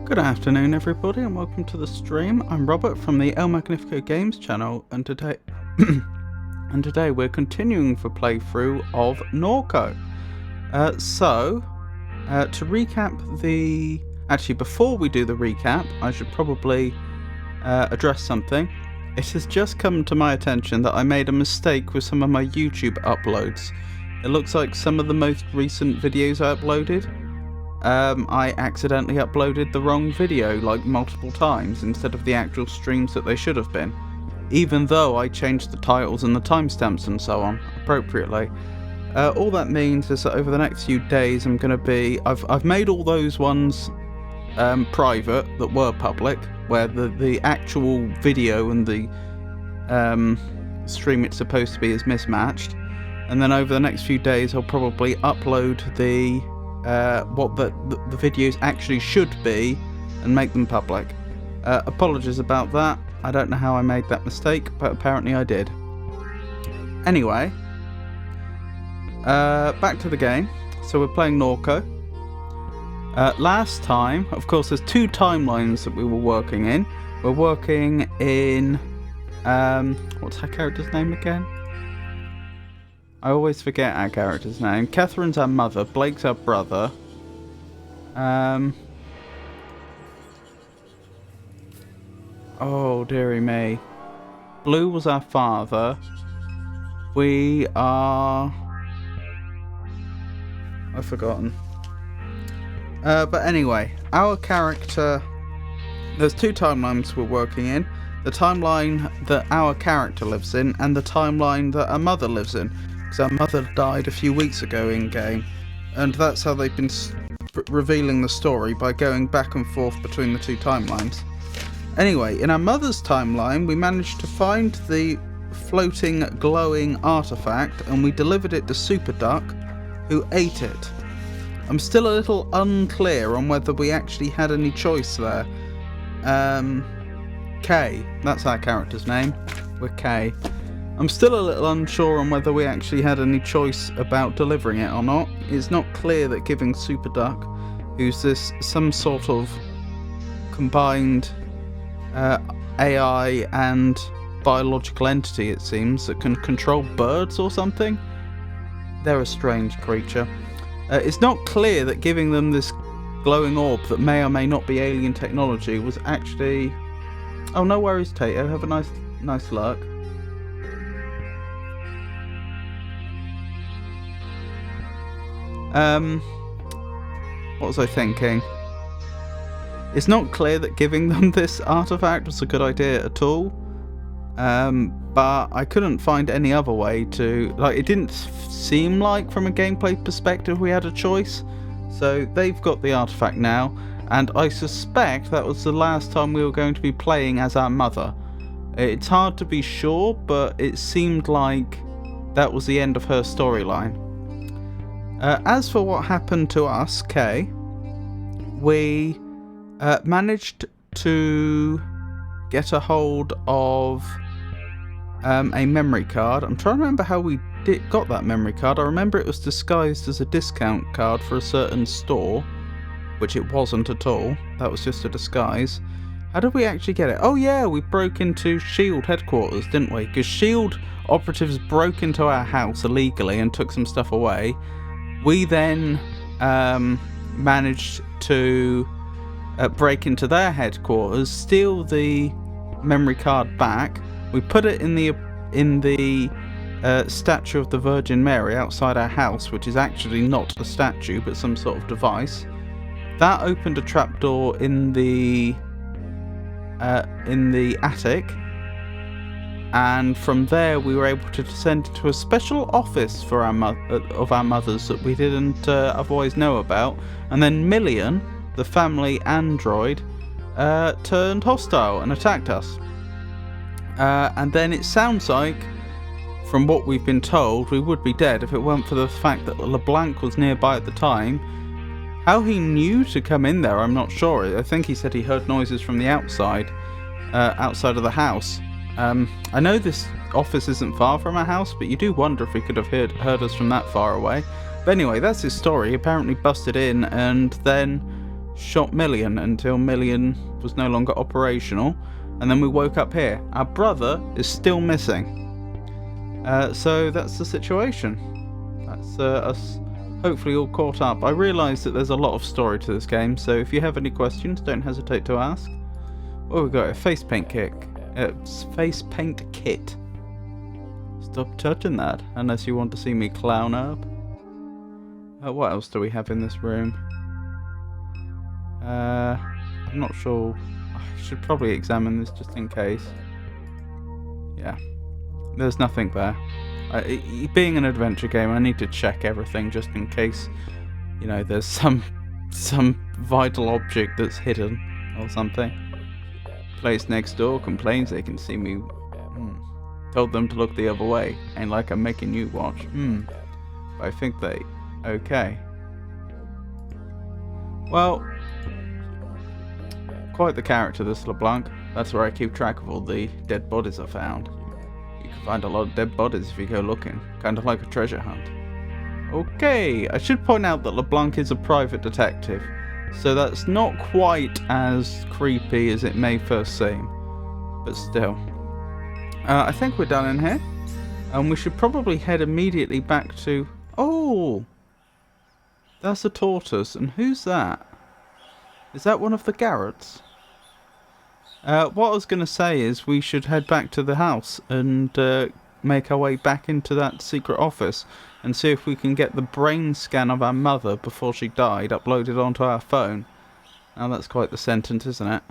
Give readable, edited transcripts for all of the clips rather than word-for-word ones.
Good afternoon everybody and welcome to the stream. I'm Robert from the El Magnifico Games channel and today we're continuing the playthrough of Norco. To recap actually before we do the recap, I should probably address something. It has just come to my attention that I made a mistake with some of my YouTube uploads. It looks like some of the most recent videos I uploaded, I accidentally uploaded the wrong video like multiple times instead of the actual streams that they should have been, even though I changed the titles and the timestamps and so on appropriately. All that means is that over the next few days I'm going to be... I've made all those ones private that were public, where the actual video and the stream it's supposed to be is mismatched, and then over the next few days I'll probably upload what the videos actually should be and make them public. Apologies about that. I don't know how I made that mistake, but apparently I did. Anyway, back to the game. So we're playing Norco. Last time, of course, there's two timelines that we were working in. We're working in what's her character's name again? I always forget our character's name. Catherine's our mother, Blake's our brother. Oh, dearie me. Blue was our father. We are... I've forgotten. But anyway, our character... There's two timelines we're working in. The timeline that our character lives in and the timeline that our mother lives in. Because our mother died a few weeks ago in-game, and that's how they've been revealing the story, by going back and forth between the two timelines. Anyway, in our mother's timeline, we managed to find the floating, glowing artifact, and we delivered it to Super Duck, who ate it. I'm still a little unclear on whether we actually had any choice there. Kay, that's our character's name. We're Kay. I'm still a little unsure on whether we actually had any choice about delivering it or not. It's not clear that giving Super Duck, who's some sort of combined AI and biological entity, it seems, that can control birds or something. They're a strange creature. It's not clear that giving them this glowing orb that may or may not be alien technology was actually... Oh, no worries, Tato. Have a nice luck. What was I thinking? It's not clear that giving them this artifact was a good idea at all. But I couldn't find any other way to... it didn't seem like, from a gameplay perspective, we had a choice. So they've got the artifact now, and I suspect that was the last time we were going to be playing as our mother. It's hard to be sure, but it seemed like that was the end of her storyline. As for what happened to us, Kay, we managed to get a hold of a memory card. I'm trying to remember how we got that memory card. I remember it was disguised as a discount card for a certain store, which it wasn't at all. That was just a disguise. How did we actually get it? Oh yeah, we broke into S.H.I.E.L.D. headquarters, didn't we? Because S.H.I.E.L.D. operatives broke into our house illegally and took some stuff away. We then managed to break into their headquarters, steal the memory card back. We put it in the statue of the Virgin Mary outside our house, which is actually not a statue but some sort of device. That opened a trapdoor in the attic, and from there we were able to descend into a special office for our mothers that we didn't otherwise know about. And then Million, the family android, turned hostile and attacked us. And then it sounds like, from what we've been told, we would be dead if it weren't for the fact that LeBlanc was nearby at the time. How he knew to come in there, I'm not sure. I think he said he heard noises from the outside of the house. I know this office isn't far from our house, but you do wonder if he could have heard us from that far away. But anyway, that's his story. He apparently busted in and then shot Million until Million was no longer operational. And then we woke up here. Our brother is still missing. So that's the situation. That's us hopefully all caught up. I realise that there's a lot of story to this game, so if you have any questions, don't hesitate to ask. Oh, we got a face paint kit. Stop touching that, unless you want to see me clown up. What else do we have in this room? I'm not sure. I should probably examine this just in case. Yeah, there's nothing there. Being an adventure game, I need to check everything just in case, you know, there's some vital object that's hidden or something. Place next door complains they can see me. Told them to look the other way. Ain't like I'm making you watch. I think they... Okay. Well, quite the character, this LeBlanc. That's where I keep track of all the dead bodies I found. You can find a lot of dead bodies if you go looking. Kind of like a treasure hunt. Okay, I should point out that LeBlanc is a private detective, so that's not quite as creepy as it may first seem. But still. I think we're done in here. And we should probably head immediately back to... Oh! That's a tortoise. And who's that? Is that one of the Garretts? What I was going to say is we should head back to the house and make our way back into that secret office and see if we can get the brain scan of our mother before she died uploaded onto our phone. Now that's quite the sentence, isn't it?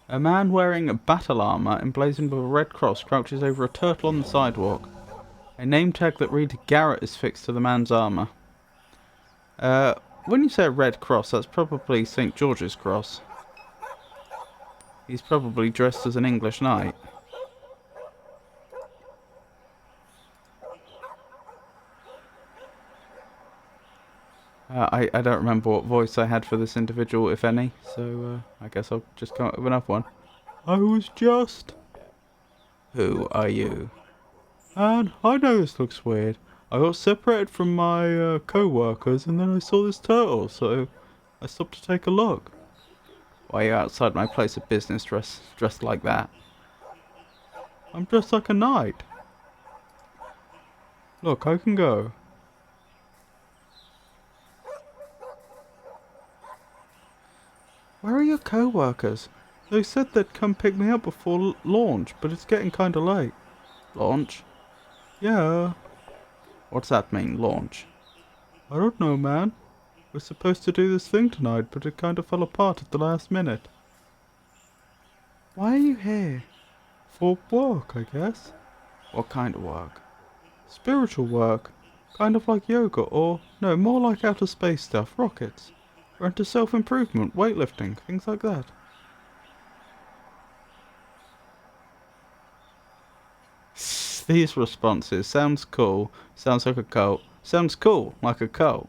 A man wearing a battle armour emblazoned with a red cross crouches over a turtle on the sidewalk. A name tag that reads Garrett is fixed to the man's armour. When you say a red cross, that's probably St. George's cross. He's probably dressed as an English knight. I don't remember what voice I had for this individual, if any, so I guess I'll just come up with another one. I was just... Who are you? And I know this looks weird. I got separated from my co-workers and then I saw this turtle, so I stopped to take a look. Why are you outside my place of business dressed like that? I'm dressed like a knight. Look, I can go. Where are your co-workers? They said they'd come pick me up before launch, but it's getting kinda late. Launch? Yeah. What's that mean, launch? I don't know, man. We're supposed to do this thing tonight, but it kinda fell apart at the last minute. Why are you here? For work, I guess. What kind of work? Spiritual work. Kind of like yoga, or, no, more like outer space stuff, rockets. We're into self-improvement, weightlifting, things like that. These responses. Sounds cool. Sounds like a cult. Sounds cool, like a cult.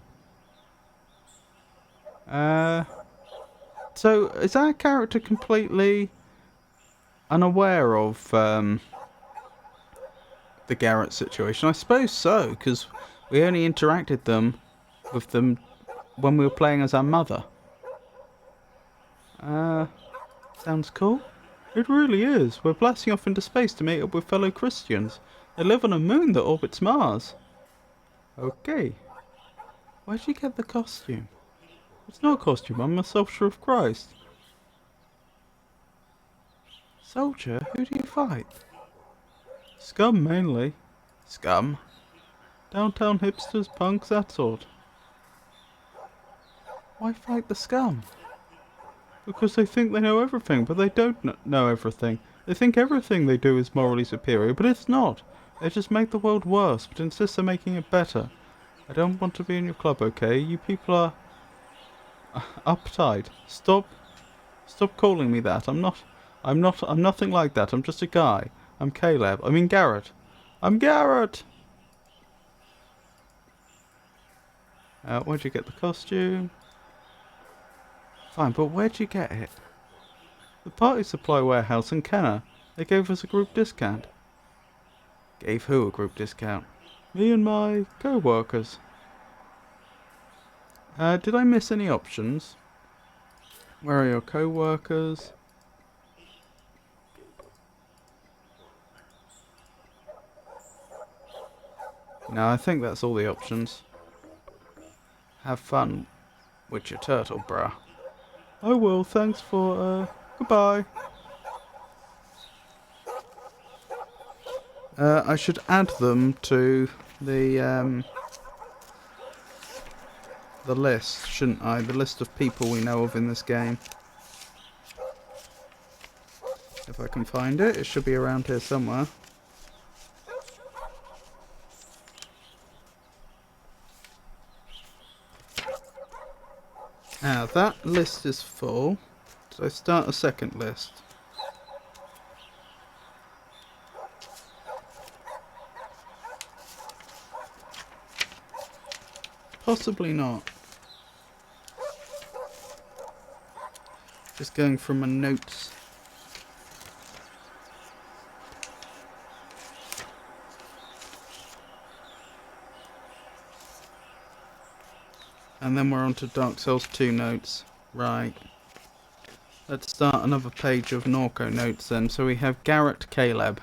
So, is our character completely unaware of the Garrett situation? I suppose so, because we only interacted with them when we were playing as our mother. Sounds cool. It really is. We're blasting off into space to meet up with fellow Christians. They live on a moon that orbits Mars. Okay. Where'd you get the costume? It's not a costume, I'm a sculpture of Christ. Soldier? Who do you fight? Scum, mainly. Scum? Downtown hipsters, punks, that sort. Why fight the scum? Because they think they know everything, but they don't know everything. They think everything they do is morally superior, but it's not. They just make the world worse, but insist on making it better. I don't want to be in your club, okay? You people are uptight. Stop calling me that. I'm nothing like that. I'm just a guy. I'm Caleb. I mean Garrett. I'm Garrett! Where'd you get the costume? Fine, but where'd you get it? The party supply warehouse in Kenner. They gave us a group discount. Gave who a group discount? Me and my co-workers. Did I miss any options? Where are your co-workers? No, I think that's all the options. Have fun with your turtle, bruh. I will, thanks for, goodbye. I should add them to the list, shouldn't I? The list of people we know of in this game. If I can find it, it should be around here somewhere. Now, that list is full. Did I start a second list? Possibly not. Just going from my notes. And then we're on to Dark Souls 2 notes. Right. Let's start another page of Norco notes then. So we have Garrett Caleb.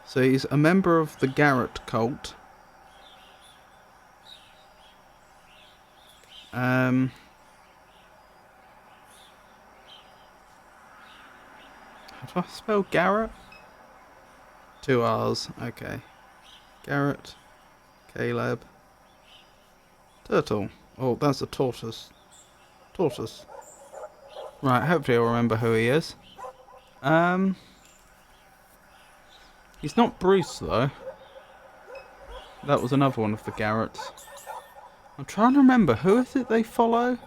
So he's a member of the Garrett cult. How do I spell Garrett? 2 R's, okay. Garrett, Caleb, Turtle. Oh, that's a tortoise. Tortoise. Right, hopefully I'll remember who he is. He's not Bruce though. That was another one of the Garretts. I'm trying to remember, who is it they follow?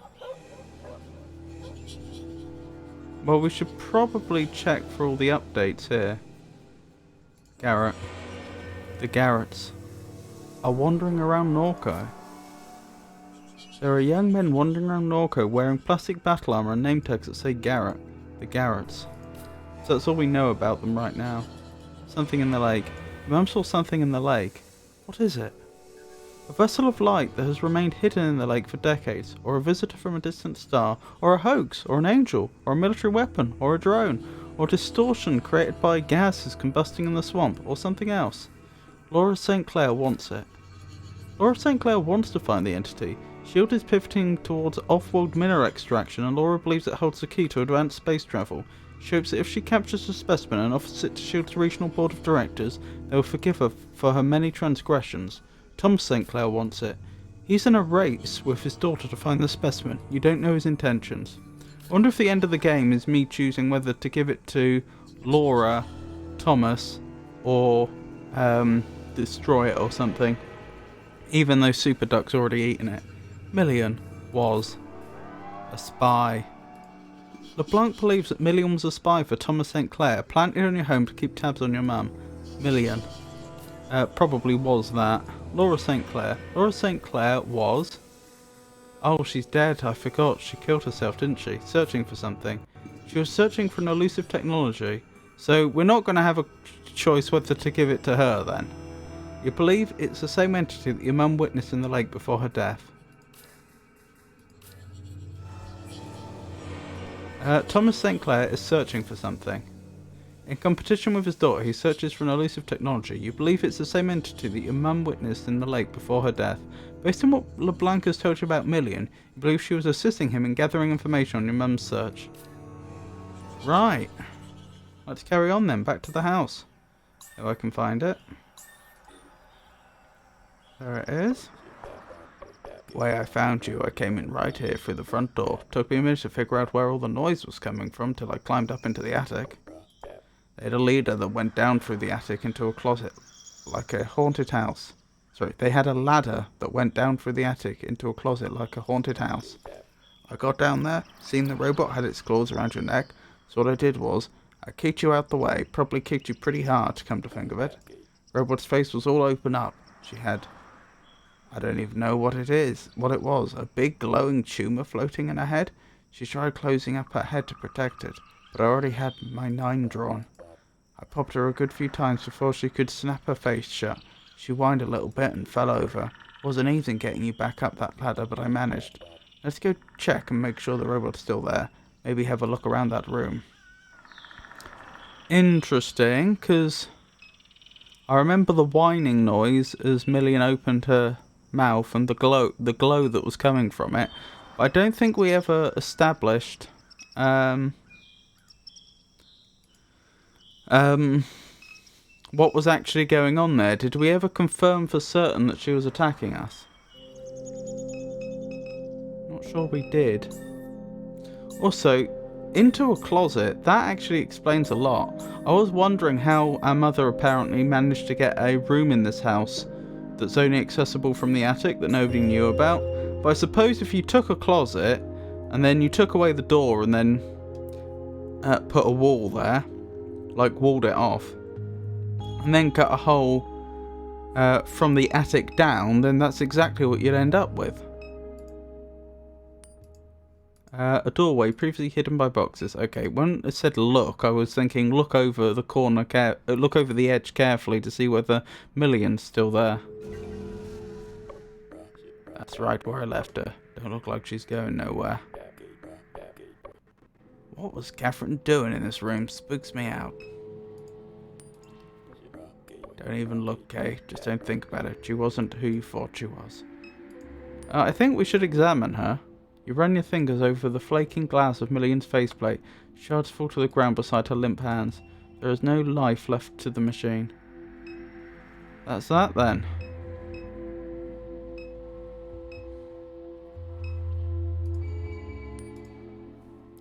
Well, we should probably check for all the updates here. Garrett. The Garretts are wandering around Norco. There are young men wandering around Norco wearing plastic battle armor and name tags that say Garrett. The Garretts. So that's all we know about them right now. Something in the lake. Mum saw something in the lake. What is it? A vessel of light that has remained hidden in the lake for decades, or a visitor from a distant star, or a hoax, or an angel, or a military weapon, or a drone, or distortion created by gases combusting in the swamp, or something else. Laura St. Clair wants it. Laura St. Clair wants to find the entity. S.H.I.E.L.D. is pivoting towards off-world mineral extraction, and Laura believes it holds the key to advanced space travel. She hopes that if she captures the specimen and offers it to S.H.I.E.L.D.'s regional board of directors, they will forgive her for her many transgressions. Tom St. Clair wants it. He's in a race with his daughter to find the specimen. You don't know his intentions. I wonder if the end of the game is me choosing whether to give it to Laura, Thomas, or destroy it or something. Even though Super Duck's already eaten it. Million was a spy. LeBlanc believes that Million was a spy for Thomas St. Clair, planted on your home to keep tabs on your mum. Million. Probably was that. Laura St. Clair. Laura St. Clair was... Oh, she's dead. I forgot. She killed herself, didn't she? Searching for something. She was searching for an elusive technology. So we're not going to have a choice whether to give it to her then. You believe it's the same entity that your mum witnessed in the lake before her death. Thomas St. Clair is searching for something. In competition with his daughter, he searches for an elusive technology. You believe it's the same entity that your mum witnessed in the lake before her death. Based on what LeBlanc has told you about Million, you believe she was assisting him in gathering information on your mum's search. Right. Let's carry on then, back to the house. If I can find it. There it is. Way I found you, I came in right here through the front door. Took me a minute to figure out where all the noise was coming from till I climbed up into the attic. They had a leader that went down through the attic into a closet, like a haunted house. Sorry, they had a ladder that went down through the attic into a closet like a haunted house. I got down there, seen the robot had its claws around your neck, so what I did was, I kicked you out the way, probably kicked you pretty hard to come to think of it. Robot's face was all open up. She had, I don't even know what it was, a big glowing tumour floating in her head. She tried closing up her head to protect it, but I already had my 9 drawn. I popped her a good few times before she could snap her face shut. She whined a little bit and fell over. Wasn't easy getting you back up that ladder, but I managed. Let's go check and make sure the robot's still there. Maybe have a look around that room. Interesting, because I remember the whining noise as Million opened her mouth and the glow that was coming from it. But I don't think we ever established what was actually going on there. Did we ever confirm for certain that she was attacking us? Not sure we did. Also, into a closet, that actually explains a lot. I was wondering how our mother apparently managed to get a room in this house that's only accessible from the attic that nobody knew about. But I suppose if you took a closet and then you took away the door and then put a wall there, like walled it off, and then cut a hole from the attic down, then that's exactly what you'd end up with. A doorway previously hidden by boxes. Okay, when it said look, I was thinking look over the corner, look over the edge carefully to see whether Million's still there. That's right where I left her. Don't look like she's going nowhere. What was Catherine doing in this room? Spooks me out. Don't even look, Kay. Just don't think about it. She wasn't who you thought she was. I think we should examine her. You run your fingers over the flaking glass of Million's faceplate. Shards fall to the ground beside her limp hands. There is no life left to the machine. That's that then.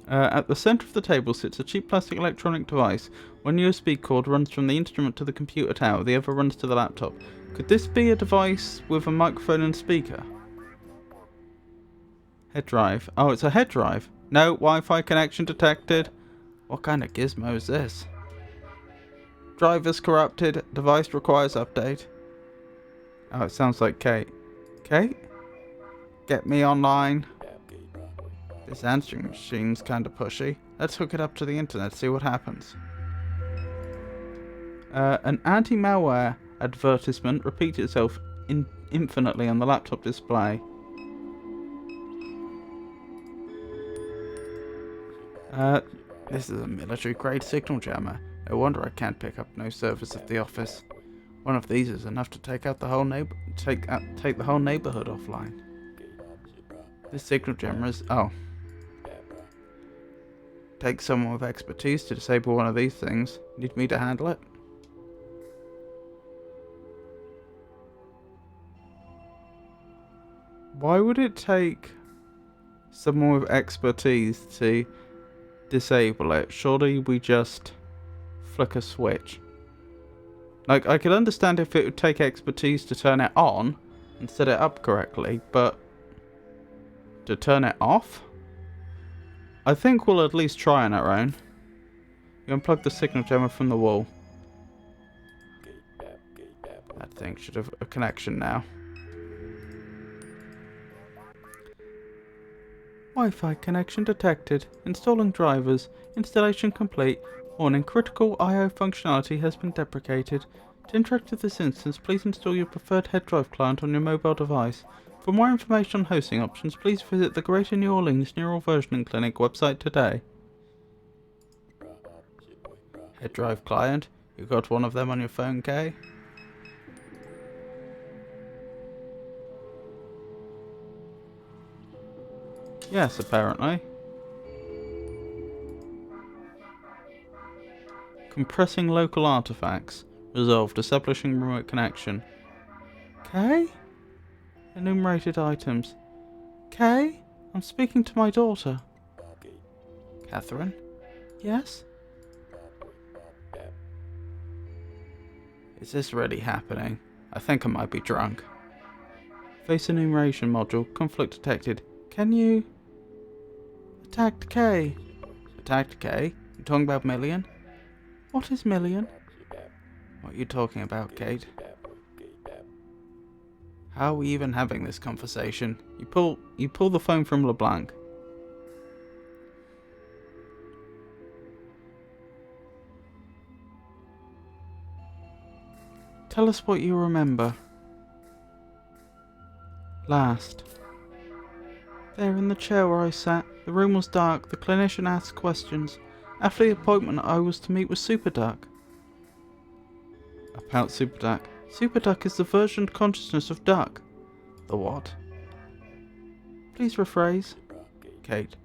At the centre of the table sits a cheap plastic electronic device. One USB cord runs from the instrument to the computer tower, the other runs to the laptop. Could this be a device with a microphone and speaker? Head drive. Oh, it's a head drive. No, Wi-Fi connection detected. What kind of gizmo is this? Drive is corrupted. Device requires update. Oh, it sounds like Kate. Kate? Get me online. This answering machine's kinda pushy. Let's hook it up to the internet, see what happens. An anti-malware advertisement repeats itself infinitely on the laptop display. This is a military-grade signal jammer. No wonder I can't pick up no service at the office. One of these is enough to take the whole neighborhood offline. This signal jammer is... oh. Take someone with expertise to disable one of these things. Need me to handle it? Why would it take someone with expertise to disable it? Surely we just flick a switch. Like, I could understand if it would take expertise to turn it on and set it up correctly, but to turn it off? I think we'll at least try on our own. You unplug the signal jammer from the wall. That thing should have a connection now. Wi-Fi connection detected. Installing drivers. Installation complete. Warning, critical I/O functionality has been deprecated. To interact with this instance, please install your preferred head drive client on your mobile device. For more information on hosting options, please visit the Greater New Orleans Neural Versioning Clinic website today. Head drive client. You got one of them on your phone, Kay? Yes, apparently. Compressing local artifacts. Resolved. Establishing remote connection. Kay? Enumerated items. Kay? I'm speaking to my daughter. Catherine? Yes? Is this really happening? I think I might be drunk. Face enumeration module. Conflict detected. Can you... Attacked Kay. Attacked Kay? You talking about Million? What is Million? What are you talking about, Kate? How are we even having this conversation? You pull the phone from LeBlanc. Tell us what you remember. Last. There in the chair where I sat, the room was dark, the clinician asked questions. After the appointment I was to meet with Super Duck. About Super Duck. Super Duck is the version consciousness of Duck. The what? Please rephrase. Kate.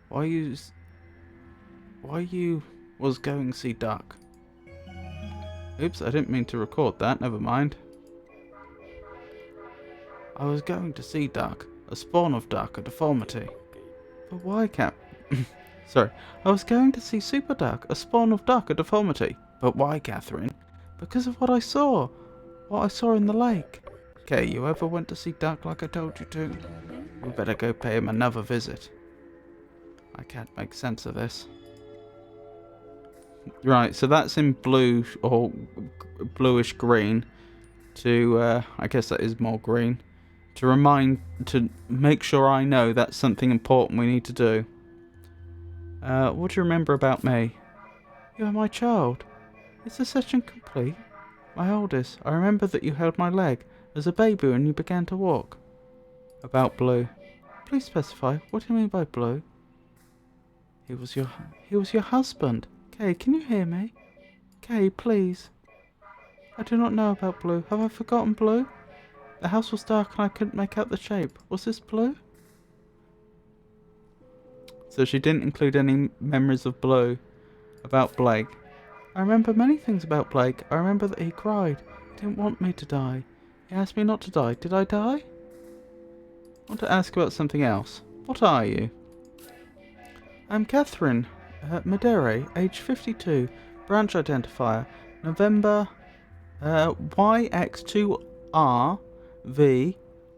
Why you was going to see Duck? Oops, I didn't mean to record that, never mind. I was going to see Duck, a spawn of Duck, a deformity. But why, Sorry. I was going to see Super Duck, a spawn of Duck, a deformity. But why, Catherine? Because of what I saw. What I saw in the lake. Okay, you ever went to see Duck like I told you to? We better go pay him another visit. I can't make sense of this. Right, so that's in blue, or bluish green. To, I guess that is more green. To make sure I know that's something important we need to do. What do you remember about me? You are my child. Is the session complete? My oldest. I remember that you held my leg as a baby when you began to walk. About Blue. Please specify. What do you mean by Blue? He was your husband. Kay, can you hear me? Kay, please. I do not know about Blue. Have I forgotten Blue? The house was dark and I couldn't make out the shape. Was this Blue? So she didn't include any memories of Blue. About Blake. I remember many things about Blake. I remember that he cried. He didn't want me to die. He asked me not to die. Did I die? I want to ask about something else. What are you? I'm Catherine Madere, age 52. Branch identifier. November YX2RV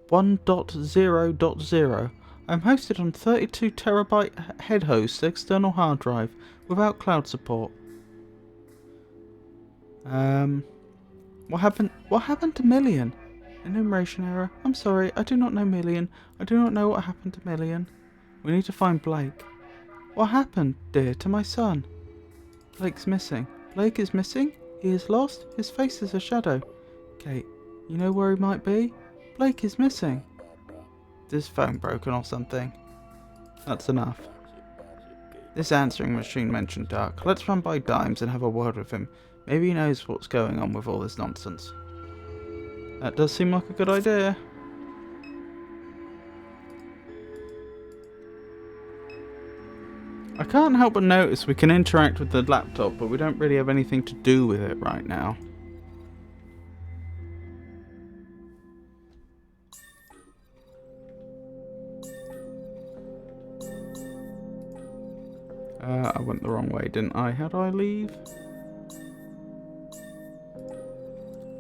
1.0.0. I'm hosted on 32 terabyte head host external hard drive without cloud support. What happened to Million? Enumeration error. I'm sorry, I do not know Million. I do not know what happened to Million. We need to find Blake. What happened, dear, to my son? Blake's missing. Blake is missing? He is lost? His face is a shadow. Kate, you know where he might be? Blake is missing. Is his phone broken or something? That's enough. This answering machine mentioned Duck. Let's run by Dimes and have a word with him. Maybe he knows what's going on with all this nonsense. That does seem like a good idea. I can't help but notice we can interact with the laptop, but we don't really have anything to do with it right now. I went the wrong way, didn't I? How do I leave?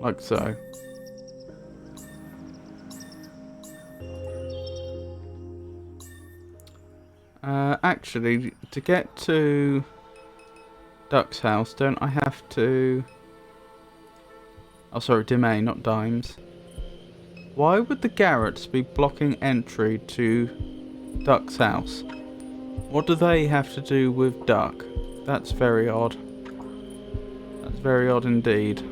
Like so. Actually, to get to Duck's house, don't I have to... Oh, sorry, Domain, not Dimes. Why would the Garretts be blocking entry to Duck's house? What do they have to do with Duck? That's very odd. That's very odd indeed.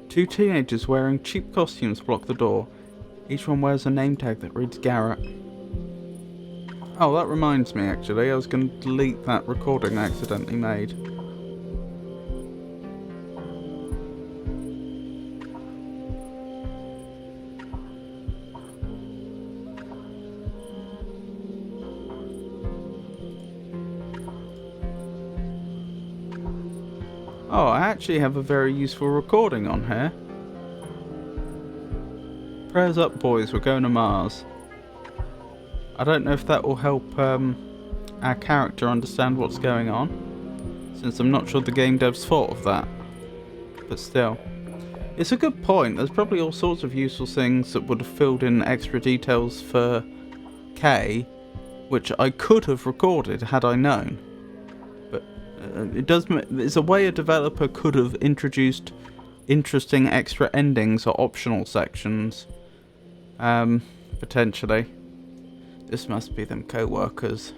Two teenagers wearing cheap costumes block the door. Each one wears a name tag that reads Garrett. Oh, that reminds me actually, I was going to delete that recording I accidentally made. Oh, I actually have a very useful recording on here. Prayers up, boys, we're going to Mars. I don't know if that will help our character understand what's going on, since I'm not sure the game devs thought of that. But still. It's a good point. There's probably all sorts of useful things that would have filled in extra details for K, which I could have recorded had I known. But it's a way a developer could have introduced interesting extra endings or optional sections. Potentially. This must be them co-workers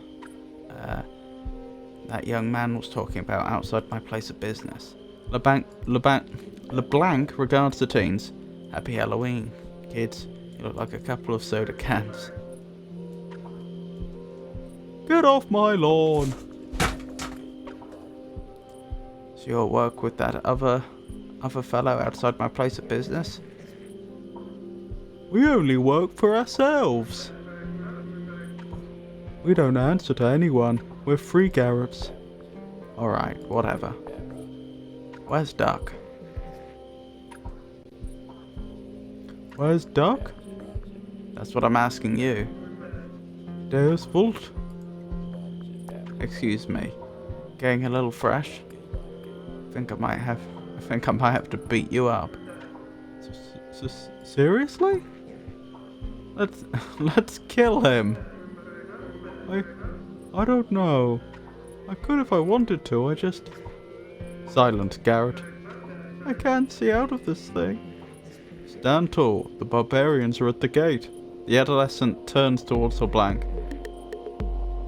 that young man was talking about outside my place of business. LeBlanc regards the teens. Happy Halloween, kids. You look like a couple of soda cans. Get off my lawn! So you'll work with that other fellow outside my place of business? We only work for ourselves. We don't answer to anyone. We're free Garrett's. Alright, whatever. Where's Duck? Where's Duck? That's what I'm asking you. Deus Vult? Excuse me. Getting a little fresh? I think I might have to beat you up. Seriously? Let's kill him. I don't know. I could if I wanted to, I just... Silence, Garrett. I can't see out of this thing. Stand tall. The barbarians are at the gate. The adolescent turns towards LeBlanc.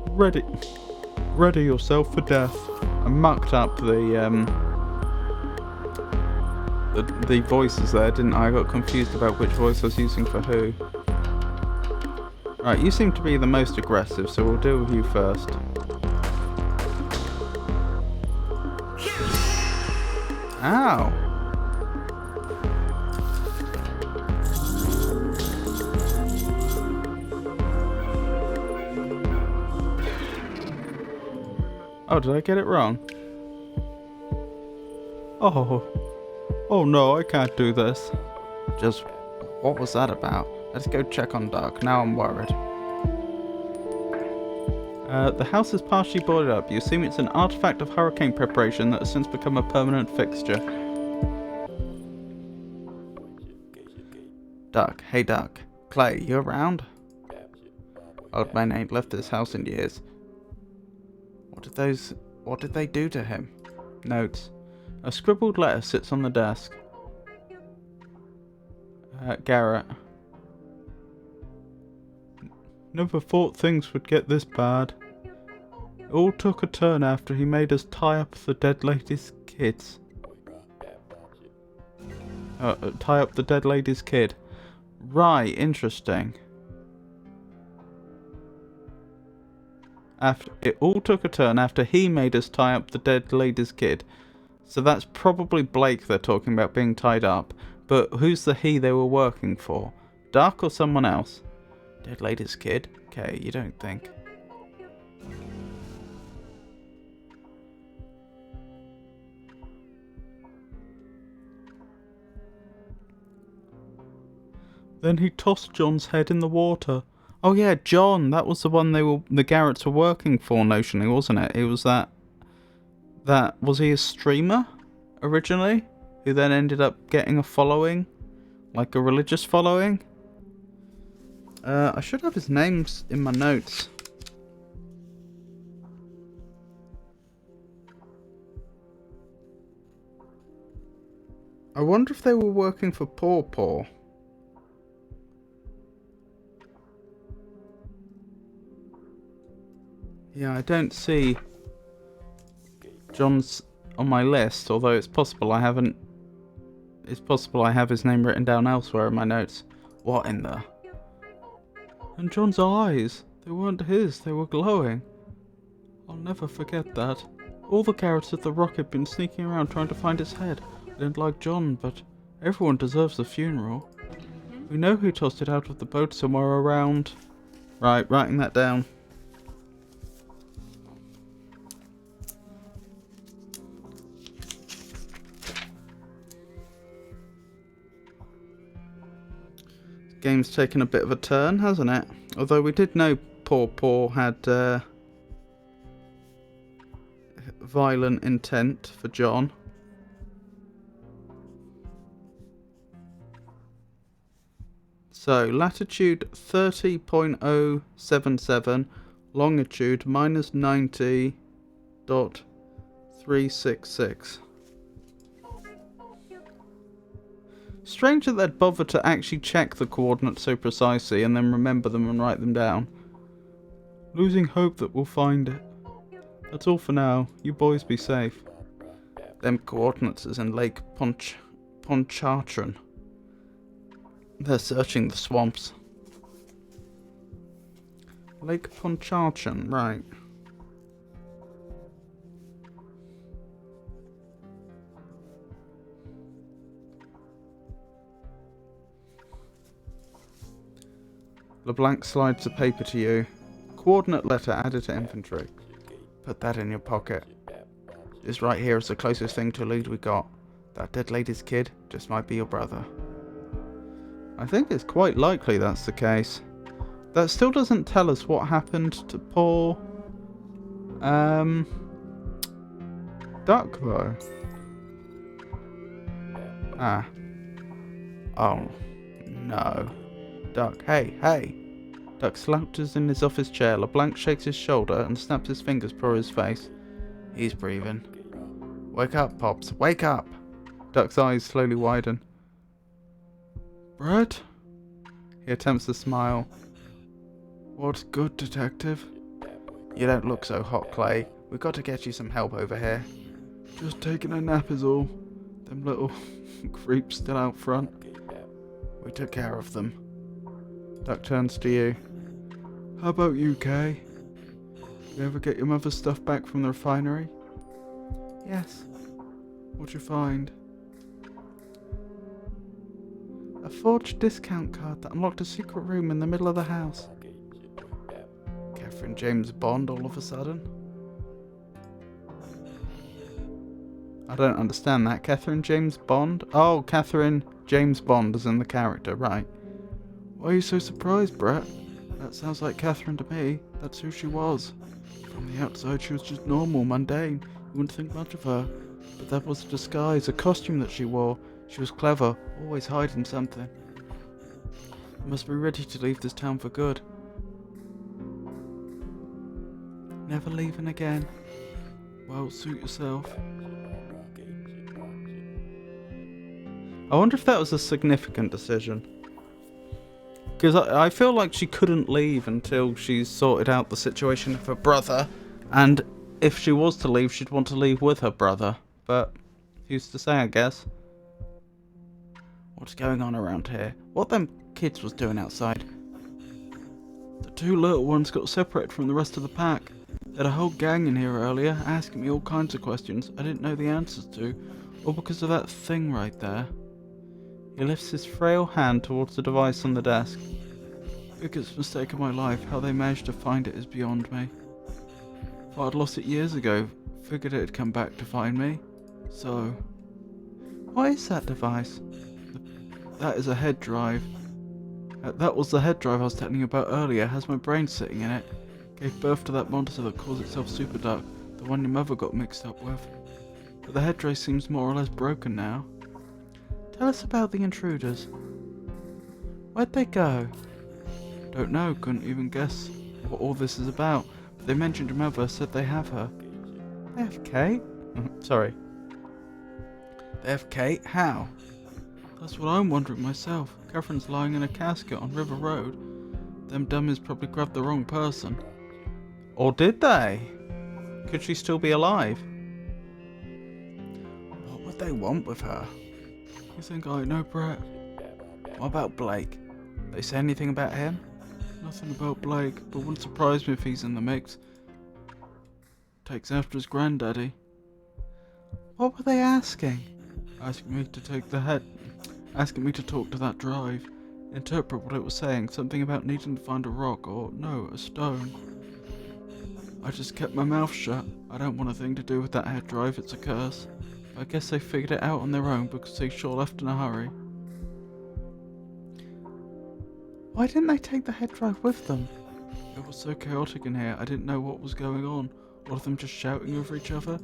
Ready yourself for death. I mucked up the voices there, didn't I? I got confused about which voice I was using for who. Right, you seem to be the most aggressive, so we'll deal with you first. Ow! Oh, did I get it wrong? Oh no, I can't do this. Just, what was that about? Let's go check on Duck. Now I'm worried. The house is partially boarded up. You assume it's an artifact of hurricane preparation that has since become a permanent fixture. Duck. Hey, Duck. Clay, you around? Old man ain't left this house in years. What did they do to him? Notes. A scribbled letter sits on the desk. Garrett. Never thought things would get this bad. It all took a turn after he made us tie up the dead lady's kids. Tie up the dead lady's kid. Right, interesting. It all took a turn after he made us tie up the dead lady's kid. So that's probably Blake they're talking about being tied up. But who's the he they were working for? Duck or someone else? Dead lady's kid? Okay, you don't think. Then he tossed John's head in the water. Oh yeah, John, that was the one the Garretts were working for notionally, wasn't it? It was that was he a streamer originally? Who then ended up getting a following? Like a religious following? I should have his names in my notes. I wonder if they were working for Paw Paw. Yeah, I don't see John's on my list, although it's possible I haven't. It's possible I have his name written down elsewhere in my notes. What in the... And John's eyes, they weren't his, they were glowing. I'll never forget that. All the Garretts at the Rock had been sneaking around trying to find his head. I didn't like John, but everyone deserves a funeral. We know who tossed it out of the boat somewhere around. Right, writing that down. Game's taken a bit of a turn, hasn't it? Although we did know poor Paul had violent intent for John. So, latitude 30.077, longitude minus 90.366. Strange that they'd bother to actually check the coordinates so precisely and then remember them and write them down. Losing hope that we'll find it. That's all for now. You boys be safe. Them coordinates is in Lake Pontchartrain. They're searching the swamps. Lake Pontchartrain, right. LeBlanc slides the paper to you. Coordinate letter added to infantry. Put that in your pocket. This right here is the closest thing to a lead we got. That dead lady's kid just might be your brother. I think it's quite likely that's the case. That still doesn't tell us what happened to poor Duck though. Ah. Oh no. Duck, hey! Duck slouches in his office chair. LeBlanc shakes his shoulder and snaps his fingers before his face. He's breathing. Wake up, Pops, wake up! Duck's eyes slowly widen. Brett? He attempts to smile. What's good, detective? You don't look so hot, Clay. We've got to get you some help over here. Just taking a nap is all. Them little creeps still out front. We took care of them. Duck turns to you. How about you, Kay? You ever get your mother's stuff back from the refinery? Yes. What'd you find? A forged discount card that unlocked a secret room in the middle of the house. Catherine James Bond all of a sudden? I don't understand that. Catherine James Bond? Oh, Catherine James Bond is in the character, right. Why are you so surprised, Brett? That sounds like Catherine to me. That's who she was. From the outside, she was just normal, mundane. You wouldn't think much of her. But that was a disguise, a costume that she wore. She was clever, always hiding something. You must be ready to leave this town for good. Never leaving again. Well, suit yourself. I wonder if that was a significant decision. Because I feel like she couldn't leave until she sorted out the situation of her brother. And if she was to leave, she'd want to leave with her brother. But who's to say, I guess. What's going on around here? What them kids was doing outside? The two little ones got separated from the rest of the pack. They had a whole gang in here earlier, asking me all kinds of questions I didn't know the answers to. All because of that thing right there. He lifts his frail hand towards the device on the desk. Biggest mistake of my life. How they managed to find it is beyond me. Thought I'd lost it years ago. Figured it'd come back to find me. So... What is that device? That is a head drive. That was the head drive I was telling you about earlier. It has my brain sitting in it. Gave birth to that monster that calls itself Super Duck. The one your mother got mixed up with. But the head drive seems more or less broken now. Tell us about the intruders. Where'd they go? Don't know, couldn't even guess what all this is about. But they mentioned your mother, said they have her. They have Kate? Sorry. They have Kate? How? That's what I'm wondering myself. Catherine's lying in a casket on River Road. Them dummies probably grabbed the wrong person. Or did they? Could she still be alive? What would they want with her? You think I know, Brett? What about Blake? They say anything about him? Nothing about Blake, but wouldn't surprise me if he's in the mix. Takes after his granddaddy. What were they asking? Asking me to take the head. Asking me to talk to that drive. Interpret what it was saying. Something about needing to find a rock or, no, a stone. I just kept my mouth shut. I don't want a thing to do with that head drive, it's a curse. I guess they figured it out on their own because they sure left in a hurry. Why didn't they take the head drive with them? It was so chaotic in here, I didn't know what was going on. All of them just shouting over each other.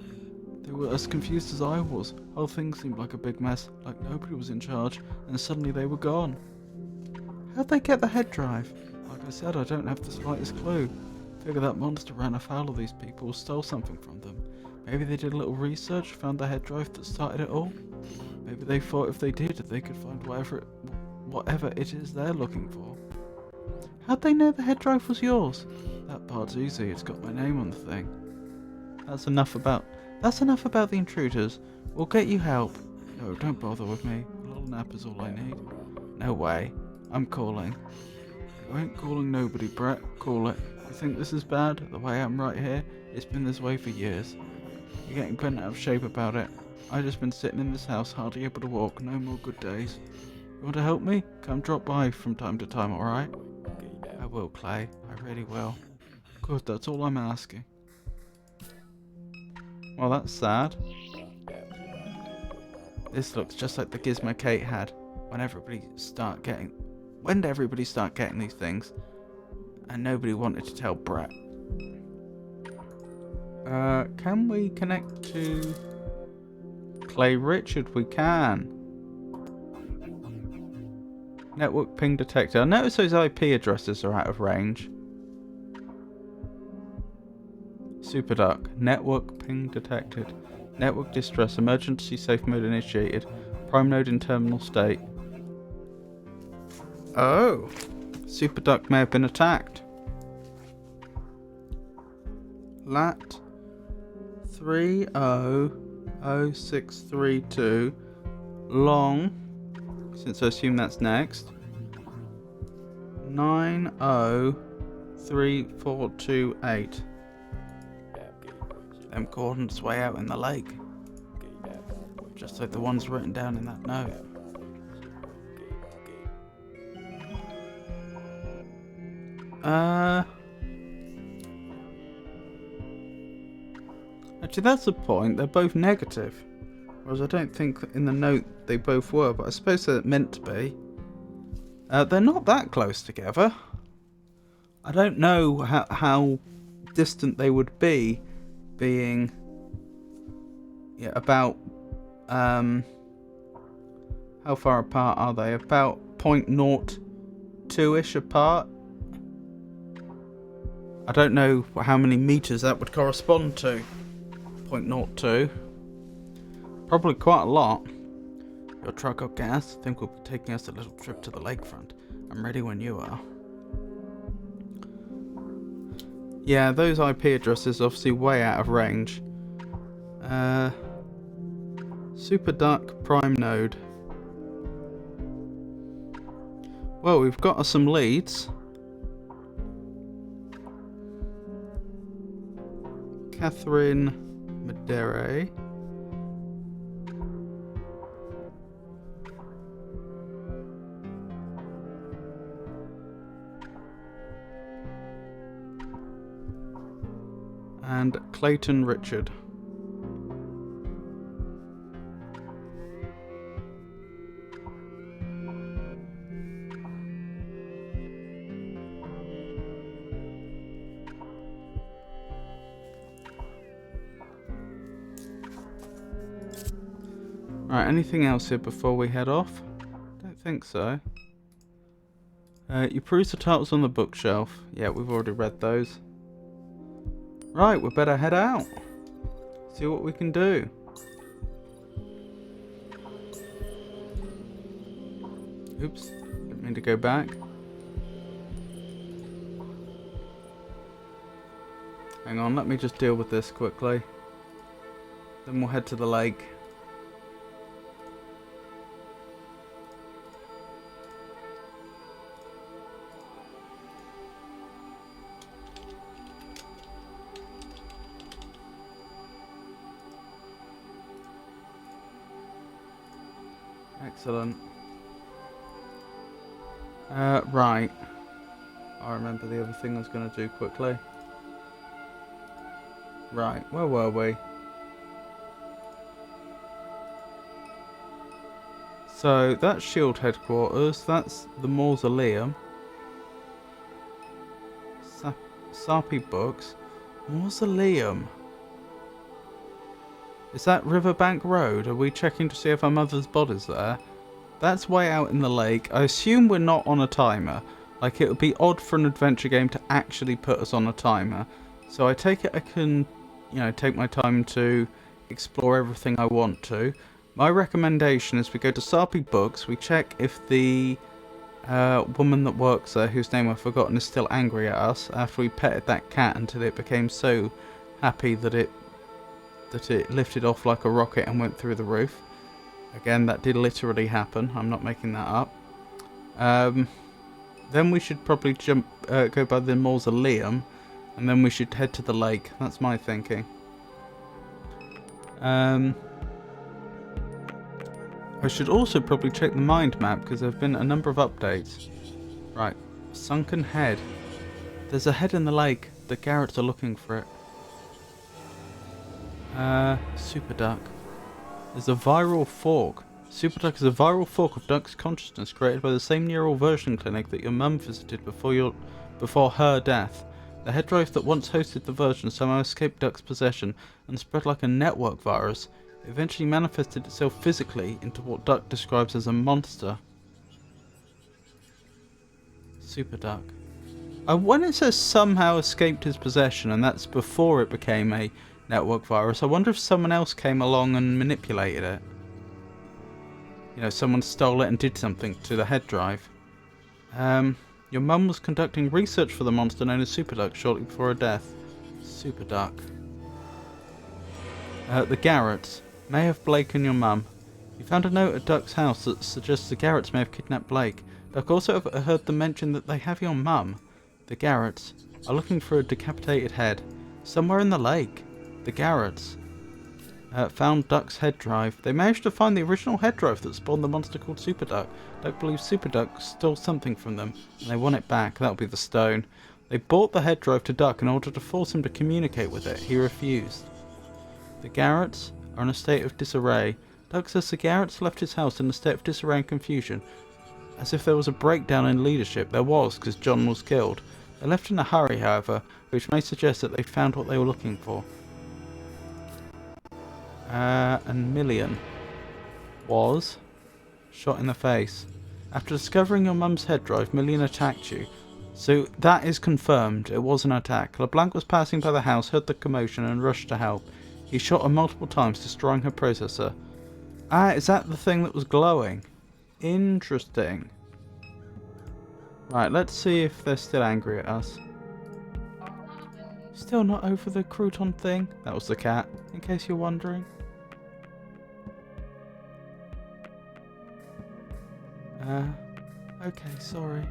They were as confused as I was. Whole thing seemed like a big mess, like nobody was in charge, and suddenly they were gone. How'd they get the head drive? Like I said, I don't have the slightest clue. Figure that monster ran afoul of these people, stole something from them. Maybe they did a little research, found the head drive that started it all. Maybe they thought if they did, they could find whatever it is they're looking for. How'd they know the head drive was yours? That part's easy, it's got my name on the thing. That's enough about the intruders. We'll get you help. No, don't bother with me. A little nap is all I need. No way. I'm calling. You ain't calling nobody, Brett. Call it. You think this is bad? The way I'm right here? It's been this way for years. You're getting bent out of shape about it. I've just been sitting in this house, hardly able to walk. No more good days. You want to help me? Come drop by from time to time, alright? I will, Clay. I really will. Good, that's all I'm asking. Well, that's sad. This looks just like the gizmo Kate had when everybody start getting these things, and nobody wanted to tell Brett. Can we connect to Clay Richard? We can. Network ping detector. I notice those IP addresses are out of range. Superduck. Network ping detected. Network distress. Emergency safe mode initiated. Prime node in terminal state. Oh. Superduck may have been attacked. Lat 300632. Long. Since I assume that's next. 903428. Them coordinates way out in the lake. Just like the ones written down in that note. Actually, that's the point. They're both negative. Whereas I don't think in the note they both were, but I suppose they're meant to be. They're not that close together. I don't know how distant they would be, being about how far apart are they? About 0.02-ish apart. I don't know how many meters that would correspond to. 0.02. Probably quite a lot. Your truck got gas? I think we'll be taking us a little trip to the lakefront. I'm ready when you are. Yeah, those IP addresses are obviously way out of range. Superduck Prime Node. Well, we've got us some leads. Catherine Madere. And Clayton Richard. Right, anything else here before we head off? Don't think so. You peruse the titles on the bookshelf. Yeah, we've already read those. Right, we better head out. See what we can do. Oops, didn't mean to go back. Hang on, let me just deal with this quickly. Then we'll head to the lake. Excellent. Right. I remember the other thing I was going to do quickly. Right, where were we? So, that's Shield headquarters, that's the mausoleum. Sarpy Books. Mausoleum. Is that Riverbank Road? Are we checking to see if our mother's body's there? That's way out in the lake. I assume we're not on a timer. Like, it would be odd for an adventure game to actually put us on a timer. So I take it I can, you know, take my time to explore everything I want to. My recommendation is we go to Sarpy Books, we check if the woman that works there, whose name I've forgotten, is still angry at us after we petted that cat until it became so happy that it lifted off like a rocket and went through the roof. Again, that did literally happen. I'm not making that up. Then we should probably go by the mausoleum, and then we should head to the lake. That's my thinking. I should also probably check the mind map because there have been a number of updates. Right, sunken head. There's a head in the lake. The Garretts are looking for it. Super Duck. There's a viral fork. Super Duck is a viral fork of Duck's consciousness created by the same neural version clinic that your mum visited before her death. The head drive that once hosted the version somehow escaped Duck's possession and spread like a network virus. It eventually manifested itself physically into what Duck describes as a monster. Super Duck. When it says somehow escaped his possession, and that's before it became a network virus, I wonder if someone else came along and manipulated it. You know, someone stole it and did something to the head drive. Your mum was conducting research for the monster known as Super Duck shortly before her death. Super Duck. The Garretts. May have Blake and your mum. You found a note at Duck's house that suggests the Garretts may have kidnapped Blake. Duck also heard them mention that they have your mum. The Garretts are looking for a decapitated head. Somewhere in the lake. The Garretts found Duck's head drive. They managed to find the original head drive that spawned the monster called Super Duck. Duck believes Super Duck stole something from them, and they want it back. That'll be the stone. They bought the head drive to Duck in order to force him to communicate with it. He refused. The Garretts are in a state of disarray. Duck says the Garretts left his house in a state of disarray and confusion. As if there was a breakdown in leadership. There was, because John was killed. They left in a hurry, however, which may suggest that they found what they were looking for. And Million was shot in the face. After discovering your mum's head drive, Million attacked you. So that is confirmed. It was an attack. LeBlanc was passing by the house, heard the commotion, and rushed to help. He shot her multiple times, destroying her processor. Ah, is that the thing that was glowing? Interesting. Right, let's see if they're still angry at us. Still not over the crouton thing? That was the cat, in case you're wondering. Okay, sorry.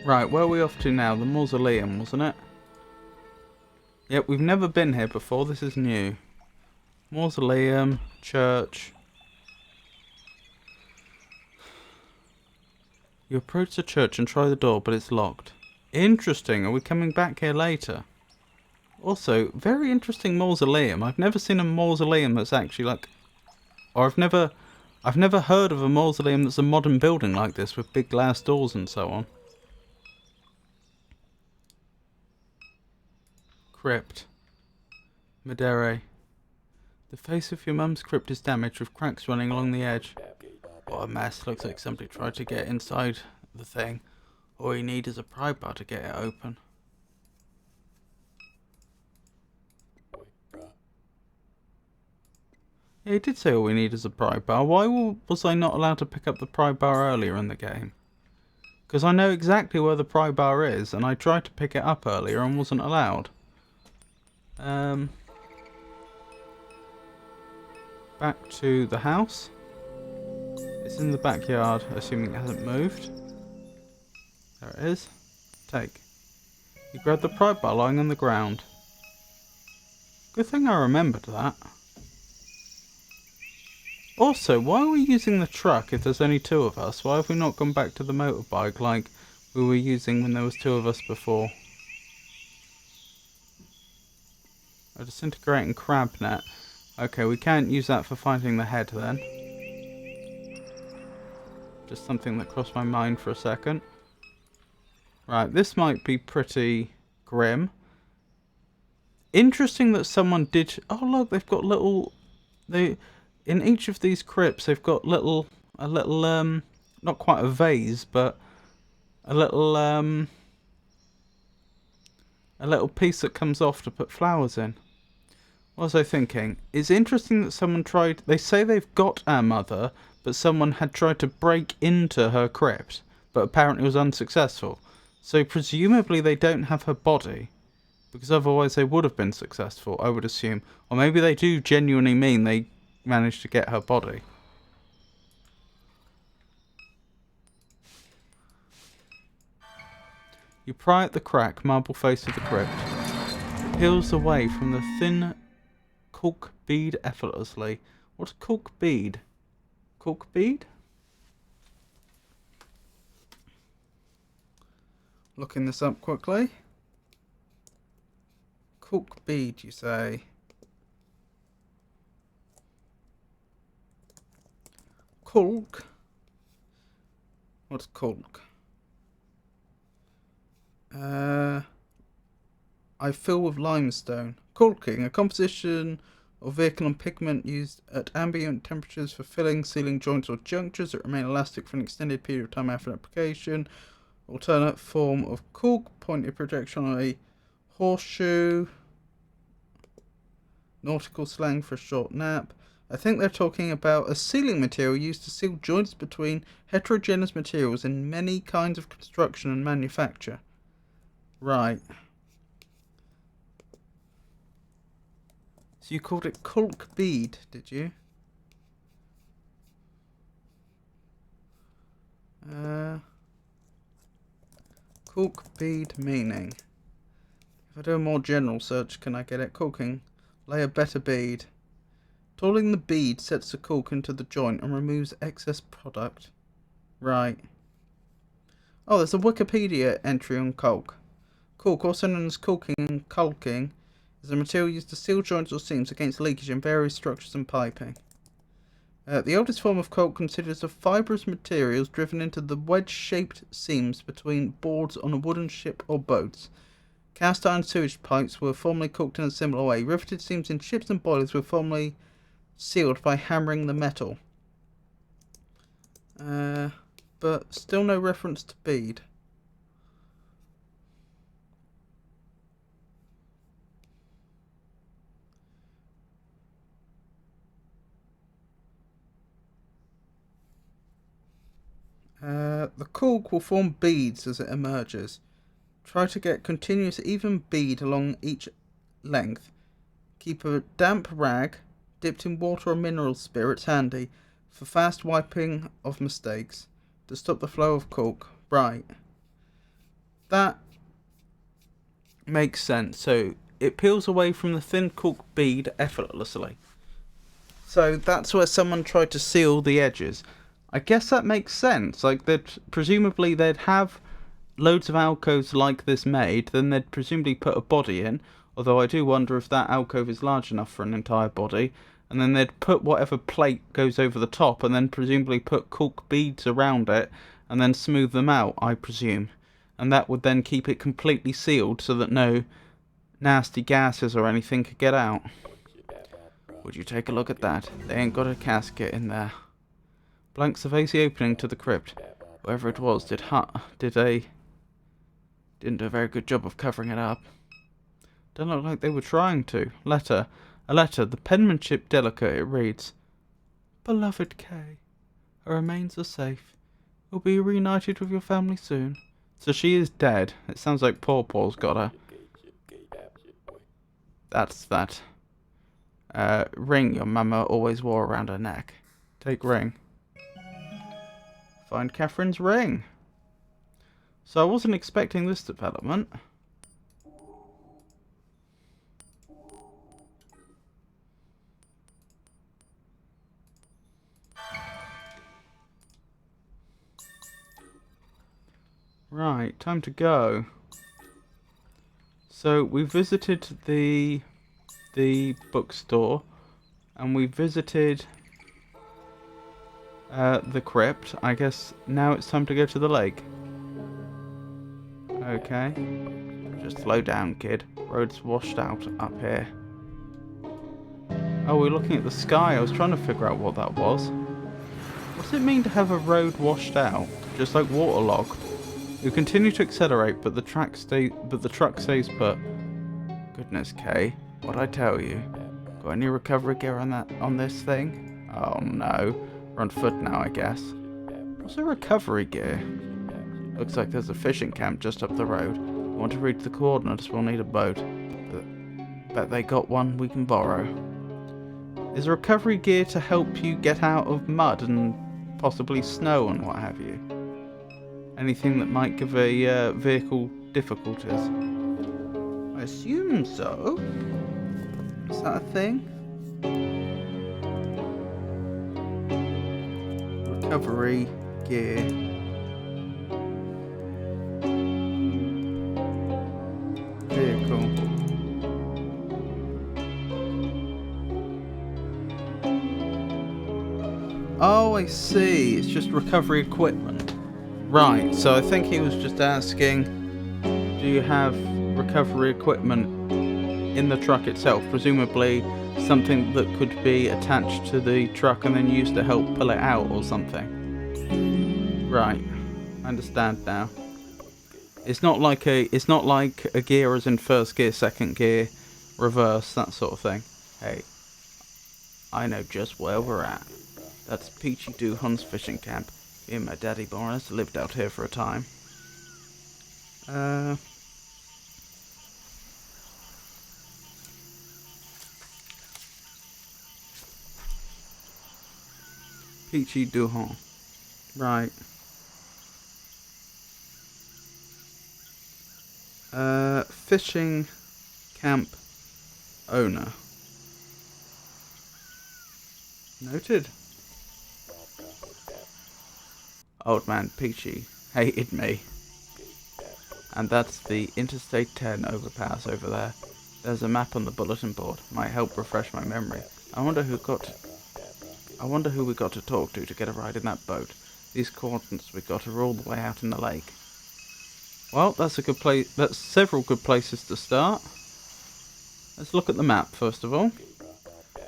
Right, where are we off to now? The mausoleum, wasn't it? Yep, we've never been here before. This is new. Mausoleum, church. You approach the church and try the door, but it's locked. Interesting. Are we coming back here later? Also, very interesting mausoleum. I've never seen a mausoleum that's actually like... Or I've never heard of a mausoleum that's a modern building like this with big glass doors and so on. Crypt. Madere. The face of your mum's crypt is damaged with cracks running along the edge. What a mess. Looks like somebody tried to get inside the thing. All you need is a pry bar to get it open. Yeah, he did say all we need is a pry bar. Why was I not allowed to pick up the pry bar earlier in the game? Because I know exactly where the pry bar is, and I tried to pick it up earlier and wasn't allowed. Back to the house. It's in the backyard, assuming it hasn't moved. There it is. Take. You grab the pry bar lying on the ground. Good thing I remembered that. Also, why are we using the truck if there's only two of us? Why have we not gone back to the motorbike like we were using when there was two of us before? A disintegrating crab net. Okay, we can't use that for finding the head then. Just something that crossed my mind for a second. Right, this might be pretty grim. Interesting that someone did... Oh, look, they've got little... In each of these crypts, they've got a little, not quite a vase, but a little piece that comes off to put flowers in. What was I thinking? It's interesting that someone tried... They say they've got our mother, but someone had tried to break into her crypt, but apparently was unsuccessful. So presumably they don't have her body, because otherwise they would have been successful, I would assume. Or maybe they do genuinely mean they managed to get her body. You pry at the crack, marble face of the crypt. It peels away from the thin cork bead effortlessly. What's cork bead? Cork bead? Looking this up quickly. Cork bead, you say? Cork? What's cork? I fill with limestone. Caulking, a composition of vehicle and pigment used at ambient temperatures for filling, sealing joints or junctures that remain elastic for an extended period of time after application. Alternate form of cork, pointed projection on a horseshoe. Nautical slang for a short nap. I think they're talking about a sealing material used to seal joints between heterogeneous materials in many kinds of construction and manufacture. Right. So you called it cork bead, did you? Cork bead meaning. If I do a more general search, can I get it? Corking. Lay a better bead. Tolling the bead sets the cork into the joint and removes excess product. Right. Oh, there's a Wikipedia entry on cork. Cork, also known as caulking and caulking, is a material used to seal joints or seams against leakage in various structures and piping. The oldest form of cork considers of fibrous materials driven into the wedge-shaped seams between boards on a wooden ship or boats. Cast iron sewage pipes were formerly corked in a similar way. Riveted seams in ships and boilers were formerly sealed by hammering the metal. But still no reference to bead. The cork will form beads as it emerges. Try to get continuous even bead along each length. Keep a damp rag dipped in water or mineral spirits handy for fast wiping of mistakes to stop the flow of cork. Right. That makes sense. So it peels away from the thin cork bead effortlessly. So that's where someone tried to seal the edges. I guess that makes sense. Like, presumably they'd have loads of alcoves like this made, then they'd presumably put a body in, although I do wonder if that alcove is large enough for an entire body, and then they'd put whatever plate goes over the top, and then presumably put cork beads around it, and then smooth them out, I presume. And that would then keep it completely sealed so that no nasty gases or anything could get out. Would you take a look at that? They ain't got a casket in there. Blank surveys the opening to the crypt. Whoever it was didn't do a very good job of covering it up. Don't look like they were trying to. A letter, the penmanship delicate, it reads, Beloved Kay, her remains are safe. You'll be reunited with your family soon. So she is dead. It sounds like Paw Paw's got her. That's that. Ring your mama always wore around her neck. Take ring. Find Catherine's ring. So I wasn't expecting this development. Right, time to go. So we visited the bookstore, and we visited the crypt. I guess now it's time to go to the lake. Okay. Just slow down, kid. Road's washed out up here. Oh, we're looking at the sky. I was trying to figure out what that was. What does it mean to have a road washed out? Just like waterlogged. You continue to accelerate, but the truck stays put. Goodness, Kay. What'd I tell you? Got any recovery gear on this thing? Oh no. We're on foot now, I guess. What's a recovery gear? Looks like there's a fishing camp just up the road. Want to reach the coordinates, we'll need a boat. Bet they got one we can borrow. Is recovery gear to help you get out of mud and possibly snow and what have you? Anything that might give a vehicle difficulties? I assume so. Is that a thing? Recovery gear. Vehicle. Oh, I see. It's just recovery equipment. Right, so I think he was just asking, do you have recovery equipment in the truck itself? Presumably something that could be attached to the truck and then used to help pull it out or something. Right, I understand now. It's not like a gear as in first gear, second gear, reverse, that sort of thing. Hey, I know just where we're at. That's Peachy Doohan's fishing camp. Me and my daddy Boris lived out here for a time. Peachy Doohan. Right. Fishing camp owner. Noted. Old man Peachy hated me. And that's the Interstate 10 overpass over there. There's a map on the bulletin board. Might help refresh my memory. I wonder who we got to talk to get a ride in that boat. These coordinates we got are all the way out in the lake. Well, that's a good place. That's several good places to start. Let's look at the map first of all.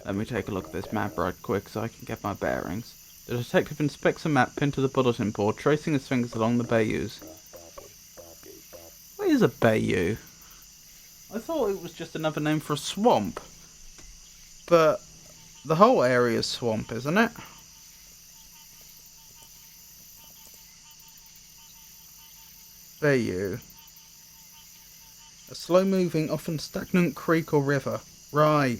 Let me take a look at this map right quick so I can get my bearings. The detective inspects a map pinned to the bulletin board, tracing his fingers along the bayous. What is a bayou? I thought it was just another name for a swamp. But the whole area is swamp, isn't it? Bayou. A slow-moving, often stagnant creek or river. Right.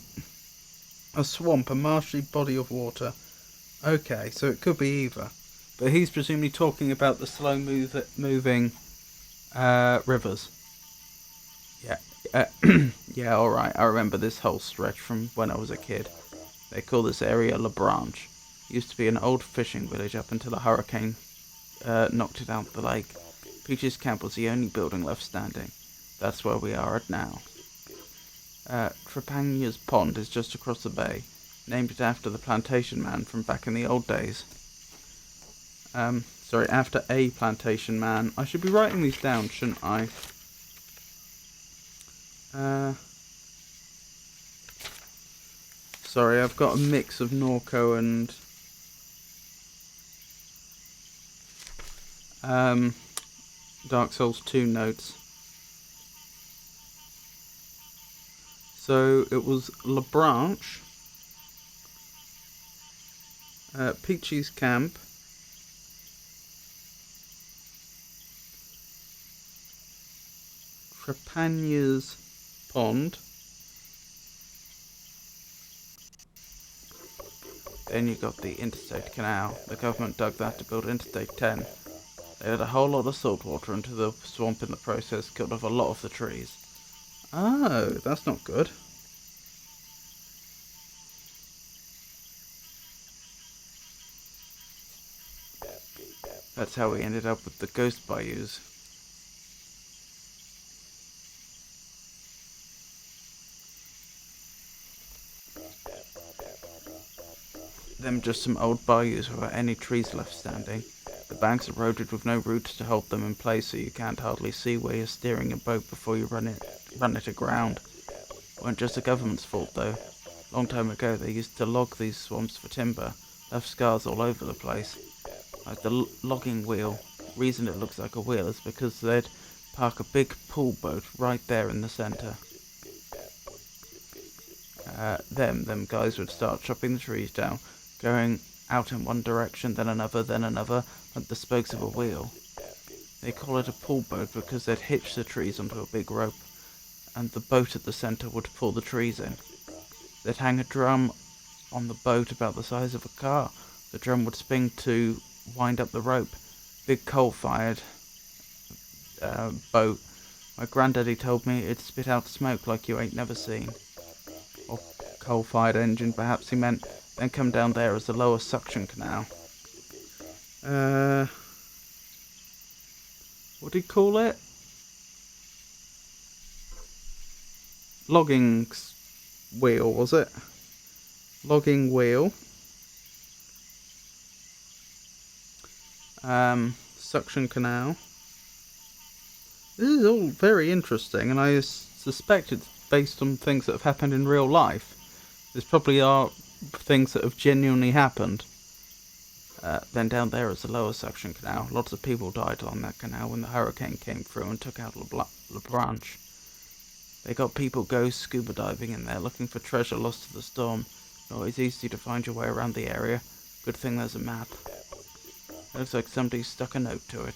A swamp, a marshy body of water. Okay, so it could be either. But he's presumably talking about the slow-moving rivers. Yeah. Yeah, alright. I remember this whole stretch from when I was a kid. They call this area La Branche. Used to be an old fishing village up until a hurricane knocked it out the lake. Peach's camp was the only building left standing. That's where we are at now. Trepagna's Pond is just across the bay. Named it after the plantation man from back in the old days. Sorry, after a plantation man. I should be writing these down, shouldn't I? Sorry, I've got a mix of Norco and Dark Souls 2 notes. So it was La Branche, Peachy's camp, Trepagna's Pond, then you got the Interstate Canal. The government dug that to build Interstate 10. They had a whole lot of salt water into the swamp in the process, killed off a lot of the trees. Oh, that's not good. That's how we ended up with the ghost bayous. them just some old bayous without any trees left standing. The banks eroded with no roots to hold them in place, so you can't hardly see where you're steering a boat before you run it aground. Weren't just the government's fault though. Long time ago they used to log these swamps for timber, left scars all over the place. Like the logging wheel. Reason it looks like a wheel is because they'd park a big pool boat right there in the centre. Them guys would start chopping the trees down, going out in one direction, then another, like the spokes of a wheel. They call it a pull boat because they'd hitch the trees onto a big rope, and the boat at the centre would pull the trees in. They'd hang a drum on the boat about the size of a car. The drum would spin to wind up the rope. Big coal-fired boat. My granddaddy told me it'd spit out smoke like you ain't never seen. Or coal-fired engine, perhaps he meant. Then come down there as the lower suction canal. What do you call it? Logging wheel, was it? Logging wheel. Suction canal. This is all very interesting, and I suspect it's based on things that have happened in real life. There's probably are things that have genuinely happened. Then down there is the lower suction canal. Lots of people died on that canal when the hurricane came through and took out La Branch. They got people go scuba diving in there looking for treasure lost to the storm. Not always easy to find your way around the area. Good thing there's a map. It looks like somebody stuck a note to it.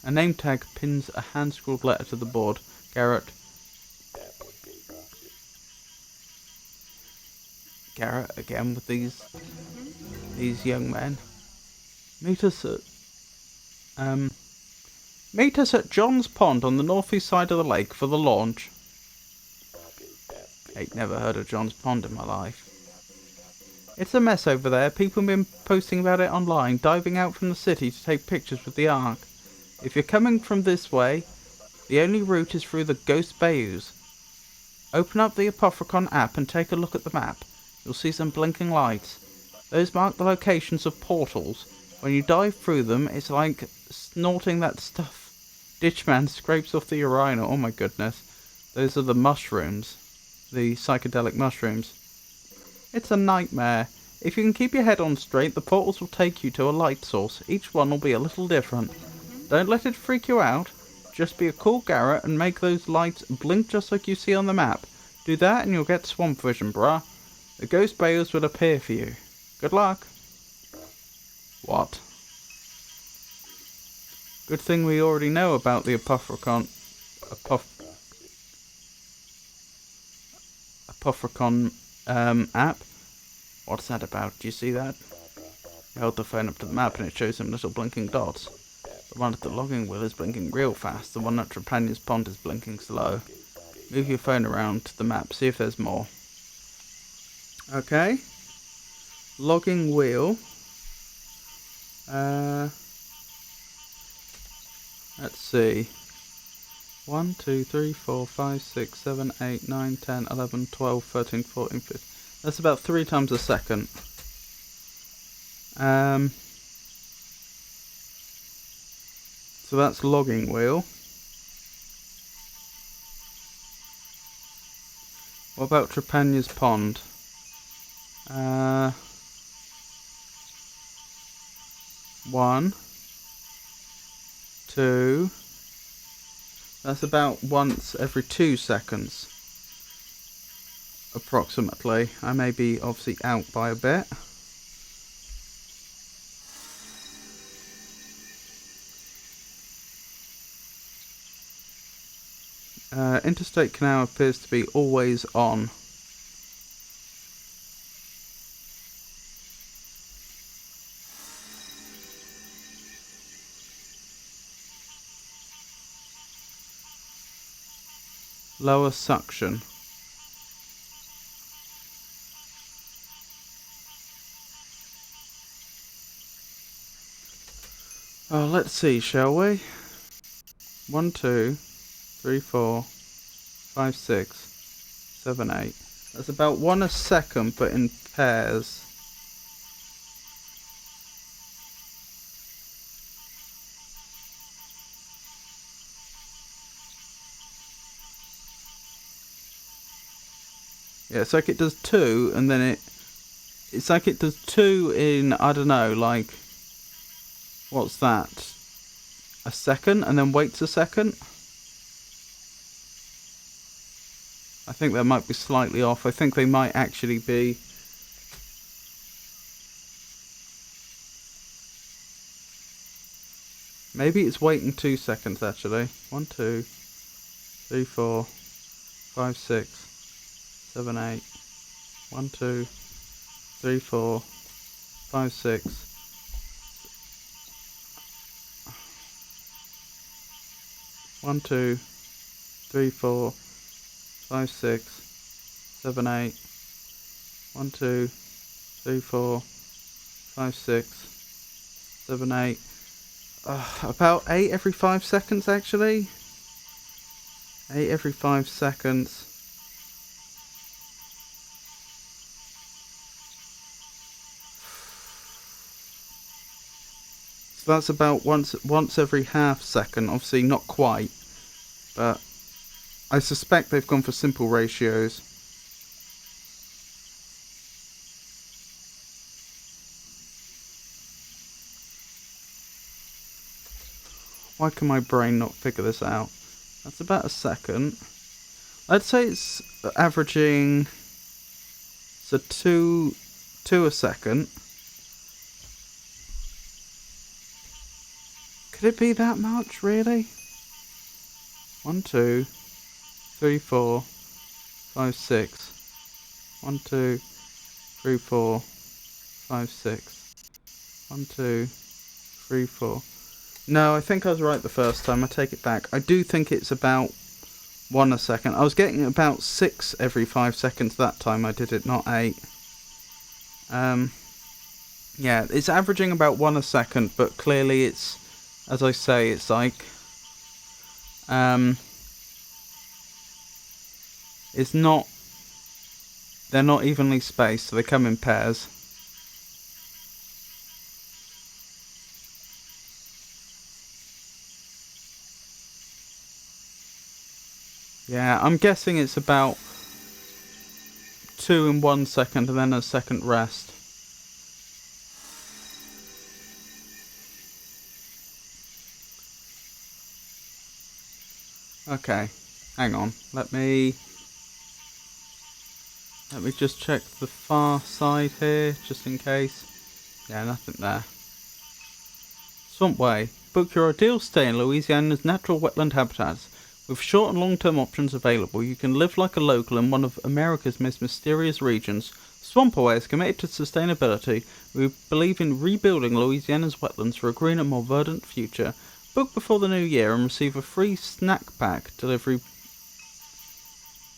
A name tag pins a hand-scrawled letter to the board. Garrett again with these young men. Meet us at John's Pond on the northeast side of the lake for the launch. Ain't never heard of John's Pond in my life. It's a mess over there. People have been posting about it online, diving out from the city to take pictures with the Ark. If you're coming from this way, the only route is through the Ghost Bayous. Open up the Apophicon app and take a look at the map. You'll see some blinking lights. Those mark the locations of portals. When you dive through them, it's like snorting that stuff Ditchman scrapes off the urinal. Oh my goodness. Those are the mushrooms. The psychedelic mushrooms. It's a nightmare. If you can keep your head on straight, the portals will take you to a light source. Each one will be a little different. Don't let it freak you out. Just be a cool Garrett and make those lights blink just like you see on the map. Do that and you'll get swamp vision, bruh. The Ghost Bayous will appear for you. Good luck. What? Good thing we already know about the Apophicon app. What's that about? Do you see that? I held the phone up to the map and it shows some little blinking dots. The one at the logging wheel is blinking real fast. The one at Trepanier's Pond is blinking slow. Move your phone around to the map. See if there's more. Okay. Logging wheel. Let's see. 1, 2, 3, 4, 5, 6, 7, 8, 9, 10, 11, 12, 13, 14, 15. That's about 3 times a second. So that's logging wheel. What about Trepanier's Pond? 1, 2. That's about once every 2 seconds. Approximately. I may be obviously out by a bit. Interstate canal appears to be always on. Lower suction. Oh, let's see, shall we? 1, 2, 3, 4, 5, 6, 7, 8. That's about 1 a second, but in pairs. Yeah, it's like it does 2, and then it's like it does 2 in, I don't know, like, what's that? A second, and then waits a second? I think that might be slightly off. I think they might actually be... Maybe it's waiting 2 seconds, actually. 1, 2, 3, 4, 5, 6, 7, 8. 1, 2, 3, 4, 5, 6. 1, 2, 3, 4, 5, 6, 7, 8. 1, 2, 3, 4, 5, 6, 7, 8. About 8 every 5 seconds, actually. 8 every 5 seconds. So that's about once every half second. Obviously not quite, but I suspect they've gone for simple ratios. Why can my brain not figure this out? That's about a second. I'd say it's averaging, so two a second. Could it be that much, really? 1, 2, 3, 4, 5, 6. 1, 2, 3, 4, 5, 6. 1, 2, 3, 4. No, I think I was right the first time. I take it back. I do think it's about 1 a second. I was getting about 6 every 5 seconds that time. I did it, not 8. Yeah, it's averaging about 1 a second, but clearly it's, as I say, it's like, it's not, they're not evenly spaced, so they come in pairs. Yeah, I'm guessing it's about 2 in 1 second and then a second rest. Okay, hang on. Let me just check the far side here, just in case. Yeah, nothing there. Swamp Way. Book your ideal stay in Louisiana's natural wetland habitats. With short and long-term options available, you can live like a local in one of America's most mysterious regions. Swampaway is committed to sustainability. We believe in rebuilding Louisiana's wetlands for a greener, more verdant future. Book before the new year and receive a free snack pack delivery.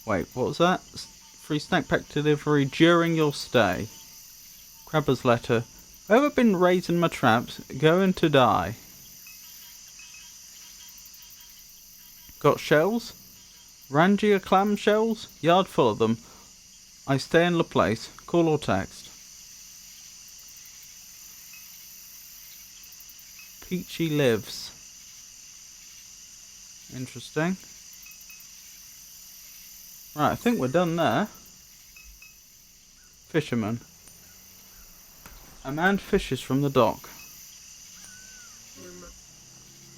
Wait, what was that? Free snack pack delivery during your stay. Crabber's letter. Ever been raising my traps? Going to die. Got shells? Rangia clam shells? Yard full of them. I stay in La Place. Call or text. Peachy lives. Interesting. Right, I think we're done there. Fisherman. A man fishes from the dock.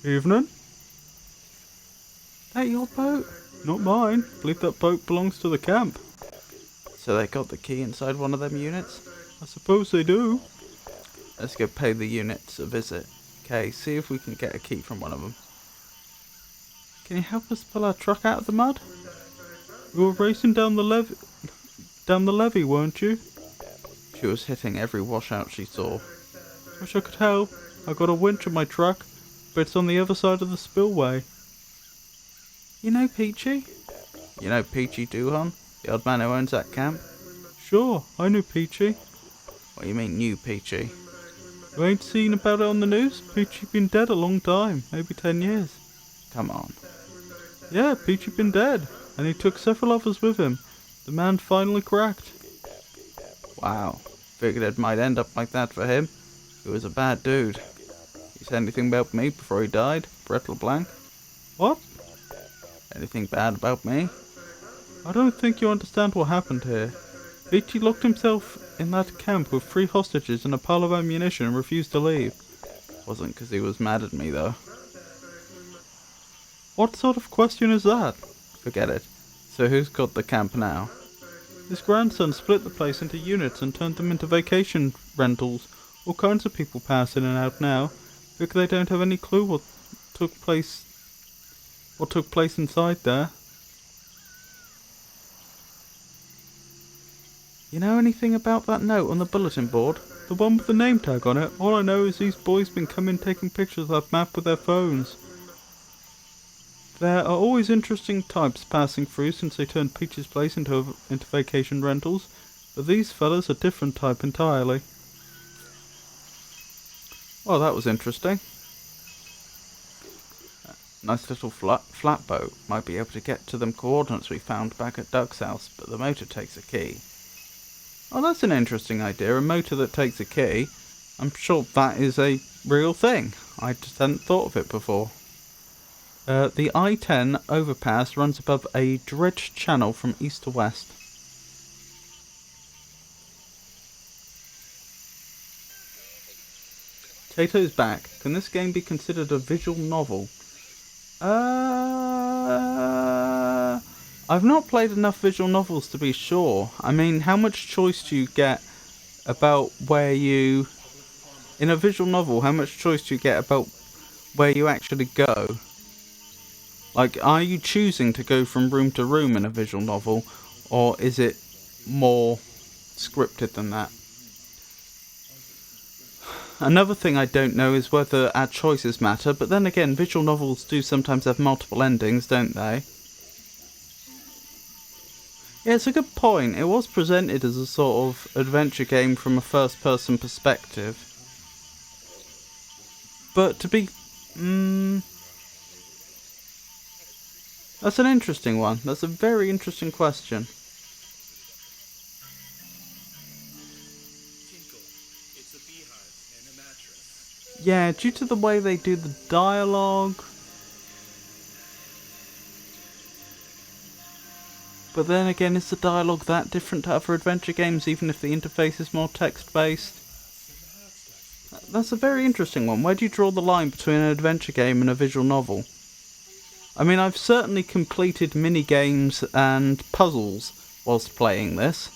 Evening. That your boat? Not mine. Believe that boat belongs to the camp. So they got the key inside one of them units? I suppose they do. Let's go pay the units a visit. Okay, see if we can get a key from one of them. Can you help us pull our truck out of the mud? You were racing down the levee, weren't you? She was hitting every washout she saw. Wish I could help. I got a winch on my truck, but it's on the other side of the spillway. You know Peachy? You know Peachy Doohan? The old man who owns that camp? Sure, I knew Peachy. What do you mean, new Peachy? You ain't seen about it on the news? Peachy been dead a long time, maybe 10 years. Come on. Yeah, Peachy been dead, and he took several others with him. The man finally cracked. Wow, figured it might end up like that for him. He was a bad dude. He said anything about me before he died, Brett LeBlanc? What? Anything bad about me? I don't think you understand what happened here. Vici locked himself in that camp with 3 hostages and a pile of ammunition and refused to leave. Wasn't because he was mad at me, though. What sort of question is that? Forget it. So who's got the camp now? His grandson split the place into units and turned them into vacation rentals. All kinds of people pass in and out now, because they don't have any clue what took place inside there. You know anything about that note on the bulletin board? The one with the name tag on it? All I know is these boys been coming taking pictures of that map with their phones. There are always interesting types passing through since they turned Peach's place into vacation rentals, but these fellas are a different type entirely. Well, that was interesting. Nice little flatboat. Might be able to get to them coordinates we found back at Doug's house, but the motor takes a key. Oh, that's an interesting idea, a motor that takes a key. I'm sure that is a real thing. I just hadn't thought of it before. The I-10 overpass runs above a dredged channel from east to west. Tato's back. Can this game be considered a visual novel? I've not played enough visual novels to be sure. I mean, how much choice do you get about where you... In a visual novel, how much choice do you get about where you actually go? Like, are you choosing to go from room to room in a visual novel, or is it more scripted than that? Another thing I don't know is whether our choices matter, but then again, visual novels do sometimes have multiple endings, don't they? Yeah, it's a good point. It was presented as a sort of adventure game from a first-person perspective. But to be... that's an interesting one. That's a very interesting question. Yeah, due to the way they do the dialogue. But then again, is the dialogue that different to other adventure games, even if the interface is more text-based? That's a very interesting one. Where do you draw the line between an adventure game and a visual novel? I mean, I've certainly completed mini-games and puzzles whilst playing this.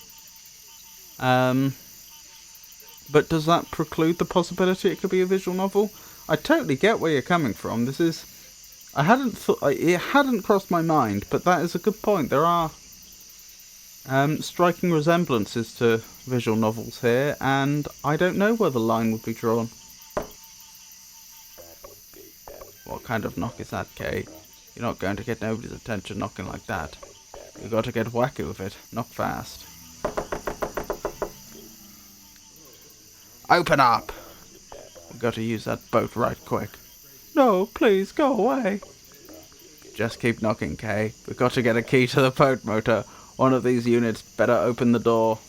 But does that preclude the possibility it could be a visual novel? I totally get where you're coming from. This is... it hadn't crossed my mind, but that is a good point. There are striking resemblances to visual novels here, and I don't know where the line would be drawn. What kind of knock is that, Kate? You're not going to get nobody's attention knocking like that. You got to get wacky with it. Knock fast. Open up! We got to use that boat right quick. No, please, go away. Just keep knocking, Kay. We got to get a key to the boat motor. One of these units better open the door.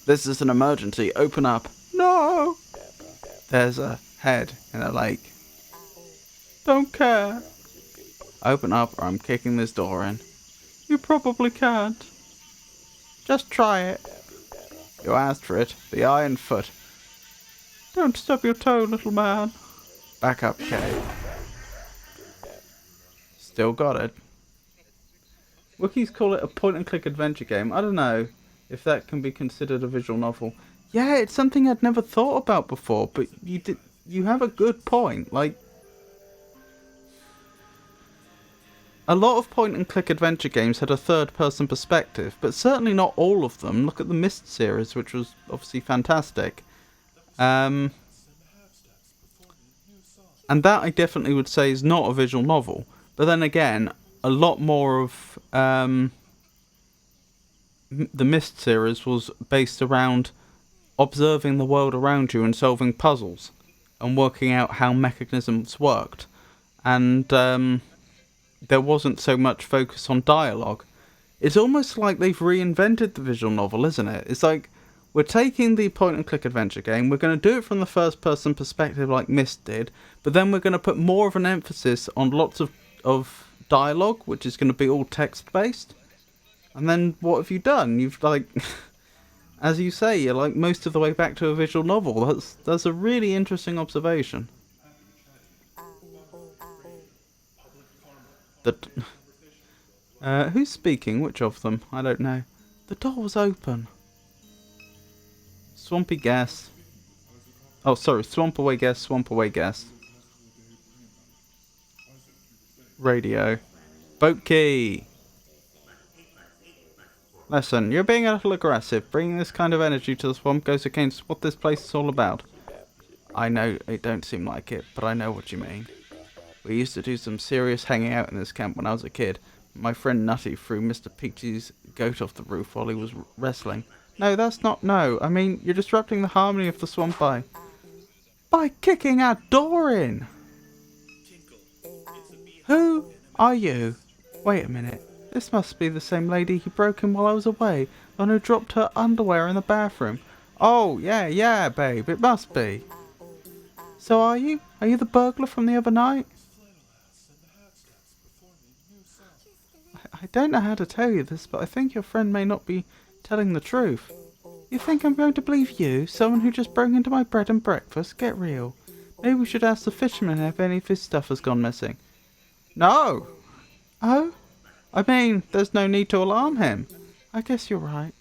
This is an emergency. Open up. No! There's a head in a lake. Don't care. Open up or I'm kicking this door in. You probably can't. Just try it. You asked for it. The iron foot. Don't stub your toe, little man. Back up, Kay. Still got it. Wikis call it a point-and-click adventure game. I don't know if that can be considered a visual novel. Yeah, it's something I'd never thought about before, but you have a good point. Like, a lot of point-and-click adventure games had a third-person perspective, but certainly not all of them. Look at the Myst series, which was obviously fantastic. And that I definitely would say is not a visual novel. But then again, a lot more of the Myst series was based around observing the world around you and solving puzzles and working out how mechanisms worked. And there wasn't so much focus on dialogue. It's almost like they've reinvented the visual novel, isn't it? It's like, we're taking the point-and-click adventure game, we're going to do it from the first-person perspective like Myst did, but then we're going to put more of an emphasis on lots of dialogue, which is going to be all text-based. And then what have you done? You've, like, as you say, you're like most of the way back to a visual novel. That's a really interesting observation. Who's speaking? Which of them? I don't know. The door was open. Swampy guess. Oh, sorry. Swamp away guess. Swamp away guess. Radio. Boat key. Listen, you're being a little aggressive. Bringing this kind of energy to the swamp goes against what this place is all about. I know it don't seem like it, but I know what you mean. We used to do some serious hanging out in this camp when I was a kid. My friend Nutty threw Mr. Peachy's goat off the roof while he was wrestling. No, that's not no. I mean, you're disrupting the harmony of the swamp by kicking our door in. Who are you? Wait a minute. This must be the same lady who broke in while I was away, the one who dropped her underwear in the bathroom. Oh, yeah, babe, it must be. So are you? Are you the burglar from the other night? I don't know how to tell you this, but I think your friend may not be telling the truth. You think I'm going to believe you, someone who just broke into my bread and breakfast? Get real. Maybe we should ask the fisherman if any of his stuff has gone missing. No! Oh? I mean, there's no need to alarm him. I guess you're right.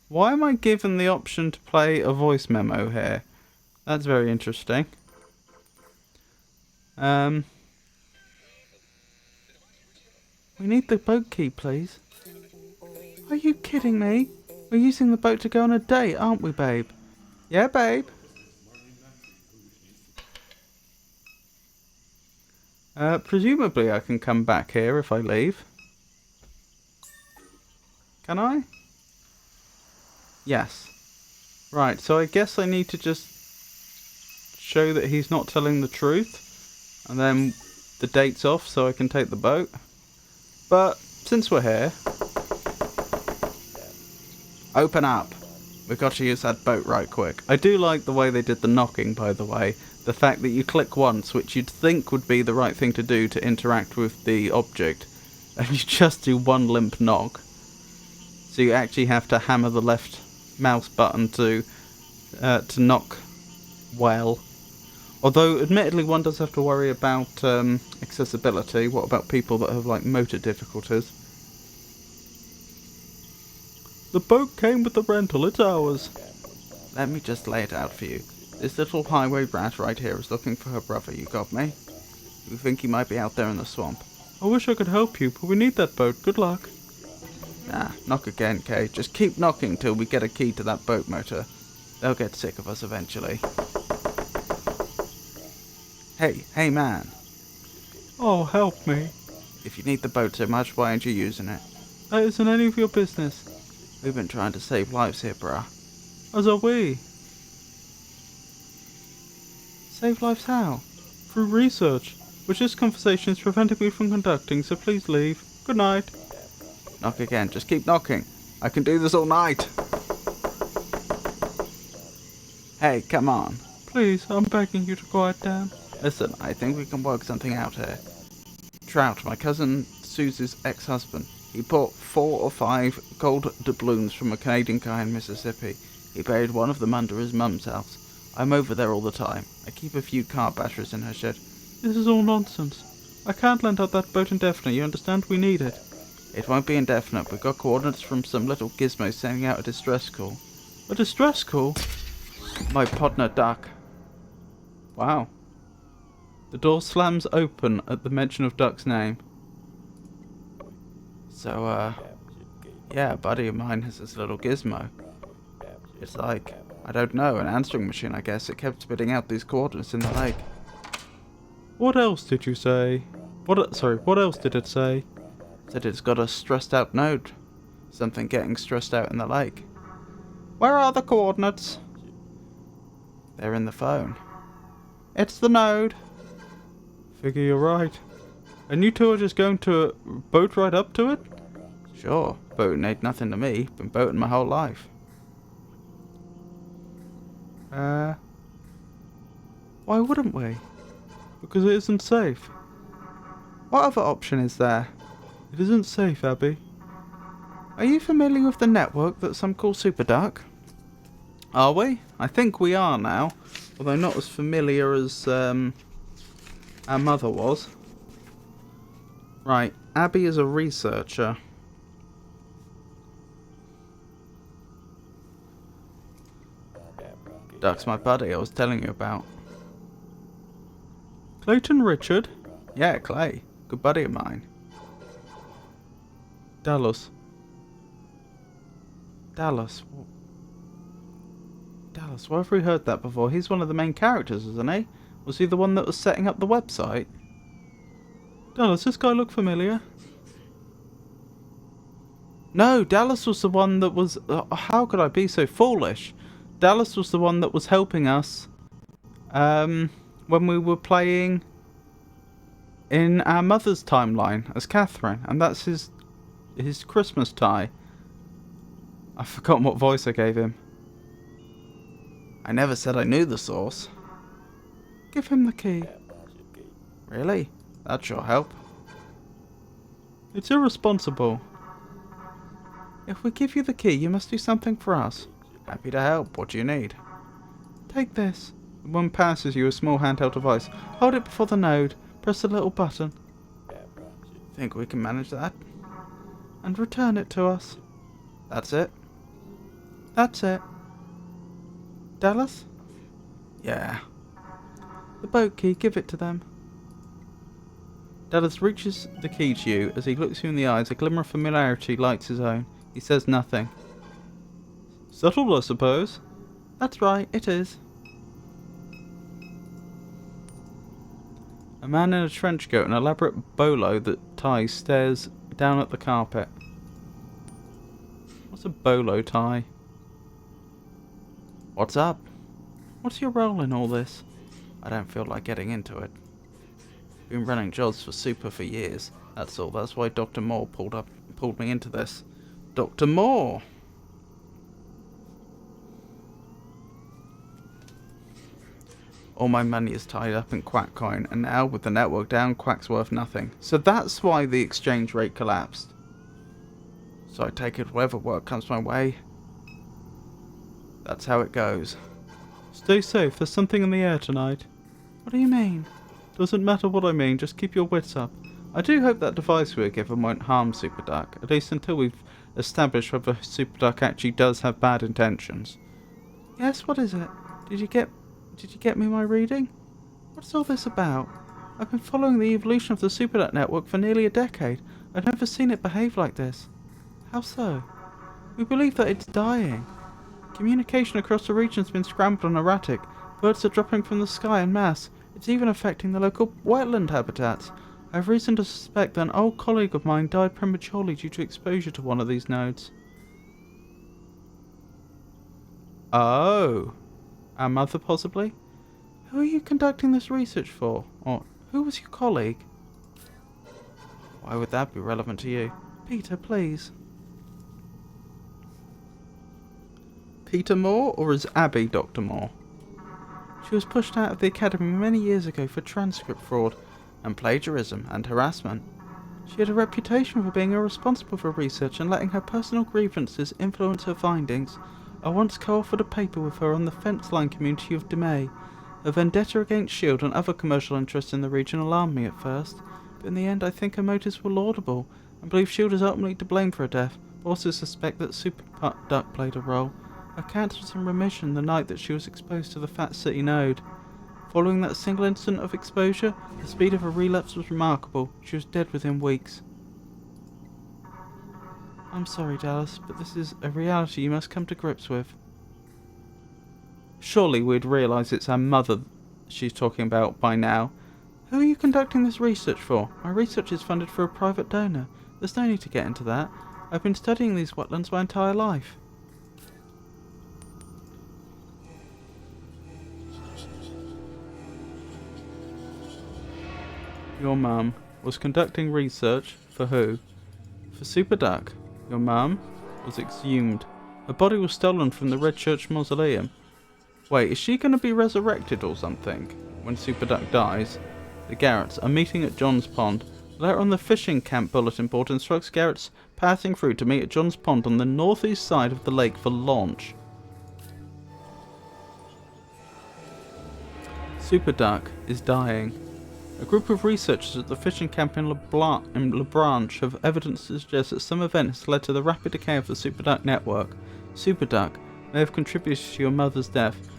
Why am I given the option to play a voice memo here? That's very interesting. We need the boat key, please. Are you kidding me? We're using the boat to go on a date, aren't we, babe? Yeah, babe. Presumably I can come back here if I leave. Can I? Yes. Right, so I guess I need to just show that he's not telling the truth. And then the date's off so I can take the boat. But since we're here... Open up! We've got to use that boat right quick. I do like the way they did the knocking, by the way. The fact that you click once, which you'd think would be the right thing to do to interact with the object, and you just do one limp knock. So you actually have to hammer the left mouse button to knock well. Although, admittedly, one does have to worry about accessibility. What about people that have, like, motor difficulties? The boat came with the rental, it's ours. Let me just lay it out for you. This little highway rat right here is looking for her brother, you got me? We think he might be out there in the swamp. I wish I could help you, but we need that boat. Good luck. Nah, knock again, Kay. Just keep knocking till we get a key to that boat motor. They'll get sick of us eventually. Hey man. Oh, help me. If you need the boat so much, why aren't you using it? That isn't any of your business. We've been trying to save lives here, bruh. As are we. Save lives how? Through research, which this conversation is preventing me from conducting, so please leave. Good night. Knock again, just keep knocking. I can do this all night. Hey, come on. Please, I'm begging you to quiet down. Listen, I think we can work something out here. Trout, my cousin Susie's ex-husband. He bought 4 or 5 gold doubloons from a Canadian guy in Mississippi. He buried one of them under his mum's house. I'm over there all the time. I keep a few car batteries in her shed. This is all nonsense. I can't lend out that boat indefinitely, you understand? We need it. It won't be indefinite. We've got coordinates from some little gizmo sending out a distress call. A distress call? My partner Duck. Wow. The door slams open at the mention of Duck's name. So, yeah, a buddy of mine has this little gizmo. It's like, I don't know, an answering machine, I guess. It kept spitting out these coordinates in the lake. What else did you say? What else did it say? It said it's got a stressed out node. Something getting stressed out in the lake. Where are the coordinates? They're in the phone. It's the node. Figure you're right. And you two are just going to boat right up to it? Sure. Boating ain't nothing to me. Been boating my whole life. Why wouldn't we? Because it isn't safe. What other option is there? It isn't safe, Abby. Are you familiar with the network that some call Super Duck? Are we? I think we are now. Although not as familiar as our mother was. Right, Abby is a researcher. Duck's my buddy I was telling you about. Clayton Richard? Yeah, Clay. Good buddy of mine. Dallas. Dallas, where have we heard that before? He's one of the main characters, isn't he? Was he the one that was setting up the website? Dallas, this guy look familiar? No, Dallas was the one that was... how could I be so foolish? Dallas was the one that was helping us when we were playing in our mother's timeline as Catherine. And that's his Christmas tie. I've forgotten what voice I gave him. I never said I knew the source. Give him the key. Really? That'd sure help. It's irresponsible. If we give you the key, you must do something for us. Happy to help. What do you need? Take this. The woman passes you a small handheld device. Hold it before the node. Press the little button. Think we can manage that? And return it to us. That's it. That's it. Dallas? Yeah. The boat key, give it to them. Dallas reaches the key to you. As he looks you in the eyes, a glimmer of familiarity lights his own. He says nothing. Settled, I suppose? That's right, it is. A man in a trench coat and elaborate bolo that ties stares down at the carpet. What's a bolo tie? What's up? What's your role in all this? I don't feel like getting into it. Been running jobs for Super for years. That's all. That's why Dr. Moore pulled me into this. Dr. Moore! All my money is tied up in Quack coin, and now with the network down, Quack's worth nothing. So that's why the exchange rate collapsed. So I take it whatever work comes my way. That's how it goes. Stay safe, there's something in the air tonight. What do you mean? Doesn't matter what I mean, just keep your wits up. I do hope that device we were given won't harm Super Duck, at least until we've established whether Super Duck actually does have bad intentions. Yes, what is it? Did you get me my reading? What's all this about? I've been following the evolution of the Super Duck network for nearly a decade. I've never seen it behave like this. How so? We believe that it's dying. Communication across the region has been scrambled and erratic. Birds are dropping from the sky en masse. It's even affecting the local wetland habitats. I have reason to suspect that an old colleague of mine died prematurely due to exposure to one of these nodes. Oh. Our mother, possibly? Who are you conducting this research for? Or who was your colleague? Why would that be relevant to you? Peter, please. Peter Moore, or is Abby Dr. Moore? She was pushed out of the academy many years ago for transcript fraud and plagiarism and harassment. She had a reputation for being irresponsible for research and letting her personal grievances influence her findings. I once co-authored a paper with her on the fence line community of Demay. Her vendetta against S.H.I.E.L.D. and other commercial interests in the region alarmed me at first, but in the end I think her motives were laudable, and believe S.H.I.E.L.D. is ultimately to blame for her death, but also suspect that Super Duck played a role. Her cancer was in remission the night that she was exposed to the Fat City node. Following that single incident of exposure, the speed of her relapse was remarkable. She was dead within weeks. I'm sorry, Dallas, but this is a reality you must come to grips with. Surely we'd realise it's our mother she's talking about by now. Who are you conducting this research for? My research is funded for a private donor. There's no need to get into that. I've been studying these wetlands my entire life. Your mum was conducting research for who? For Super Duck. Your mum was exhumed. Her body was stolen from the Red Church Mausoleum. Wait, is she going to be resurrected or something when Super Duck dies? The Garretts are meeting at John's Pond. Later on, the fishing camp bulletin board instructs Garretts passing through to meet at John's Pond on the northeast side of the lake for launch. Super Duck is dying. A group of researchers at the fishing camp in La Branche have evidence to suggest that some event has led to the rapid decay of the Super Duck network. Super Duck may have contributed to your mother's death.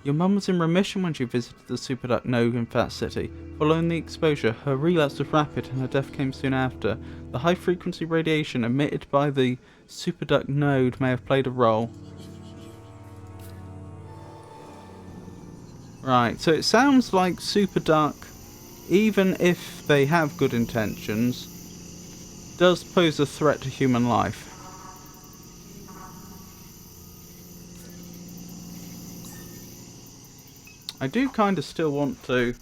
Your mum was in remission when she visited the Super Duck node in Fat City. Following the exposure, her relapse was rapid and her death came soon after. The high-frequency radiation emitted by the Super Duck node may have played a role. Right, so it sounds like Super Duck, even if they have good intentions, does pose a threat to human life. I do kind of still want to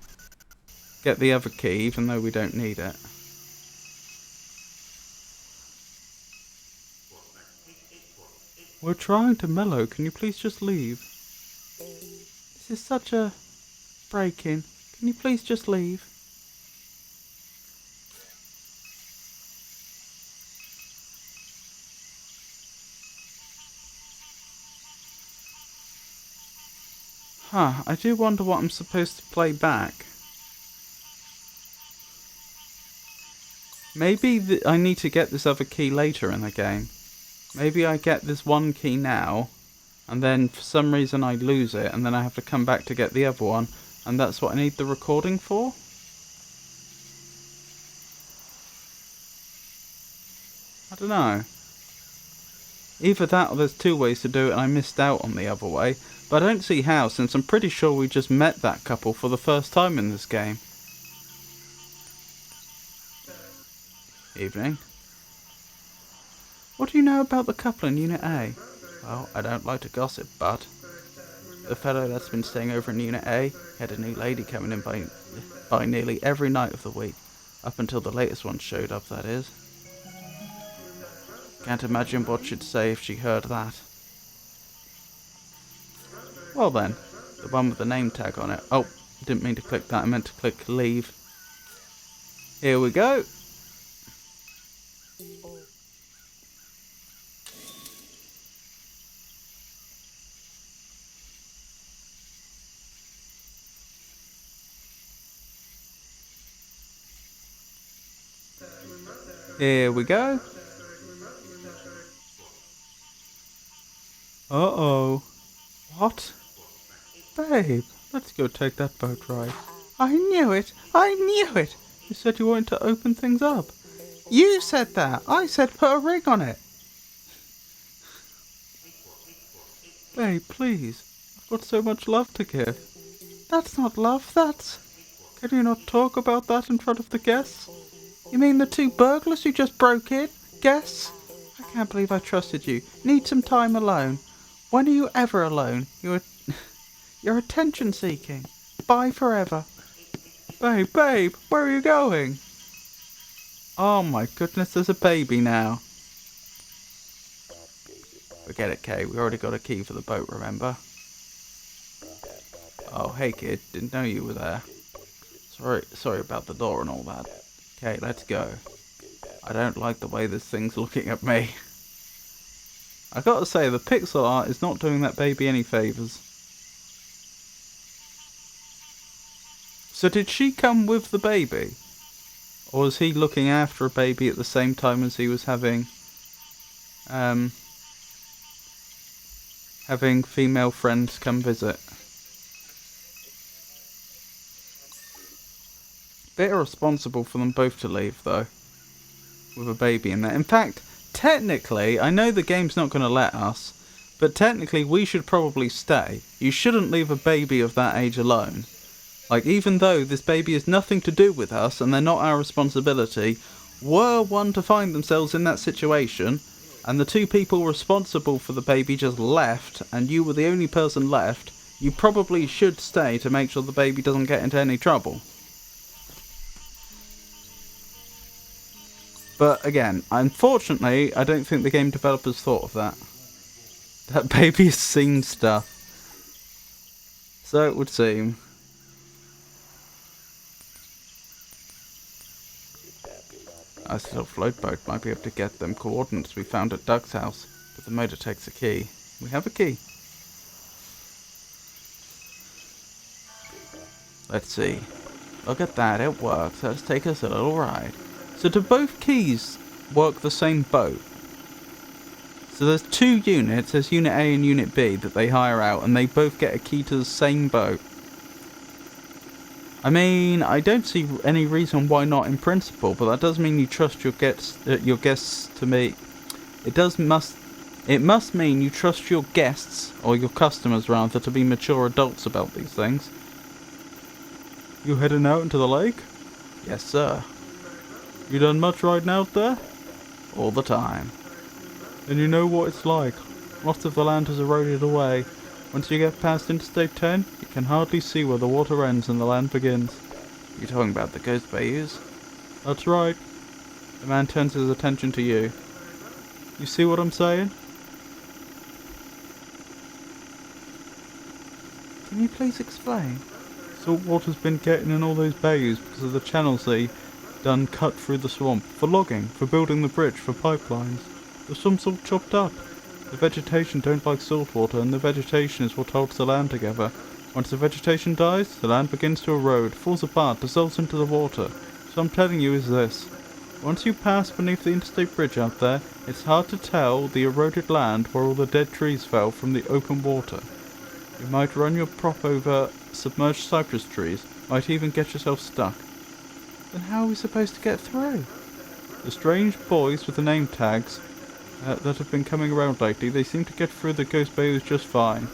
get the other key, even though we don't need it. We're trying to mellow. Can you please just leave? This is such a break-in. Can you please just leave? Huh, I do wonder what I'm supposed to play back. Maybe I need to get this other key later in the game. Maybe I get this one key now, and then for some reason I lose it, and then I have to come back to get the other one, and that's what I need the recording for? I don't know. Either that or there's two ways to do it and I missed out on the other way. But I don't see how, since I'm pretty sure we just met that couple for the first time in this game. Evening. What do you know about the couple in Unit A? Well, I don't like to gossip, but the fellow that's been staying over in Unit A had a new lady coming in by nearly every night of the week. Up until the latest one showed up, that is. Can't imagine what she'd say if she heard that. Well then, the one with the name tag on it. Oh, didn't mean to click that, I meant to click leave. Here we go. Here we go. Uh-oh. What? Babe, let's go take that boat ride. I knew it! I knew it! You said you wanted to open things up. You said that! I said put a ring on it! Babe, please. I've got so much love to give. That's not love, that's... Can you not talk about that in front of the guests? You mean the two burglars who just broke in? Guests? I can't believe I trusted you. Need some time alone. When are you ever alone? You're attention seeking. Bye forever. Babe, where are you going? Oh my goodness, there's a baby now. Forget it, Kay. We already got a key for the boat, remember? Oh, hey kid, didn't know you were there. Sorry about the door and all that. Okay, let's go. I don't like the way this thing's looking at me. I gotta say, the pixel art is not doing that baby any favours. So did she come with the baby? Or was he looking after a baby at the same time as he was having female friends come visit? Bit irresponsible for them both to leave, though, with a baby in there. In fact, technically, I know the game's not going to let us, but technically we should probably stay. You shouldn't leave a baby of that age alone. Like, even though this baby has nothing to do with us and they're not our responsibility, were one to find themselves in that situation, and the two people responsible for the baby just left, and you were the only person left, you probably should stay to make sure the baby doesn't get into any trouble. But again, unfortunately, I don't think the game developers thought of that. That baby's seen stuff. So it would seem. A little float boat might be able to get them coordinates we found at Doug's house, but the motor takes a key. We have a key. Let's see. Look at that, it works. Let's take us a little ride. So do both keys work the same boat? So there's two units, there's Unit A and Unit B that they hire out, and they both get a key to the same boat. I mean, I don't see any reason why not in principle, but that does mean you trust your guests to me. It must mean you trust your guests, or your customers rather, to be mature adults about these things. You heading out into the lake? Yes, sir. You done much riding out there? All the time. And you know what it's like. Most of the land has eroded away. Once you get past Interstate 10, you can hardly see where the water ends and the land begins. You talking about the ghost bayous? That's right. The man turns his attention to you. You see what I'm saying? Can you please explain? Salt water's been getting in all those bayous because of the channels they done cut through the swamp. For logging, for building the bridge, for pipelines. The swamp's all chopped up. The vegetation don't like salt water, and the vegetation is what holds the land together. Once the vegetation dies, the land begins to erode, falls apart, dissolves into the water. So I'm telling you is this. Once you pass beneath the interstate bridge out there, it's hard to tell the eroded land where all the dead trees fell from the open water. You might run your prop over submerged cypress trees, might even get yourself stuck. Then how are we supposed to get through? The strange boys with the name tags that have been coming around lately, they seem to get through the ghost bayous just fine.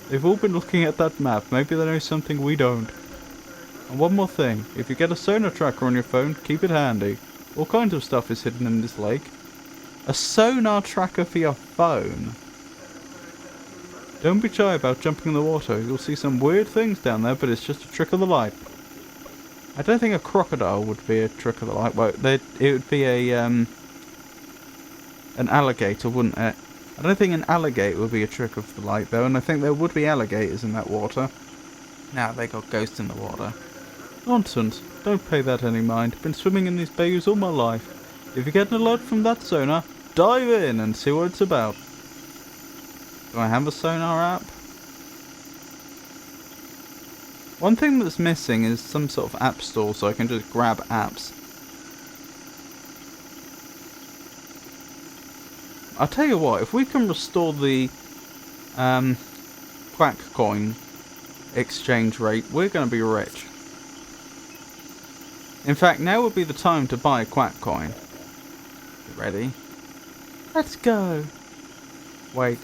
They've all been looking at that map, maybe they know something we don't. And one more thing, if you get a sonar tracker on your phone, keep it handy. All kinds of stuff is hidden in this lake. A sonar tracker for your phone? Don't be shy about jumping in the water, you'll see some weird things down there, but it's just a trick of the light. I don't think a crocodile would be a trick of the light, well, it would be an alligator, wouldn't it? I don't think an alligator would be a trick of the light, though, and I think there would be alligators in that water. Now they got ghosts in the water. Nonsense. Don't pay that any mind. Been swimming in these bayous all my life. If you get an alert from that sonar, dive in and see what it's about. Do I have a sonar app? One thing that's missing is some sort of app store so I can just grab apps. I'll tell you what, if we can restore the Quack coin exchange rate, we're going to be rich. In fact, now would be the time to buy a Quack coin. You ready? Let's go. Wait,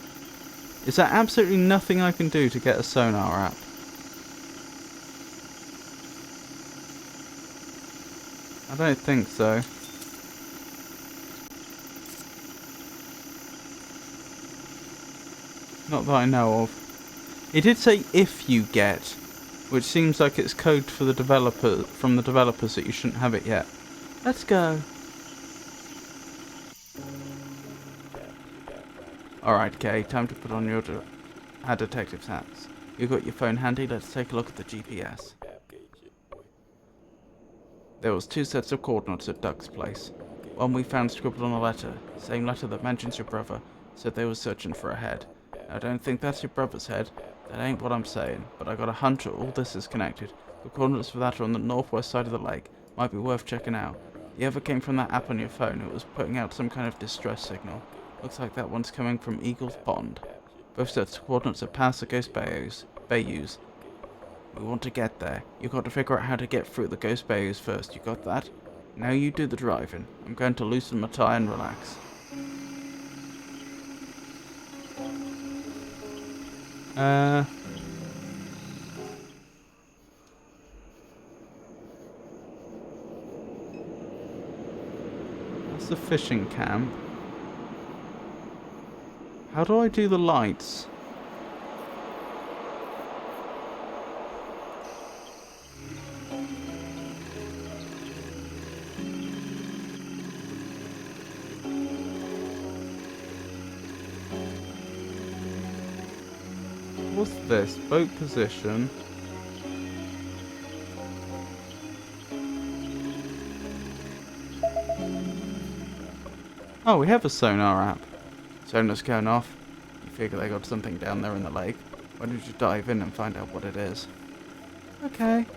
is there absolutely nothing I can do to get a sonar app? I don't think so. Not that I know of. It did say if you get, which seems like it's code for the developer from the developers that you shouldn't have it yet. Let's go. Alright, Kay, time to put on your detective's hats. You got your phone handy, let's take a look at the GPS. There was 2 sets of coordinates at Doug's place. One we found scribbled on a letter, same letter that mentions your brother, said they were searching for a head. I don't think that's your brother's head, that ain't what I'm saying, but I got a hunch all this is connected. The coordinates for that are on the northwest side of the lake, might be worth checking out. The other came from that app on your phone, it was putting out some kind of distress signal. Looks like that one's coming from Eagle's Pond. Both sets of coordinates are past the Ghost Bayous. We want to get there. You got to figure out how to get through the Ghost Bayous first, you got that? Now you do the driving. I'm going to loosen my tie and relax. That's the fishing camp. How do I do the lights? What's this? Boat position. Oh, we have a sonar app. Sonar's going off. You figure they got something down there in the lake. Why don't you dive in and find out what it is? Okay.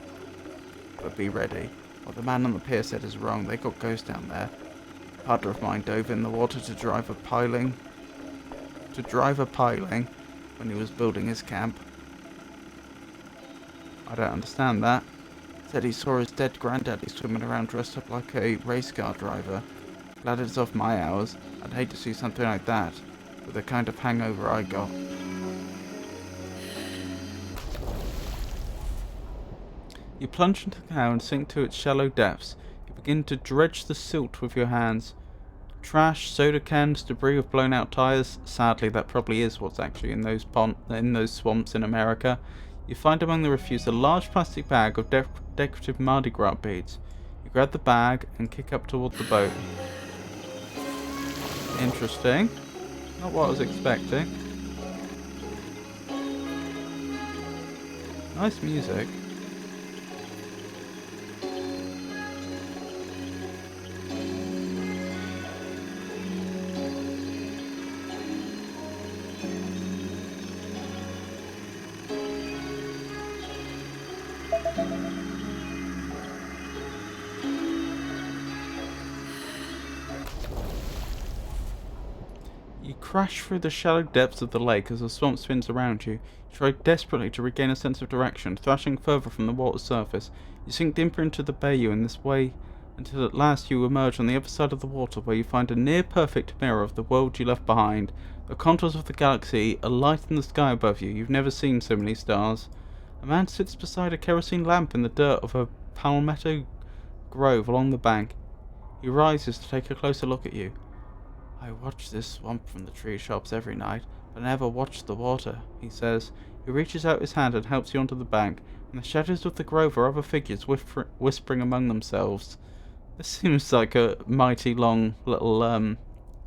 But be ready. What the man on the pier said is wrong. They got ghosts down there. A partner of mine dove in the water to drive a piling when he was building his camp. I don't understand that. Said he saw his dead granddaddy swimming around dressed up like a race car driver. Glad it's off my hours. I'd hate to see something like that, with the kind of hangover I got. You plunge into the canal and sink to its shallow depths. You begin to dredge the silt with your hands. Trash, soda cans, debris of blown out tires. Sadly, that probably is what's actually in those swamps in America. You find among the refuse a large plastic bag of decorative Mardi Gras beads. You grab the bag and kick up toward the boat. Interesting. Not what I was expecting. Nice music. You crash through the shallow depths of the lake as the swamp spins around you. You try desperately to regain a sense of direction, thrashing further from the water's surface. You sink deeper into the bayou in this way until at last you emerge on the other side of the water, where you find a near-perfect mirror of the world you left behind. The contours of the galaxy are light in the sky above you. You've never seen so many stars. A man sits beside a kerosene lamp in the dirt of a palmetto grove along the bank. He rises to take a closer look at you. I watch this swamp from the tree shops every night, but never watch the water, he says. He reaches out his hand and helps you onto the bank. In the shadows of the grove are other figures whispering among themselves. This seems like a mighty long little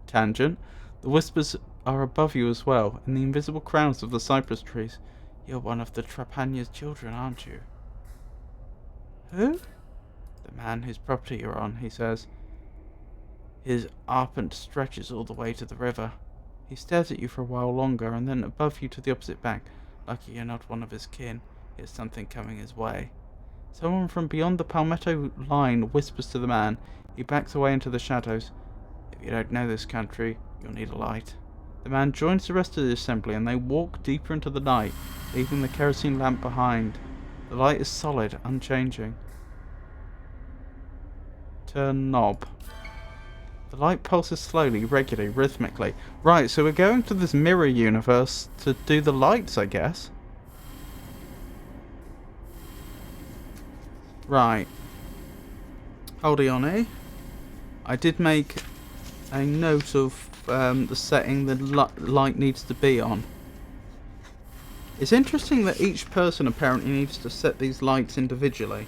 tangent. The whispers are above you as well, in the invisible crowns of the cypress trees. You're one of the Trapania's children, aren't you? Who? The man whose property you're on, he says. His arpent stretches all the way to the river. He stares at you for a while longer, and then above you to the opposite bank. Lucky you're not one of his kin. Here's something coming his way. Someone from beyond the palmetto line whispers to the man. He backs away into the shadows. If you don't know this country, you'll need a light. The man joins the rest of the assembly, and they walk deeper into the night, leaving the kerosene lamp behind. The light is solid, unchanging. Turn knob. The light pulses slowly, regularly, rhythmically. Right, so we're going to this mirror universe to do the lights, I guess. Right. Hold on, eh? I did make a note of the setting the light needs to be on. It's interesting that each person apparently needs to set these lights individually.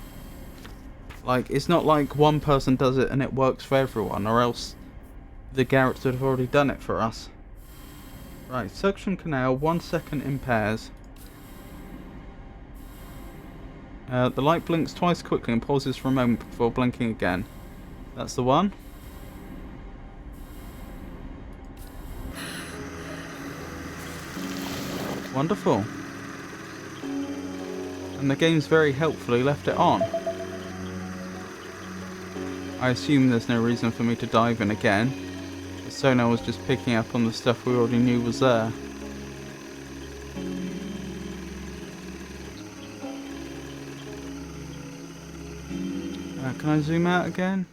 Like, it's not like one person does it and it works for everyone, or else the Garretts would have already done it for us. Right, suction canal, 1 second in pairs. The light blinks twice quickly and pauses for a moment before blinking again. That's the one. Wonderful. And the game's very helpfully left it on. I assume there's no reason for me to dive in again. The sonar was just picking up on the stuff we already knew was there. Can I zoom out again?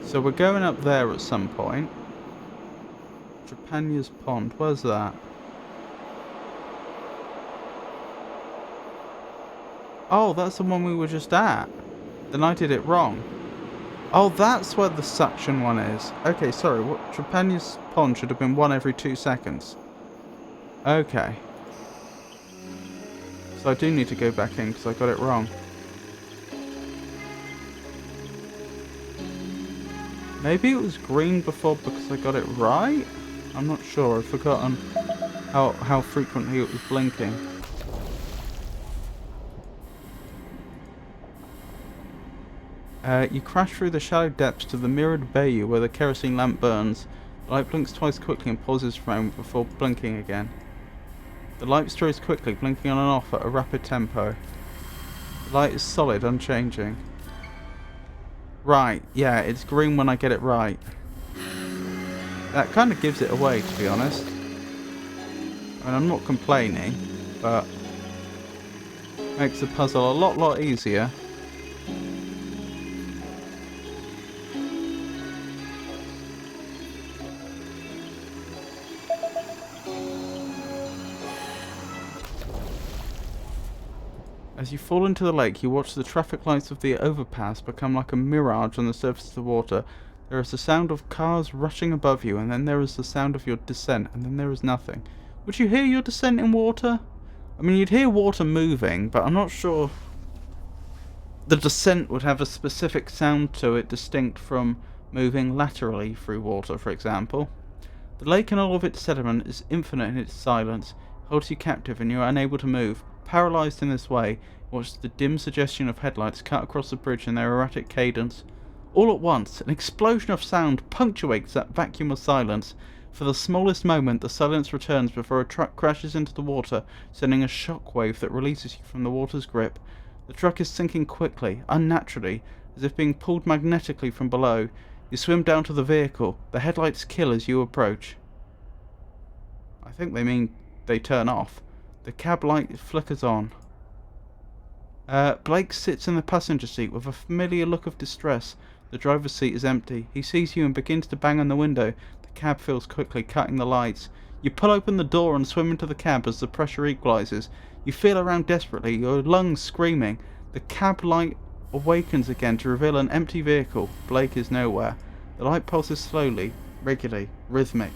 So we're going up there at some point. Trapania's Pond, where's that? Oh, that's the one we were just at. Then I did it wrong. Oh, that's where the suction one is. Okay, sorry. Trapania's Pond should have been 1 every 2 seconds. Okay. So I do need to go back in because I got it wrong. Maybe it was green before because I got it right? I'm not sure. I've forgotten how frequently it was blinking. You crash through the shallow depths to the mirrored bayou where the kerosene lamp burns. The light blinks twice quickly and pauses for a moment before blinking again. The light stirs quickly, blinking on and off at a rapid tempo. The light is solid, unchanging. Right, yeah, it's green when I get it right. That kind of gives it away, to be honest. I mean, I'm not complaining, but makes the puzzle a lot easier. As you fall into the lake, you watch the traffic lights of the overpass become like a mirage on the surface of the water. There is the sound of cars rushing above you, and then there is the sound of your descent, and then there is nothing. Would you hear your descent in water? I mean, you'd hear water moving, but I'm not sure the descent would have a specific sound to it distinct from moving laterally through water, for example. The lake and all of its sediment is infinite in its silence, holds you captive, and you are unable to move. Paralysed in this way, watch the dim suggestion of headlights cut across the bridge in their erratic cadence. All at once, an explosion of sound punctuates that vacuum of silence. For the smallest moment, the silence returns before a truck crashes into the water, sending a shock wave that releases you from the water's grip. The truck is sinking quickly, unnaturally, as if being pulled magnetically from below. You swim down to the vehicle. The headlights kill as you approach. I think they mean they turn off. The cab light flickers on. Blake sits in the passenger seat with a familiar look of distress. The driver's seat is empty. He sees you and begins to bang on the window. The cab fills quickly, cutting the lights. You pull open the door and swim into the cab as the pressure equalizes. You feel around desperately, your lungs screaming. The cab light awakens again to reveal an empty vehicle. Blake is nowhere. The light pulses slowly, regularly, rhythmic.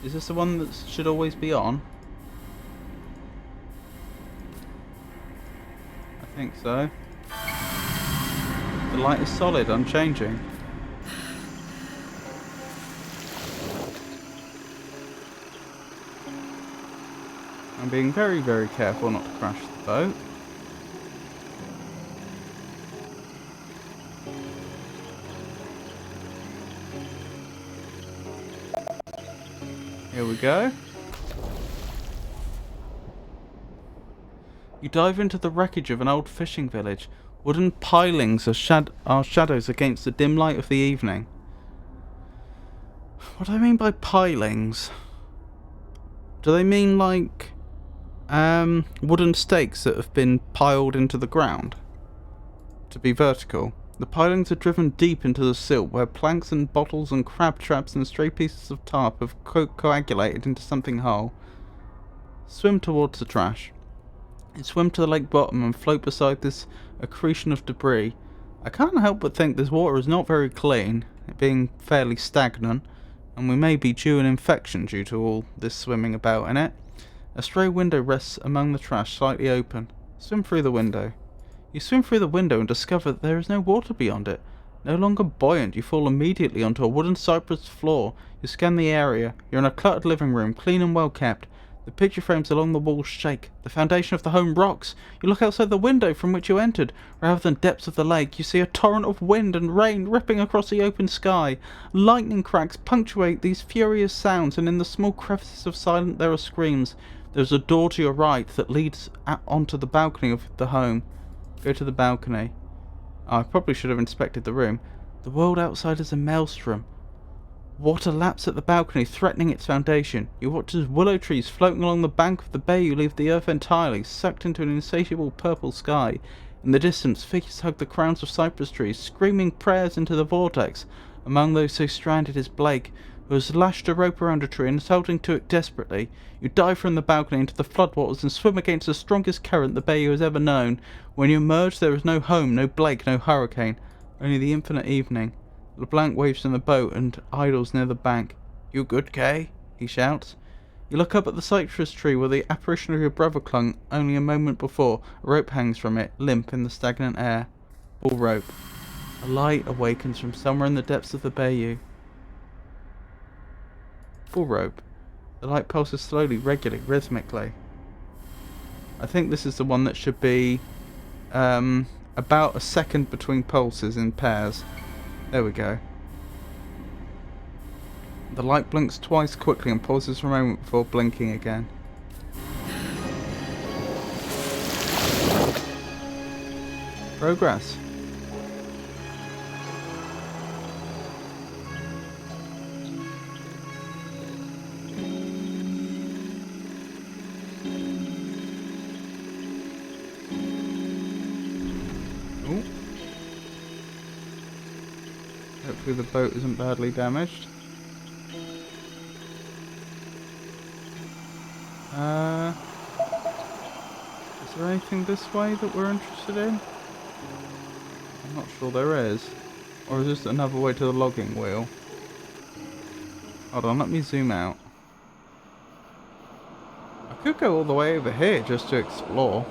Is this the one that should always be on? I think so. The light is solid, unchanging. I'm being very careful not to crash the boat. Here we go. You dive into the wreckage of an old fishing village. Wooden pilings are shadows against the dim light of the evening. What do I mean by pilings? Do they mean like wooden stakes that have been piled into the ground to be vertical? The pilings are driven deep into the silt, where planks and bottles and crab traps and stray pieces of tarp have coagulated into something whole. Swim towards the trash. You swim to the lake bottom and float beside this accretion of debris. I can't help but think this water is not very clean, it being fairly stagnant, and we may be due an infection due to all this swimming about in it. A stray window rests among the trash, slightly open. Swim through the window. You swim through the window and discover that there is no water beyond it. No longer buoyant, you fall immediately onto a wooden cypress floor. You scan the area. You're in a cluttered living room, clean and well kept. The picture frames along the walls shake. The foundation of the home rocks. You look outside the window from which you entered. Rather than depths of the lake, you see a torrent of wind and rain ripping across the open sky. Lightning cracks punctuate these furious sounds, and in the small crevices of silence there are screams. There's a door to your right that leads onto the balcony of the home. Go to the balcony. Oh, I probably should have inspected the room. The world outside is a maelstrom. Water laps at the balcony, threatening its foundation. You watch as willow trees floating along the bank of the bay you leave the earth entirely, sucked into an insatiable purple sky. In the distance, figures hug the crowns of cypress trees, screaming prayers into the vortex. Among those so stranded is Blake, who has lashed a rope around a tree and is holding to it desperately. You dive from the balcony into the floodwaters and swim against the strongest current the bayou has ever known. When you emerge, there is no home, no Blake, no hurricane, only the infinite evening. LeBlanc waves from the boat and idles near the bank. "You good, Kay?" he shouts. You look up at the citrus tree where the apparition of your brother clung only a moment before. A rope hangs from it, limp in the stagnant air. Bull rope. A light awakens from somewhere in the depths of the bayou. Bull rope. The light pulses slowly, regularly, rhythmically. I think this is the one that should be about a second between pulses in pairs. There we go. The light blinks twice quickly and pauses for a moment before blinking again. Progress. Ooh. Hopefully the boat isn't badly damaged. Is there anything this way that we're interested in? I'm not sure there is. Or is this another way to the logging wheel? Hold on, let me zoom out. I could go all the way over here just to explore.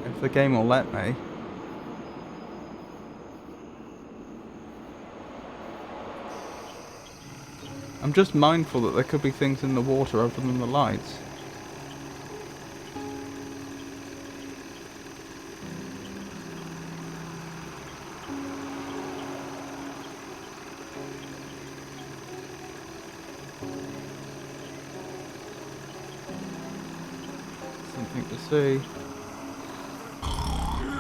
If the game will let me. I'm just mindful that there could be things in the water other than the lights. Something to see.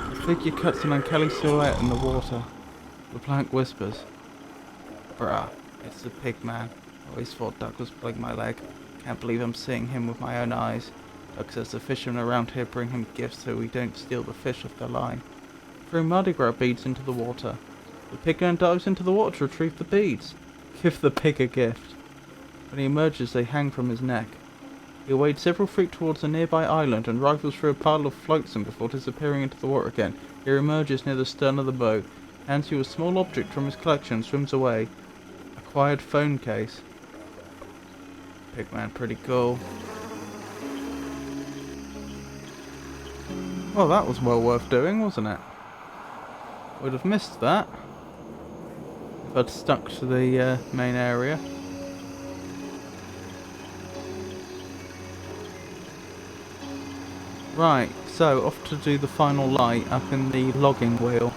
The figure cuts an uncanny silhouette in the water. The plank whispers. Bruh, it's the pig man. Always thought Doug was pulling my leg. Can't believe I'm seeing him with my own eyes. Doug says the fishermen around here bring him gifts so we don't steal the fish off their line. Throw Mardi Gras beads into the water. The pig man dives into the water to retrieve the beads. Give the pig a gift. When he emerges, they hang from his neck. He wades several feet towards a nearby island and rifles through a pile of flotsam before disappearing into the water again. He emerges near the stern of the boat, hands you a small object from his collection and swims away. Acquired phone case. Pigman, pretty cool. Well, that was well worth doing, wasn't it? Would have missed that if I'd stuck to the main area. Right, so off to do the final light up in the logging wheel.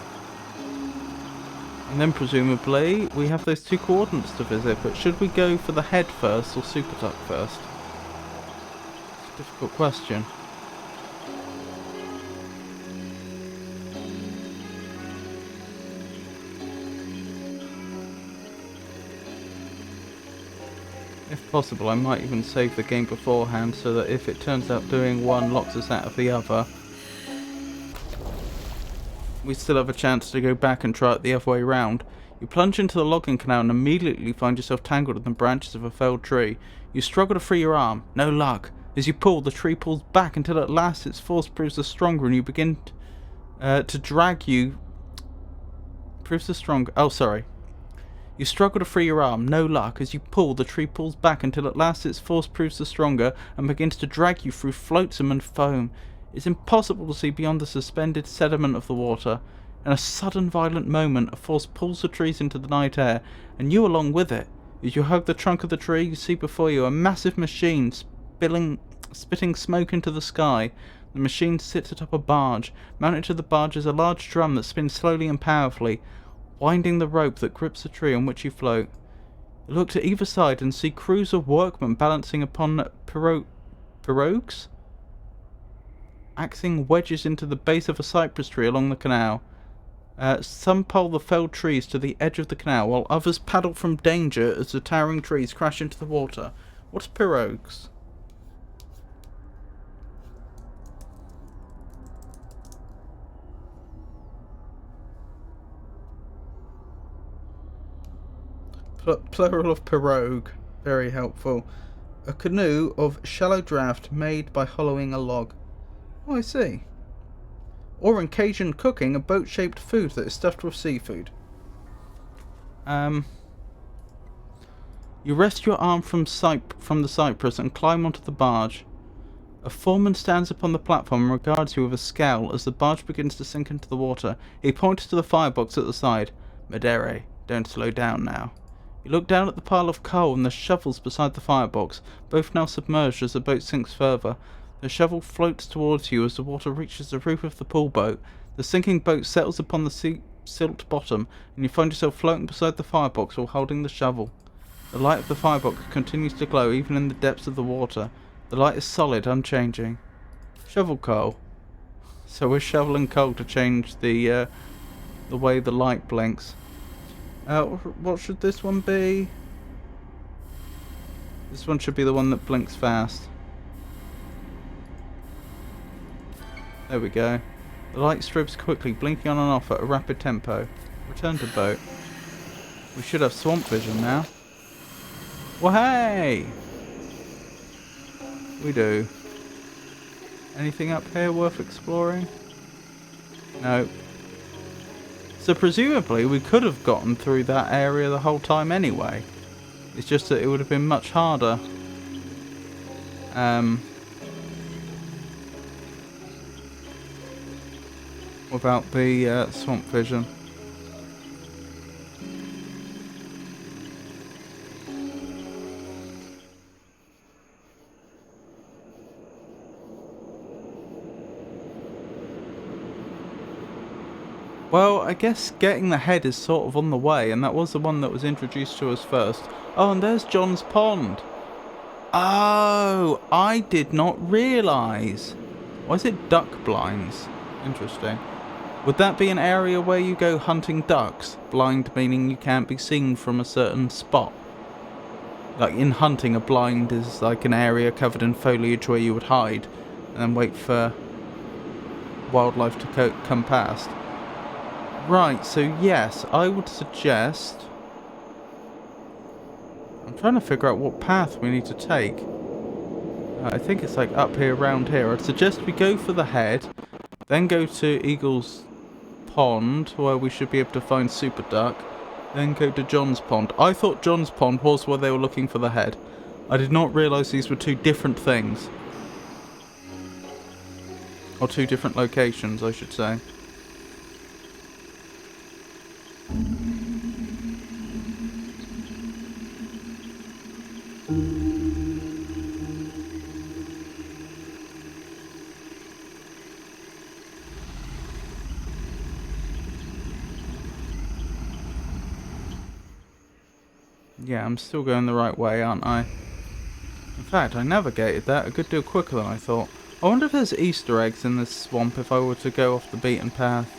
And then presumably we have those two coordinates to visit, but should we go for the head first or Super Duck first? It's a difficult question. If possible, I might even save the game beforehand so that if it turns out doing one locks us out of the other, we still have a chance to go back and try it the other way round. You plunge into the logging canal and immediately find yourself tangled in the branches of a felled tree. You struggle to free your arm. No luck. As you pull, the tree pulls back until at last its force proves the stronger and you begin to drag you... Proves the stronger... Oh, sorry. You struggle to free your arm. No luck. As you pull, the tree pulls back until at last its force proves the stronger and begins to drag you through flotsam and foam. It's impossible to see beyond the suspended sediment of the water. In a sudden violent moment, a force pulls the trees into the night air, and you along with it. As you hug the trunk of the tree, you see before you a massive machine spitting smoke into the sky. The machine sits atop a barge. Mounted to the barge is a large drum that spins slowly and powerfully, winding the rope that grips the tree on which you float. You look to either side and see crews of workmen balancing upon pirogues? Axing wedges into the base of a cypress tree along the canal. Some pole the felled trees to the edge of the canal, while others paddle from danger as the towering trees crash into the water. What's pirogues? Plural of pirogue. Very helpful. A canoe of shallow draft made by hollowing a log. Oh, I see. Or in Cajun cooking, a boat-shaped food that is stuffed with seafood. You rest your arm from the cypress and climb onto the barge. A foreman stands upon the platform and regards you with a scowl as the barge begins to sink into the water. He points to the firebox at the side. Medere, don't slow down now. You look down at the pile of coal and the shovels beside the firebox, both now submerged as the boat sinks further. The shovel floats towards you as the water reaches the roof of the pool boat. The sinking boat settles upon the silt bottom, and you find yourself floating beside the firebox while holding the shovel. The light of the firebox continues to glow even in the depths of the water. The light is solid, unchanging. Shovel coal. So we're shoveling coal to change the way the light blinks. What should this one be? This one should be the one that blinks fast. There we go. The light strobes quickly, blinking on and off at a rapid tempo. Return to boat. We should have swamp vision now. Well, hey! We do. Anything up here worth exploring? No. So presumably we could have gotten through that area the whole time anyway. It's just that it would have been much harder. Without the swamp vision. Well, I guess getting the head is sort of on the way, and that was the one that was introduced to us first. Oh, and there's John's pond. Oh, I did not realise. Why is it duck blinds? Interesting. Would that be an area where you go hunting ducks? Blind meaning you can't be seen from a certain spot. Like in hunting, a blind is like an area covered in foliage where you would hide and then wait for wildlife to come past. Right, so yes, I would suggest... I'm trying to figure out what path we need to take. I think it's like up here, around here. I'd suggest we go for the head, then go to Eagle's Pond, where we should be able to find Super Duck, then go to John's Pond. I thought John's Pond was where they were looking for the head. I did not realise these were two different things. Or two different locations, I should say. Yeah, I'm still going the right way, aren't I? In fact, I navigated that a good deal quicker than I thought. I wonder if there's Easter eggs in this swamp if I were to go off the beaten path.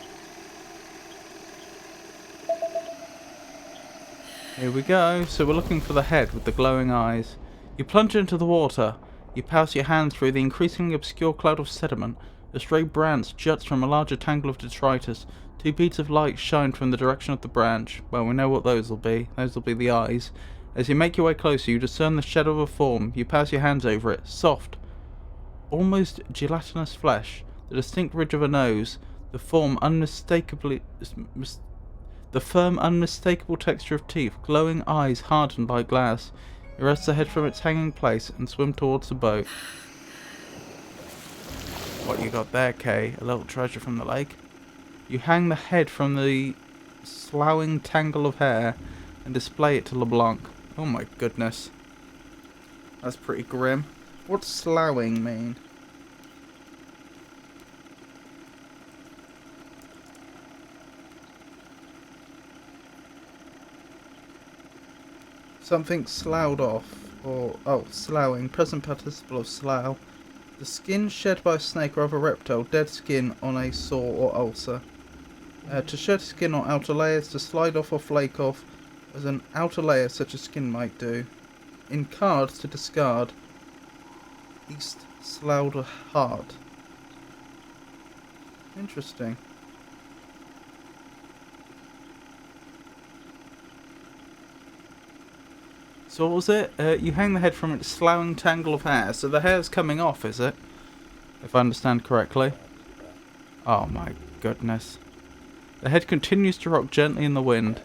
Here we go. So we're looking for the head with the glowing eyes. You plunge into the water. You pass your hand through the increasingly obscure cloud of sediment. A stray branch juts from a larger tangle of detritus. Two beads of light shine from the direction of the branch. Well, we know what those will be. Those will be the eyes. As you make your way closer, you discern the shadow of a form. You pass your hands over it. Soft, almost gelatinous flesh. The distinct ridge of a nose. The firm, unmistakable texture of teeth. Glowing eyes hardened like glass. You wrest the head from its hanging place and swim towards the boat. What you got there, Kay? A little treasure from the lake? You hang the head from the sloughing tangle of hair and display it to LeBlanc. Oh my goodness. That's pretty grim. What's sloughing mean? Something sloughed off. Or, oh, sloughing. Present participle of slough. The skin shed by a snake or other reptile. Dead skin on a sore or ulcer. To shed skin or outer layers, to slide off or flake off as an outer layer such as skin might do. In cards, to discard. East sloughed heart. Interesting. So what was it? You hang the head from its sloughing tangle of hair. So the hair's coming off, is it? If I understand correctly. Oh my goodness. The head continues to rock gently in the wind.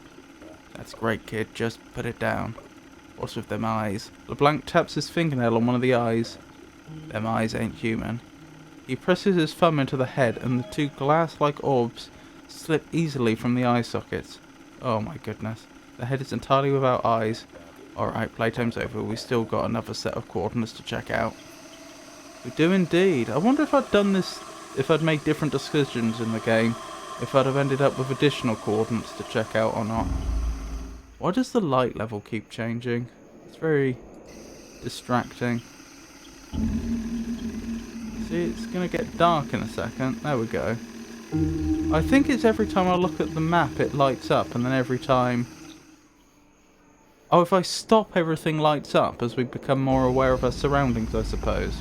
That's great, kid. Just put it down. What's with them eyes? LeBlanc taps his fingernail on one of the eyes. Them eyes ain't human. He presses his thumb into the head and the two glass-like orbs slip easily from the eye sockets. Oh my goodness. The head is entirely without eyes. Alright, playtime's over. We still got another set of coordinates to check out. We do indeed. I wonder if I'd done this, if I'd made different decisions in the game, if I'd have ended up with additional coordinates to check out or not. Why does the light level keep changing? It's very distracting. See, it's going to get dark in a second. There we go. I think it's every time I look at the map it lights up, and then every time... Oh, if I stop, everything lights up as we become more aware of our surroundings, I suppose.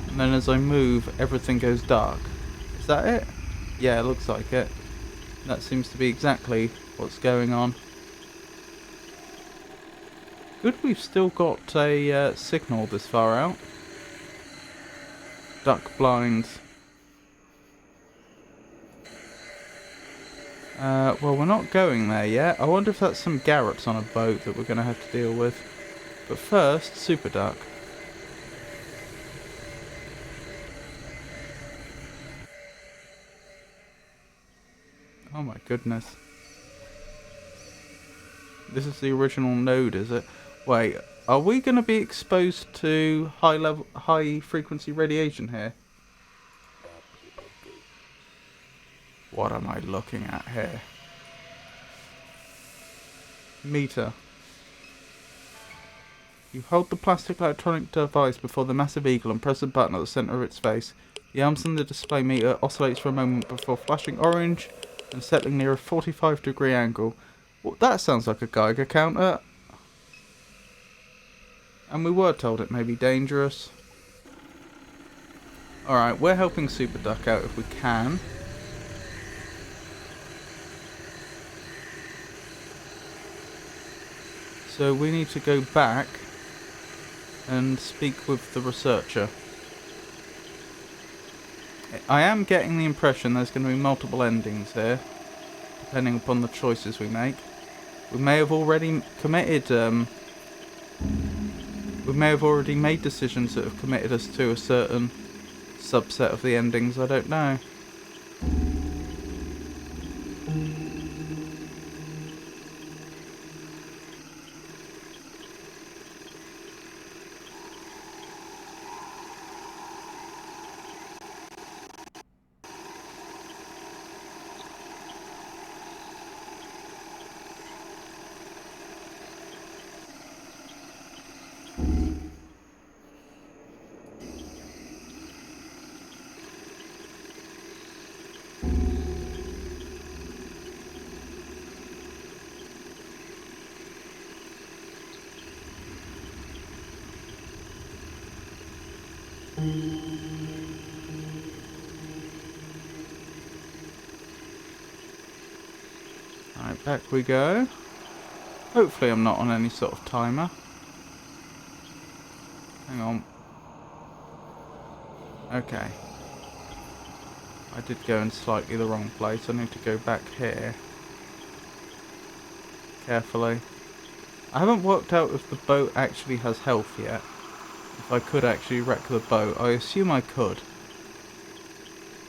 And then as I move, everything goes dark. Is that it? Yeah, it looks like it. That seems to be exactly what's going on. Good, we've still got a signal this far out. Duck blinds. Well, we're not going there yet. I wonder if that's some Garrets on a boat that we're going to have to deal with. But first, Super Duck. Oh my goodness. This is the original node, is it? Wait, are we going to be exposed to high frequency radiation here? What am I looking at here? Meter. You hold the plastic electronic device before the massive eagle and press the button at the center of its face. The arms on the display meter oscillates for a moment before flashing orange and settling near a 45-degree angle. Well, that sounds like a Geiger counter. And we were told it may be dangerous. Alright, we're helping Super Duck out if we can. So we need to go back and speak with the researcher. I am getting the impression there's going to be multiple endings here, depending upon the choices we make. We may have already committed, we may have already made decisions that have committed us to a certain subset of the endings, I don't know. Alright, back we go. Hopefully I'm not on any sort of timer. Hang on. Okay. I did go in slightly the wrong place. I need to go back here. Carefully. I haven't worked out if the boat actually has health yet. If I could actually wreck the boat. I assume I could.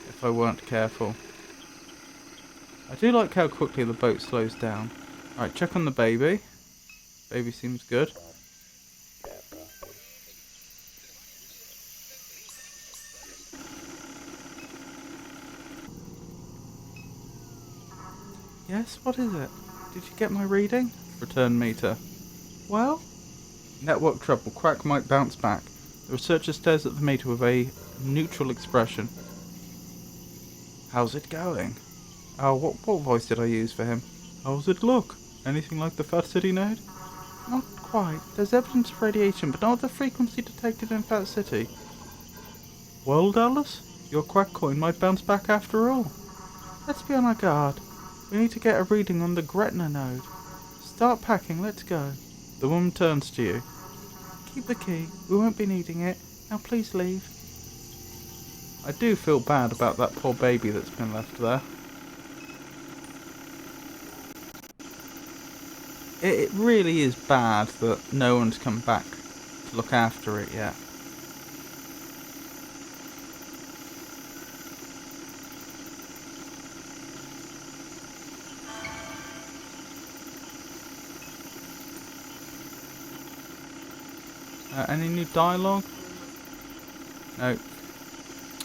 If I weren't careful. I do like how quickly the boat slows down. Alright, check on the baby. Baby seems good. Yes, what is it? Did you get my reading? Return meter. Well? Network trouble. Crack might bounce back. The researcher stares at the meter with a neutral expression. How's it going? Oh, what voice did I use for him? How's it look? Anything like the Fat City node? Not quite. There's evidence of radiation, but not the frequency detected in Fat City. Well, Dallas, your quack coin might bounce back after all. Let's be on our guard. We need to get a reading on the Gretna node. Start packing, let's go. The woman turns to you. Keep the key. We won't be needing it. Now please leave. I do feel bad about that poor baby that's been left there. It really is bad that no one's come back to look after it yet. Any new dialogue? No.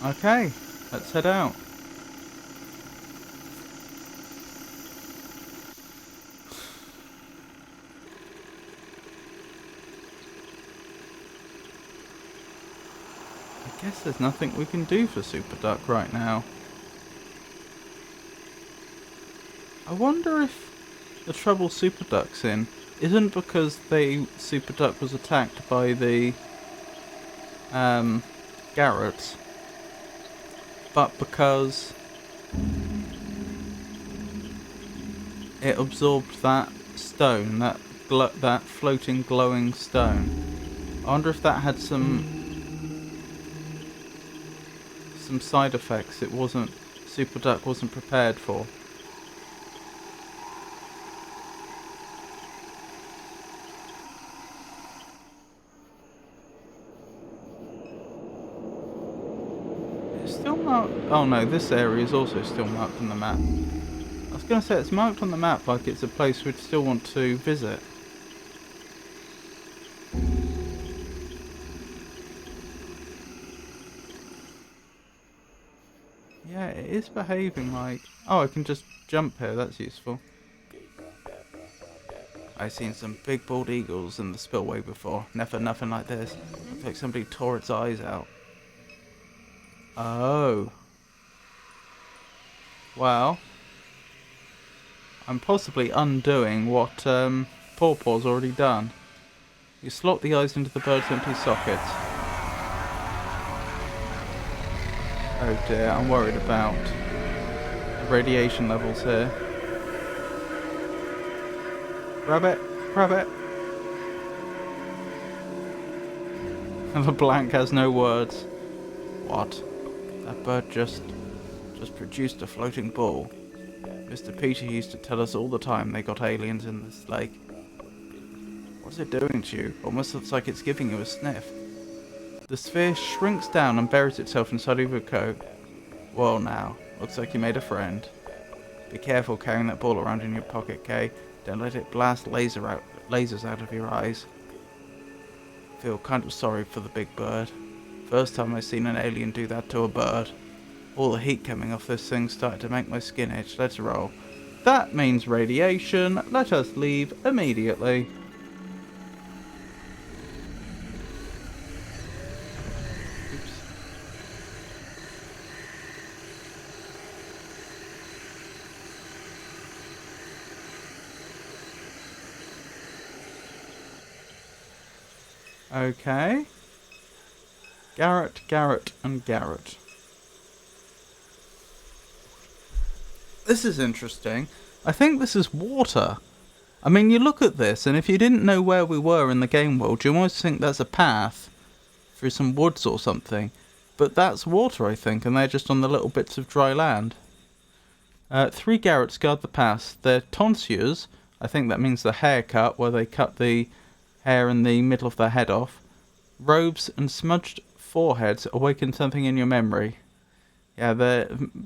Okay, let's head out. I guess there's nothing we can do for Super Duck right now. I wonder if the trouble Super Duck's in isn't because Super Duck was attacked by the Garrets, but because it absorbed that stone, that floating glowing stone. I wonder if that had some side effects Super Duck wasn't prepared for. It's still marked. Oh no, this area is also still marked on the map. I was going to say it's marked on the map like it's a place we'd still want to visit. Yeah, it is behaving like... Oh, I can just jump here, that's useful. I've seen some big bald eagles in the spillway before. Never nothing like this. Looks like somebody tore its eyes out. Oh. Well. I'm possibly undoing what Pawpaw's already done. You slot the eyes into the bird's empty sockets. Oh dear, I'm worried about the radiation levels here. Grab it, grab it. And the blank has no words. What? That bird just produced a floating ball. Mr. Peter used to tell us all the time they got aliens in this lake. What's it doing to you? Almost looks like it's giving you a sniff. The sphere shrinks down and buries itself inside of your coat. Well now, looks like you made a friend. Be careful carrying that ball around in your pocket, Kay. Don't let it blast lasers out of your eyes. Feel kind of sorry for the big bird. First time I seen an alien do that to a bird. All the heat coming off this thing started to make my skin itch. Let's roll. That means radiation. Let us leave immediately. Oops. Okay. Garrett, Garrett, and Garrett. This is interesting. I think this is water. I mean, you look at this, and if you didn't know where we were in the game world, you almost think that's a path through some woods or something. But that's water, I think, and they're just on the little bits of dry land. 3 Garrets guard the pass. They're tonsures. I think that means the haircut, where they cut the hair in the middle of their head off. Robes and smudged foreheads awaken something in your memory. Yeah,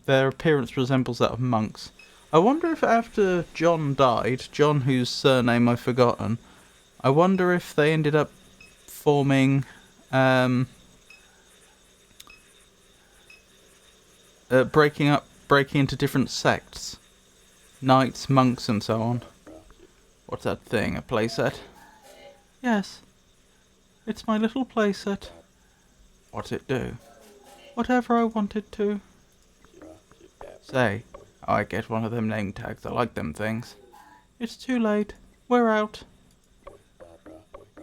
their appearance resembles that of monks. I wonder if after John died, John whose surname I've forgotten, I wonder if they ended up forming breaking into different sects. Knights, monks and so on. What's that thing, a playset? Yes. It's my little playset. What's it do? Whatever I want it to. Say, I get one of them name tags. I like them things. It's too late. We're out.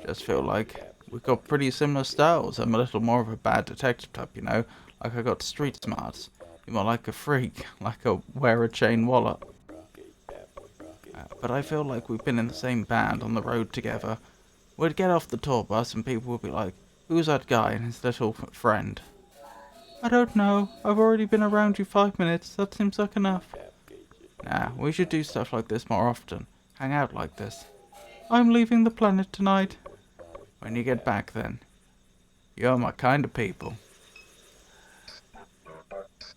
Just feel like we've got pretty similar styles. I'm a little more of a bad detective type, you know. Like I got street smarts. You're more like a freak. Like a wear a chain wallet. But I feel like we've been in the same band on the road together. We'd get off the tour bus and people would be like, who's that guy and his little friend? I don't know. I've already been around you 5 minutes. That seems like enough. Nah, we should do stuff like this more often. Hang out like this. I'm leaving the planet tonight. When you get back then. You're my kind of people.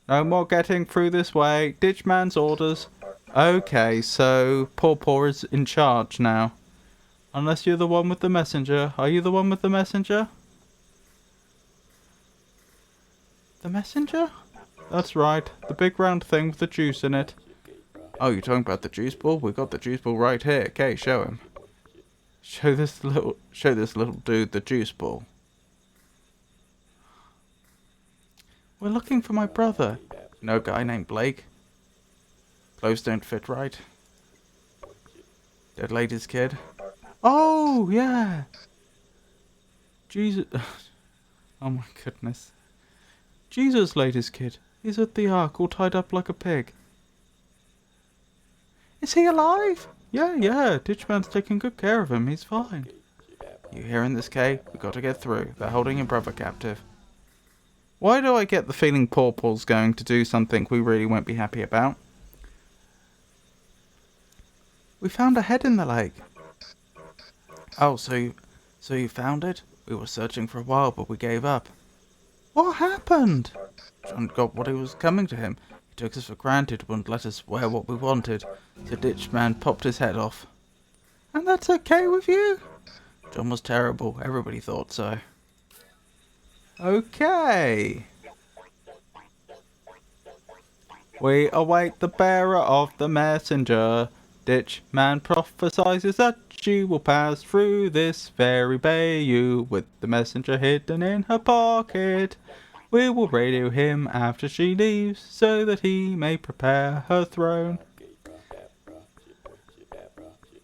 No more getting through this way. Ditchman's orders. Okay, so Paw Paw is in charge now. Unless you're the one with the messenger. Are you the one with the messenger? The messenger? That's right. The big round thing with the juice in it. Oh, you're talking about the juice ball? We've got the juice ball right here. Okay, show him. Show this little dude the juice ball. We're looking for my brother. No guy named Blake. Clothes don't fit right. Dead lady's kid. Oh, yeah. Jesus. Oh my goodness. Jesus lady's kid. He's at the Ark all tied up like a pig. Is he alive? Yeah. Ditchman's taking good care of him. He's fine. You hearing this, Kay? We've got to get through. They're holding your brother captive. Why do I get the feeling Paw Paw's going to do something we really won't be happy about? We found a head in the lake. Oh, so you found it? We were searching for a while, but we gave up. What happened? John got what was coming to him. He took us for granted, wouldn't let us wear what we wanted. So Ditchman popped his head off. And that's okay with you? John was terrible. Everybody thought so. Okay. We await the bearer of the messenger. Ditchman prophesies that she will pass through this very bayou with the messenger hidden in her pocket. We will radio him after she leaves so that he may prepare her throne.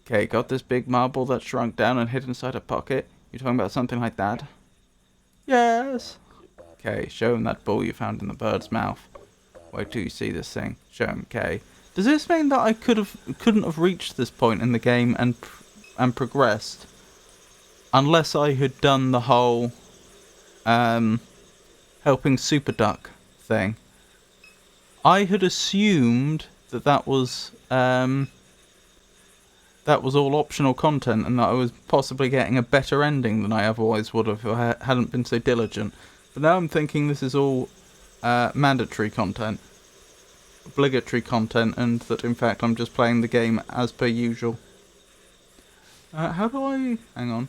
Okay, got this big marble that shrunk down and hid inside her pocket? You talking about something like that? Yes. Okay, show him that ball you found in the bird's mouth. Wait till you see this thing. Show him, okay. Does this mean that I couldn't have reached this point in the game and progressed unless I had done the whole helping Super Duck thing? I had assumed that was all optional content and that I was possibly getting a better ending than I otherwise would have if I hadn't been so diligent. But now I'm thinking this is all mandatory content, obligatory content, and that in fact I'm just playing the game as per usual. How do I... Hang on.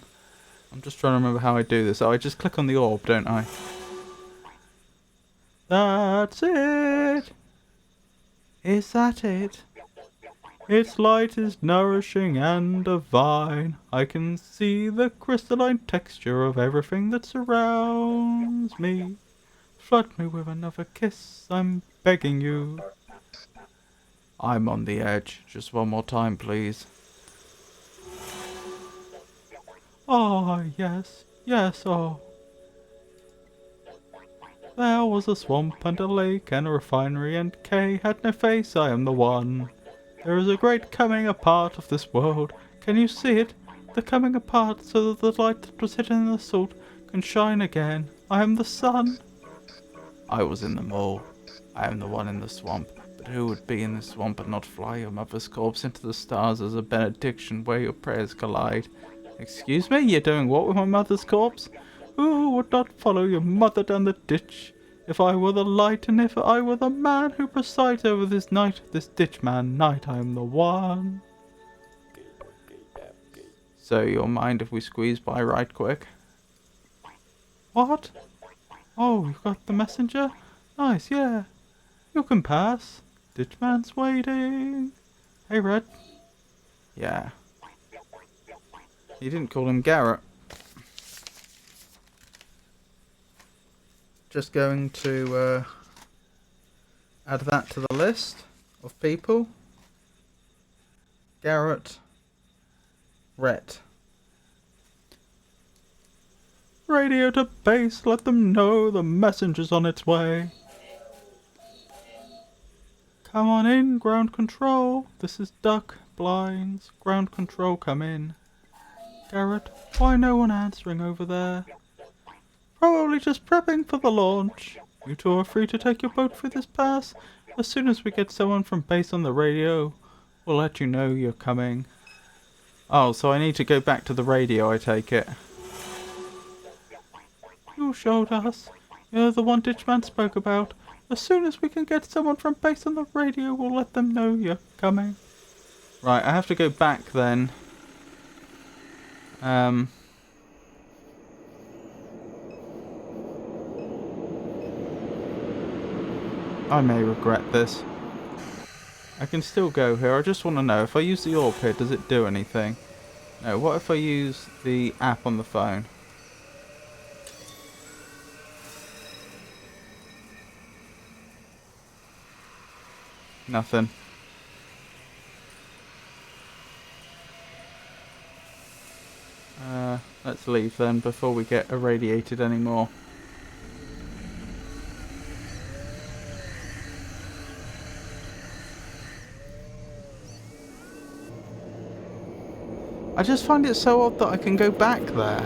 I'm just trying to remember how I do this. Oh, I just click on the orb, don't I? That's it! Is that it? Its light is nourishing and divine. I can see the crystalline texture of everything that surrounds me. Flood me with another kiss, I'm begging you. I'm on the edge. Just one more time, please. Ah, yes, oh. There was a swamp and a lake and a refinery, and Kay had no face, I am the one. There is a great coming apart of this world. Can you see it? The coming apart so that the light that was hidden in the salt can shine again. I am the sun. I was in the mall. I am the one in the swamp. But who would be in the swamp and not fly your mother's corpse into the stars as a benediction where your prayers collide? Excuse me? You're doing what with my mother's corpse? Who would not follow your mother down the ditch? If I were the light, and if I were the man who presides over this night, this ditchman night, I am the one. So you'll mind if we squeeze by right quick? What? Oh, you got the messenger? Nice, yeah. You can pass. Ditchman's waiting. Hey, Red. Yeah. You didn't call him Garrett. Just going to add that to the list of people. Garrett. Rhett. Radio to base, let them know the messenger's on its way. Come on in, ground control. This is Duck, Blinds. Ground control, come in. Garrett, why no one answering over there? Probably just prepping for the launch. You two are free to take your boat through this pass. As soon as we get someone from base on the radio, we'll let you know you're coming. Oh, so I need to go back to the radio, I take it. You showed us. You're the one Ditchman spoke about. As soon as we can get someone from base on the radio, we'll let them know you're coming. Right, I have to go back then. I may regret this. I can still go here. I just want to know, if I use the orb here, does it do anything? No, what if I use the app on the phone? Nothing. Let's leave then before we get irradiated anymore. I just find it so odd that I can go back there.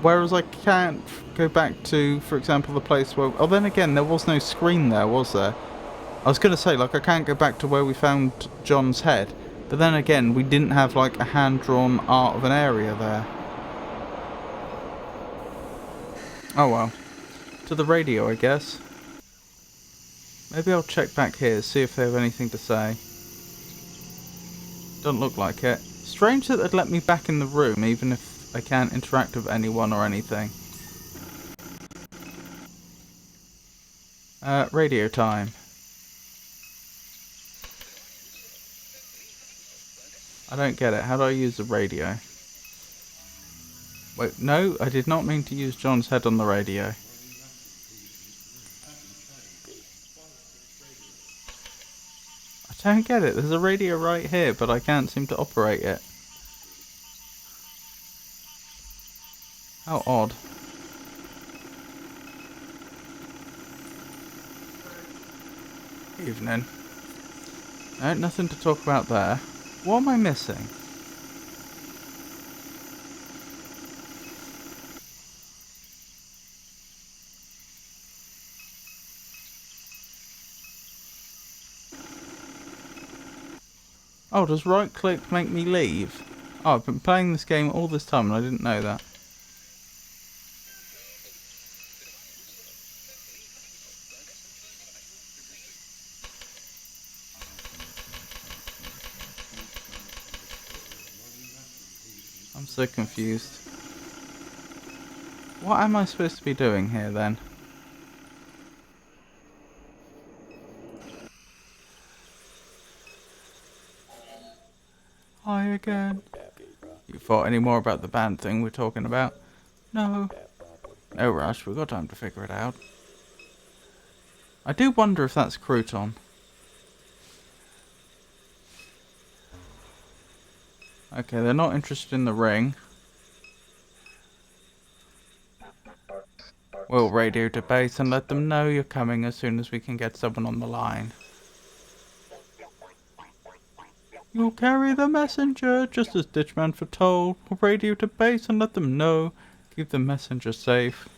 Whereas I can't go back to, for example, the place where... Oh, then again, there was no screen there, was there? I was going to say, like, I can't go back to where we found John's head. But then again, we didn't have, like, a hand-drawn art of an area there. Oh, well. To the radio, I guess. Maybe I'll check back here, see if they have anything to say. Doesn't look like it. Strange that they'd let me back in the room, even if I can't interact with anyone or anything. Radio time. I don't get it. How do I use the radio? Wait, no, I did not mean to use John's head on the radio. I don't get it. There's a radio right here, but I can't seem to operate it. How odd. Evening. No, nothing to talk about there. What am I missing? Oh, does right click make me leave? Oh, I've been playing this game all this time and I didn't know that. I'm so confused. What am I supposed to be doing here then? Hi again. You thought any more about the band thing we're talking about? No. No rush, we've got time to figure it out. I do wonder if that's Crouton. Okay, they're not interested in the ring. We'll radio to base and let them know you're coming as soon as we can get someone on the line. You'll carry the messenger, just as Ditchman foretold. We'll radio to base and let them know. Keep the messenger safe.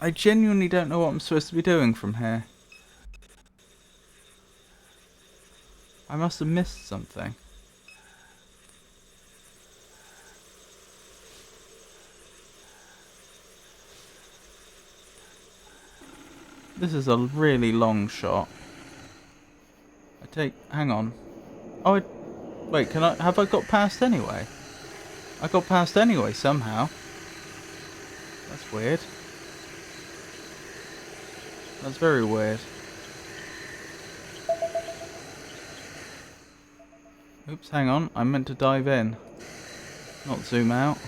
I genuinely don't know what I'm supposed to be doing from here. I must have missed something. This is a really long shot. Hang on. Oh, wait, have I got past anyway? I got past anyway somehow. That's weird. That's very weird. Oops, hang on. I meant to dive in, not zoom out.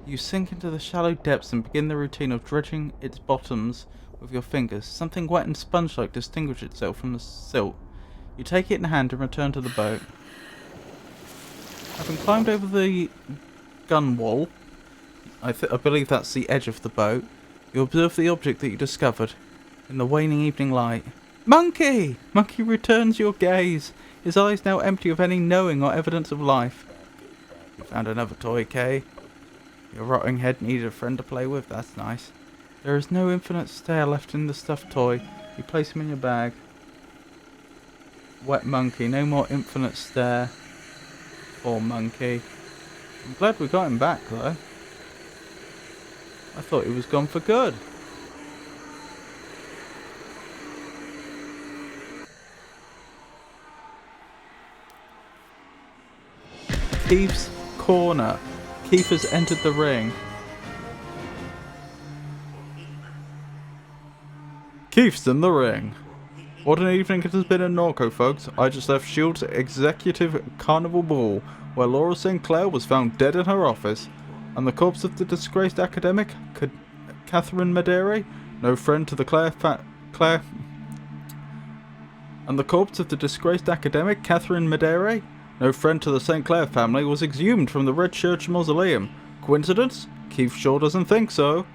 You sink into the shallow depths and begin the routine of dredging its bottoms with your fingers. Something wet and sponge-like distinguishes itself from the silt. You take it in hand and return to the boat. Having climbed over the gun wall, I believe that's the edge of the boat, you observe the object that you discovered in the waning evening light. Monkey! Monkey returns your gaze, his eyes now empty of any knowing or evidence of life. You found another toy, Kay. Your rotting head needed a friend to play with, that's nice. There is no infinite stare left in the stuffed toy. You place him in your bag. Wet monkey, no more infinite stare. Poor monkey. I'm glad we got him back though. I thought he was gone for good. Keith's corner. Keith has entered the ring. Keith's in the ring. What an evening it has been in Norco, folks. I just left S.H.I.E.L.D.'s executive carnival ball, where Laura St. Clair was found dead in her office, and the corpse of the disgraced academic, Catherine Medere, no friend to the And the corpse of the disgraced academic, Catherine Medere, no friend to the St. Clair family, was exhumed from the Red Church Mausoleum. Coincidence? Keith sure doesn't think so.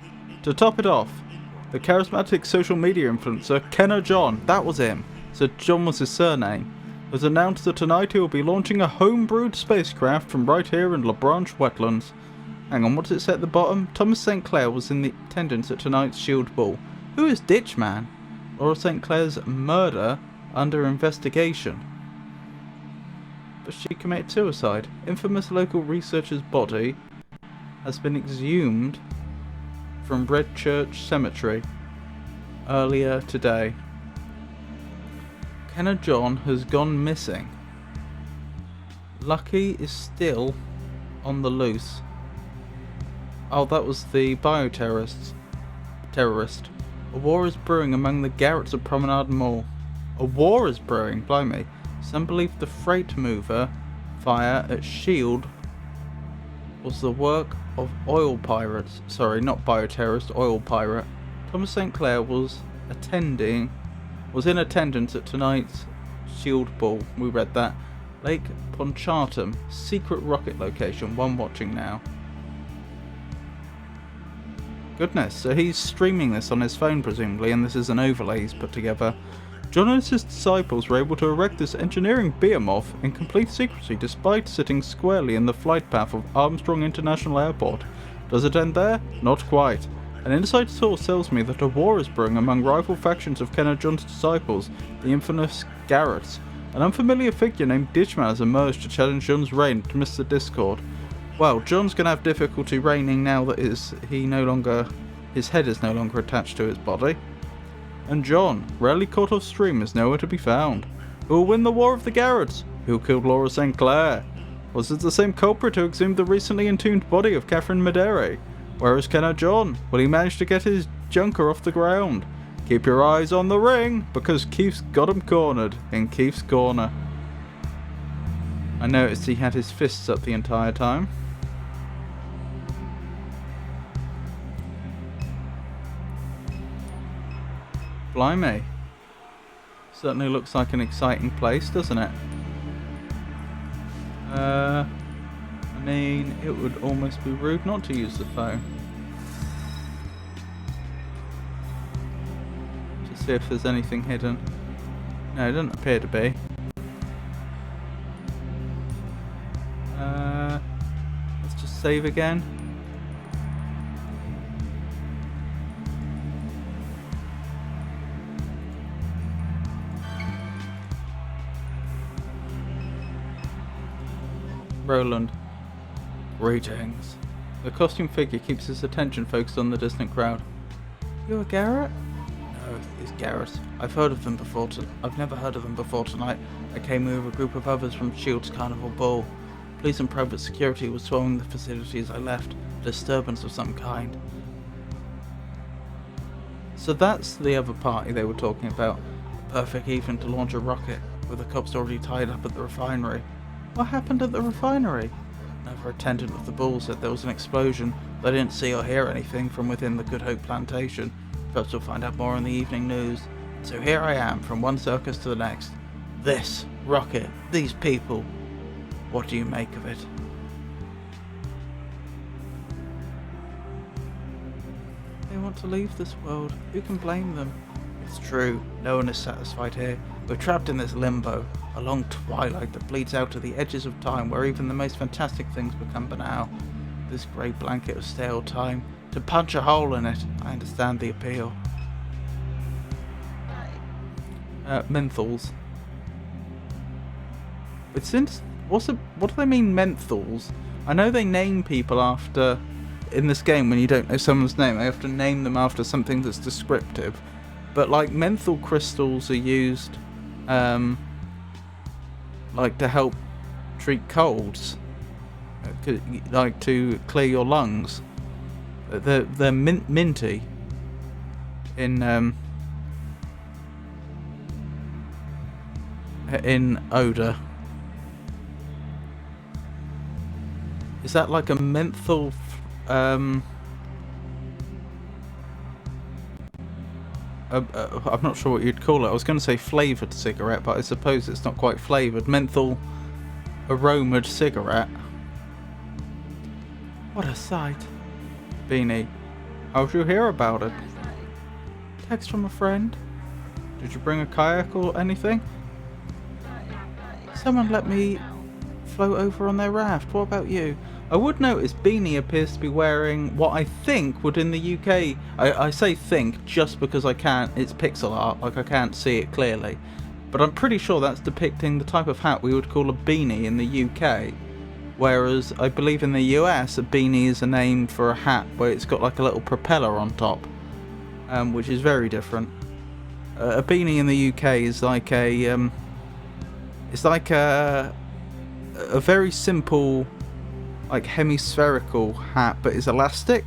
To top it off, the charismatic social media influencer Kenner John, that was him, so John was his surname, has announced that tonight he will be launching a home-brewed spacecraft from right here in La Branche wetlands. Hang on, what does it say at the bottom? Thomas St. Clair was in the attendance at tonight's S.H.I.E.L.D. ball. Who is Ditchman? Laura St. Clair's murder under investigation. But she committed suicide. Infamous local researcher's body has been exhumed from Red Church Cemetery earlier today. Kenner John has gone missing. Lucky is still on the loose. Oh, that was the bioterrorist. A war is brewing among the garrets of Promenade Mall. A war is brewing, blimey. Some believe the freight mover fire at S.H.I.E.L.D. was the work of oil pirates. Sorry, not bioterrorist, oil pirate. Thomas St. Clair was in attendance at tonight's S.H.I.E.L.D. ball. We read that. Lake Pontchartrain, secret rocket location. One watching now. Goodness, so he's streaming this on his phone presumably, and this is an overlay he's put together. John and his disciples were able to erect this engineering behemoth in complete secrecy despite sitting squarely in the flight path of Armstrong International Airport. Does it end there? Not quite. An inside source tells me that a war is brewing among rival factions of Kenner John's disciples, the infamous Garretts. An unfamiliar figure named Ditchman has emerged to challenge John's reign amidst the discord. Well, John's going to have difficulty reigning now that his head is no longer attached to his body. And John, rarely caught off stream, is nowhere to be found. Who will win the War of the Garretts? Who killed Laura St. Clair? Was it the same culprit who exhumed the recently entombed body of Catherine Medere? Where is Kenner John? Will he manage to get his junker off the ground? Keep your eyes on the ring, because Keith's got him cornered in Keith's corner. I noticed he had his fists up the entire time. Blimey. Certainly looks like an exciting place, doesn't it? I mean, it would almost be rude not to use the phone. To see if there's anything hidden. No, it doesn't appear to be. Let's just save again. Roland. Greetings. The costume figure keeps his attention focused on the distant crowd. You a Garrett? No, it's Garrett. I've heard of them before. I've never heard of them before tonight. I came with a group of others from S.H.I.E.L.D.'s carnival ball. Police and private security was swarming the facility as I left. A disturbance of some kind. So that's the other party they were talking about. The perfect evening to launch a rocket, with the cops already tied up at the refinery. What happened at the refinery? Another attendant of the ball said there was an explosion. They didn't see or hear anything from within the Good Hope plantation. Perhaps we'll find out more in the evening news. So here I am, from one circus to the next. This rocket, these people. What do you make of it? They want to leave this world. Who can blame them? It's true. No one is satisfied here. We're trapped in this limbo, a long twilight that bleeds out to the edges of time where even the most fantastic things become banal. This grey blanket of stale time. To punch a hole in it. I understand the appeal. Menthols. But since what do they mean, menthols? I know they name people after, in this game when you don't know someone's name, they have to name them after something that's descriptive. But like menthol crystals are used like to help treat colds, like to clear your lungs. They're minty in odor. Is that like a menthol? I'm not sure what you'd call it. I was going to say flavoured cigarette, but I suppose it's not quite flavoured. Menthol aromaed cigarette. What a sight. Beanie, how'd you hear about it? Text from a friend. Did you bring a kayak or anything? Someone let me float over on their raft. What about you? I would notice Beanie appears to be wearing what I think would in the UK, I say think just because it's pixel art, like I can't see it clearly, but I'm pretty sure that's depicting the type of hat we would call a beanie in the UK, whereas I believe in the US a beanie is a name for a hat where it's got like a little propeller on top, which is very different. A beanie in the UK is like a very simple, like hemispherical hat, but is elastic.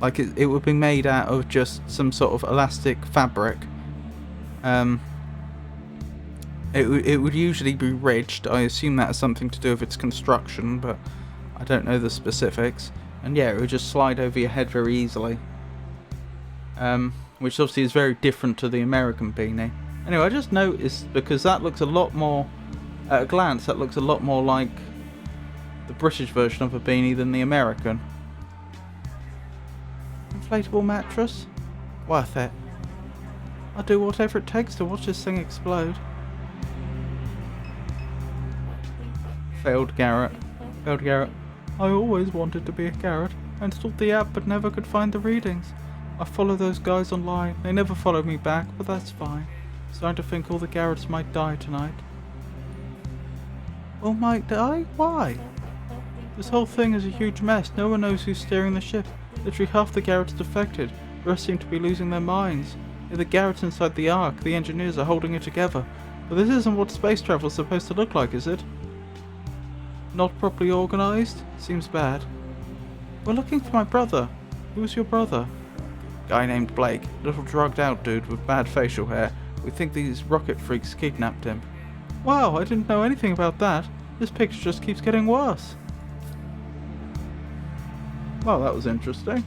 Like it would be made out of just some sort of elastic fabric. It would usually be ridged. I assume that has something to do with its construction, but I don't know the specifics. And yeah, it would just slide over your head very easily. Which obviously is very different to the American beanie. Anyway, I just noticed, because that looks a lot more, at a glance, that looks a lot more like the British version of a beanie than the American. Inflatable mattress? Worth it. I'll do whatever it takes to watch this thing explode. Failed Garrett. I always wanted to be a Garrett. I installed the app but never could find the readings. I follow those guys online. They never followed me back, but that's fine. Starting to think all the Garretts might die tonight. Well, might die? Why? This whole thing is a huge mess. No one knows who's steering the ship. Literally half the Garretts defected. The rest seem to be losing their minds. If the Garretts inside the Ark, the engineers are holding it together. But this isn't what space travel is supposed to look like, is it? Not properly organised? Seems bad. We're looking for my brother. Who's your brother? Guy named Blake. Little drugged out dude with bad facial hair. We think these rocket freaks kidnapped him. Wow, I didn't know anything about that. This picture just keeps getting worse. Well, that was interesting.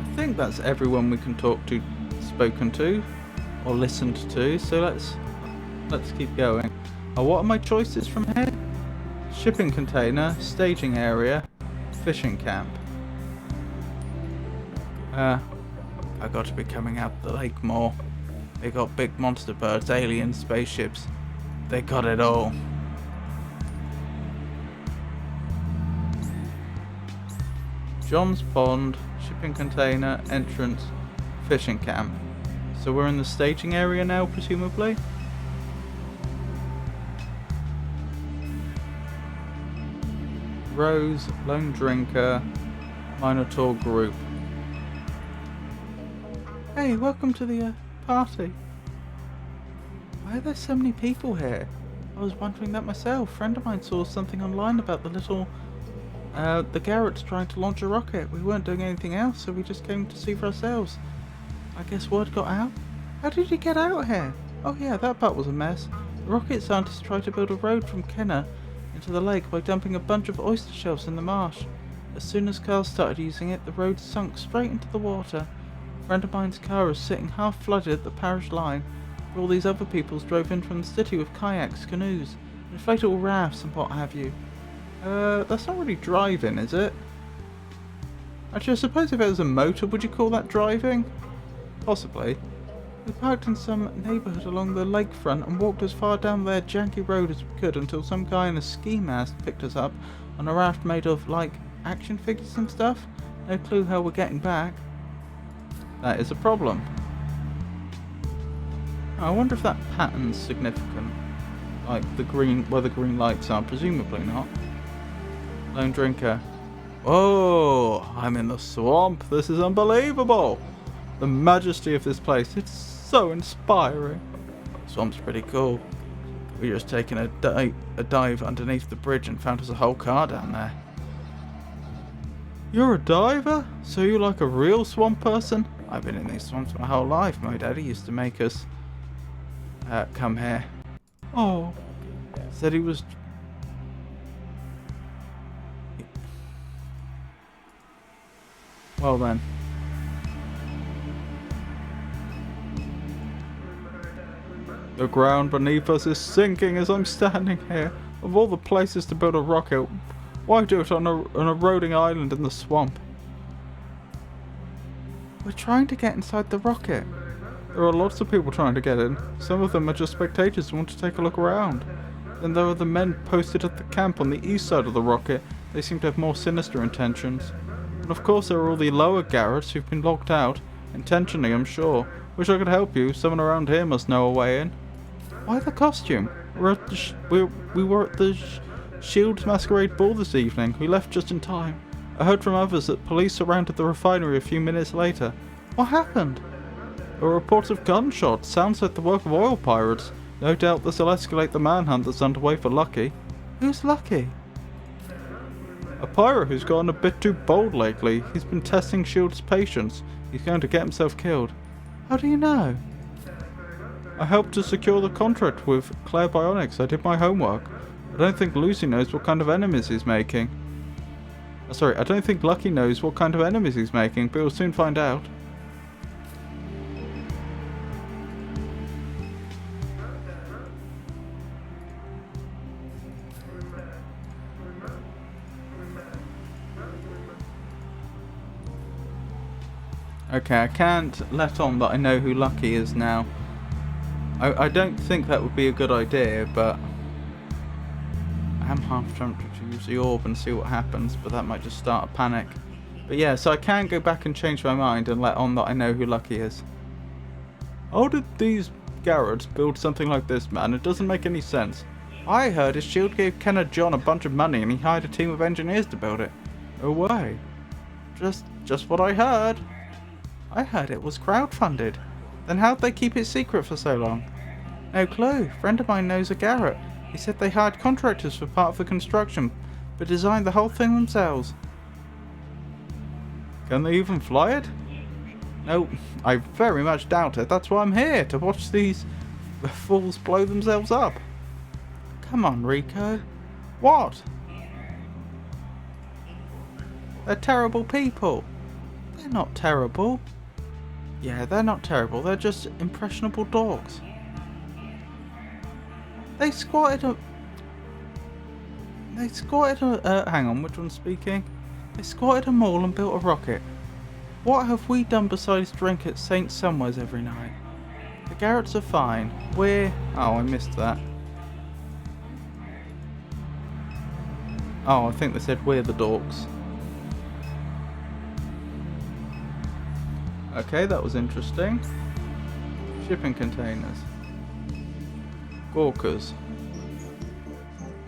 I think that's everyone we can talk to, spoken to, or listened to, so let's keep going. What are my choices from here? Shipping container, staging area, fishing camp. I got to be coming out the lake more. They got big monster birds, aliens, spaceships. They got it all. John's Pond, shipping container, entrance, fishing camp. So we're in the staging area now, presumably? Rose, lone drinker, Minotaur group. Hey, welcome to the party. Why are there so many people here? I was wondering that myself. A friend of mine saw something online about the Garretts trying to launch a rocket. We weren't doing anything else, so we just came to see for ourselves. I guess word got out. How did you get out here? Oh yeah, that part was a mess. The rocket scientists tried to build a road from Kenner into the lake by dumping a bunch of oyster shells in the marsh. As soon as cars started using it, the road sunk straight into the water. A friend of mine's car was sitting half flooded at the parish line, where all these other peoples drove in from the city with kayaks, canoes, inflatable rafts and what have you. That's not really driving, is it? Actually, I suppose if it was a motor, would you call that driving? Possibly. We parked in some neighbourhood along the lakefront and walked as far down their janky road as we could until some guy in a ski mask picked us up on a raft made of, like, action figures and stuff. No clue how we're getting back. That is a problem. I wonder if that pattern's significant. Like the green, where the green lights are, presumably not. Lone drinker. Oh, I'm in the swamp. This is unbelievable. The majesty of this place. It's so inspiring. The swamp's pretty cool. We were just taking a dive underneath the bridge and found us a whole car down there. You're a diver? So you're like a real swamp person? I've been in these swamps my whole life. My daddy used to make us come here. Oh, said he was... Well then. The ground beneath us is sinking as I'm standing here. Of all the places to build a rocket, why do it on an eroding island in the swamp? We're trying to get inside the rocket. There are lots of people trying to get in. Some of them are just spectators who want to take a look around. Then there are the men posted at the camp on the east side of the rocket. They seem to have more sinister intentions. And of course there are all the lower Garretts who've been locked out. Intentionally, I'm sure. Wish I could help you. Someone around here must know a way in. Why the costume? We were at the Shield Masquerade Ball this evening. We left just in time. I heard from others that police surrounded the refinery a few minutes later. What happened? There were reports of gunshots. Sounds like the work of oil pirates. No doubt this will escalate the manhunt that's underway for Lucky. Who's Lucky? A pirate who's gotten a bit too bold lately. He's been testing Shield's patience. He's going to get himself killed. How do you know? I helped to secure the contract with Claire Bionics. I did my homework. I don't think Lucy knows what kind of enemies he's making. I don't think Lucky knows what kind of enemies he's making, but we'll soon find out. Okay, I can't let on that I know who Lucky is now. I don't think that would be a good idea, but I am half tempted to use the orb and see what happens, but that might just start a panic. But yeah, so I can go back and change my mind and let on that I know who Lucky is. How did these Garretts build something like this, man? It doesn't make any sense. I heard his shield gave Kenneth John a bunch of money and he hired a team of engineers to build it. No way. Just what I heard. I heard it was crowdfunded. Then how'd they keep it secret for so long? No clue. Friend of mine knows a Garrett. He said they hired contractors for part of the construction, but designed the whole thing themselves. Can they even fly it? No, I very much doubt it. That's why I'm here, to watch these fools blow themselves up. Come on, Rico. What? They're terrible people. They're not terrible. Yeah, they're not terrible. They're just impressionable dogs. They squatted a... hang on, which one's speaking? They squatted a mall and built a rocket. What have we done besides drink at St. Somewheres every night? The Garretts are fine. We're... Oh, I missed that. Oh, I think they said we're the dorks. Okay, that was interesting. Shipping containers. Gawkers.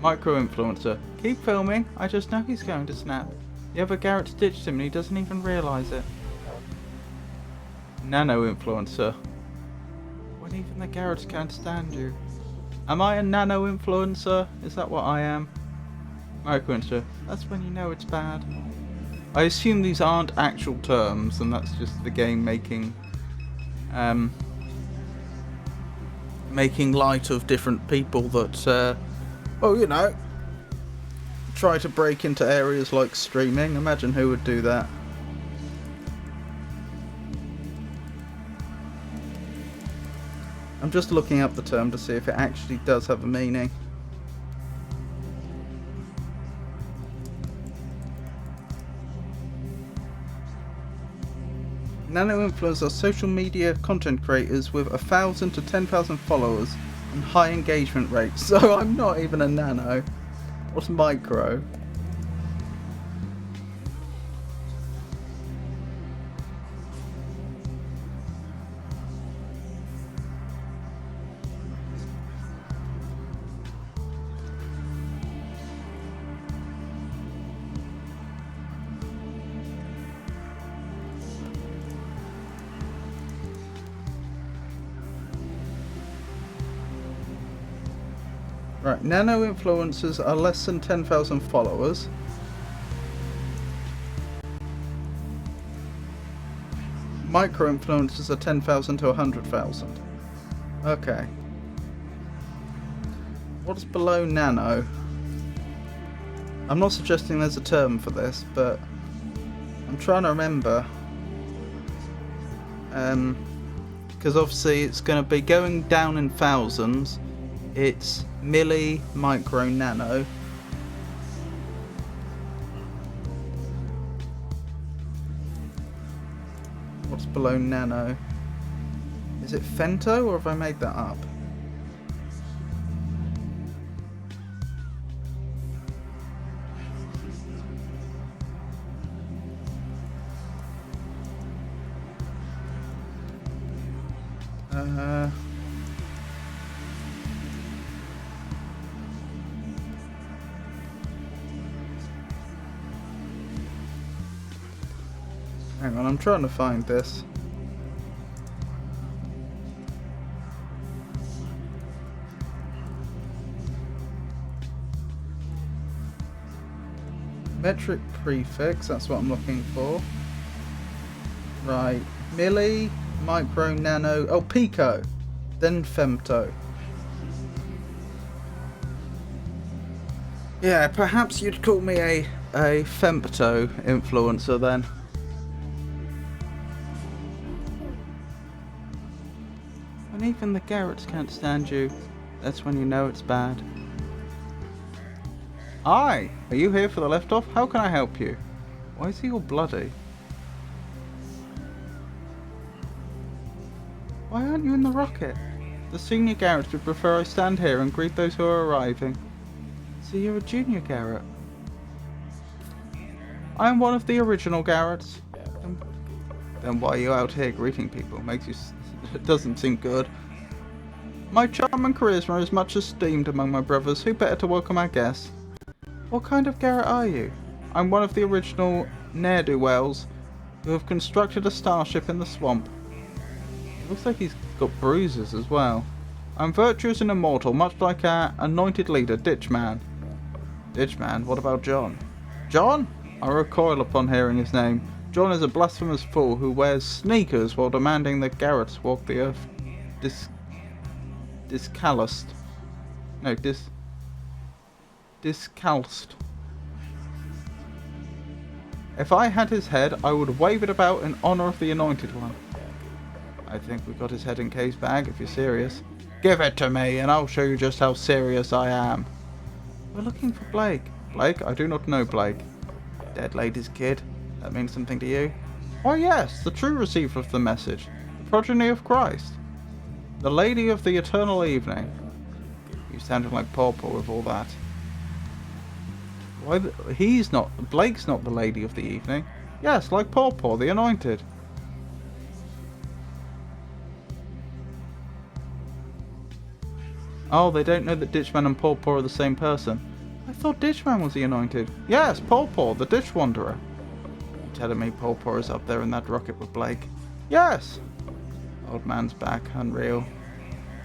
Micro-influencer. Keep filming. I just know he's going to snap. The other Garrett ditched him and he doesn't even realise it. Nano-influencer. When even the Garretts can't stand you. Am I a nano-influencer? Is that what I am? Micro-influencer. That's when you know it's bad. I assume these aren't actual terms, and that's just the game making light of different people that, well, you know, try to break into areas like streaming. Imagine who would do that. I'm just looking up the term to see if it actually does have a meaning. Nano-influencers are social media content creators with 1,000 to 10,000 followers and high engagement rates. So I'm not even a nano. What's micro? Right, nano-influencers are less than 10,000 followers. Micro-influencers are 10,000 to 100,000. Okay. What's below nano? I'm not suggesting there's a term for this, but I'm trying to remember. Because obviously it's going to be going down in thousands. It's milli, micro, nano. What's below nano? Is it femto, or have I made that up? Hang on, I'm trying to find this. Metric prefix, that's what I'm looking for. Right, milli, micro, nano, oh, pico, then femto. Yeah, perhaps you'd call me a femto influencer then. When even the Garretts can't stand you, that's when you know it's bad. Hi! Are you here for the lift-off? How can I help you? Why is he all bloody? Why aren't you in the rocket? The senior Garretts would prefer I stand here and greet those who are arriving. So you're a junior Garrett? I am one of the original Garretts. Then why are you out here greeting people? Makes you... It doesn't seem good. My charm and charisma is much esteemed among my brothers. Who better to welcome our guests? What kind of Garrett are you? I'm one of the original ne'er-do-wells who have constructed a starship in the swamp. It looks like he's got bruises as well. I'm virtuous and immortal, much like our anointed leader, Ditchman. Ditchman? What about John? John? I recoil upon hearing his name. John is a blasphemous fool who wears sneakers while demanding that Garretts walk the earth discalced. No, discalced. If I had his head, I would wave it about in honor of the anointed one. I think we got his head in Kay's bag, if you're serious. Give it to me, and I'll show you just how serious I am. We're looking for Blake. Blake? I do not know Blake. Dead lady's kid. That means something to you? Why yes, the true receiver of the message. The progeny of Christ. The lady of the eternal evening. You sounded like Pawpaw with all that. Why? Blake's not the lady of the evening. Yes, like Pawpaw, the anointed. Oh, they don't know that Ditchman and Pawpaw are the same person. I thought Ditchman was the anointed. Yes, Pawpaw, the Ditch Wanderer. You telling me Pawpaw is up there in that rocket with Blake? Yes. Old man's back, unreal.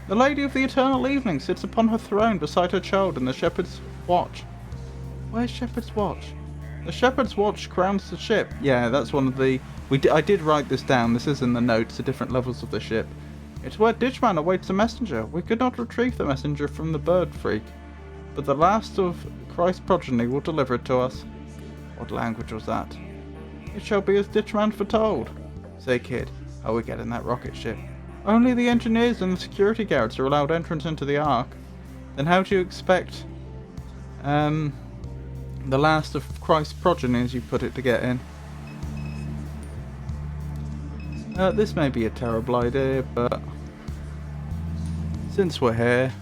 The Lady of the Eternal Evening sits upon her throne beside her child in the Shepherd's Watch. Where's Shepherd's Watch? The Shepherd's Watch crowns the ship. Yeah, that's one of the... I did write this down. This is in the notes, the different levels of the ship. It's where Ditchman awaits a messenger. We could not retrieve the messenger from the bird freak, but the last of Christ's progeny will deliver it to us. What language was that? It shall be as Ditchman foretold. Say, kid, how we get in that rocket ship? Only the engineers and the security guards are allowed entrance into the Ark. Then how do you expect, the last of Christ's progeny, as you put it, to get in? This may be a terrible idea, but since we're here,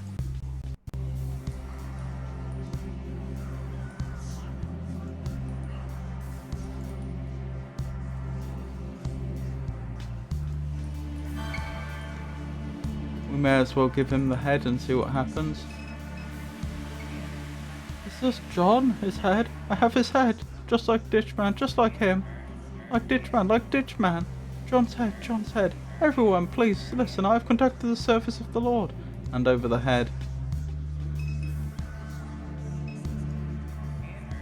we may as well give him the head and see what happens. Is this John? His head? I have his head, just like Ditchman, just like him. Like Ditchman. John's head. Everyone, please listen. I have conducted the service of the Lord. And over the head.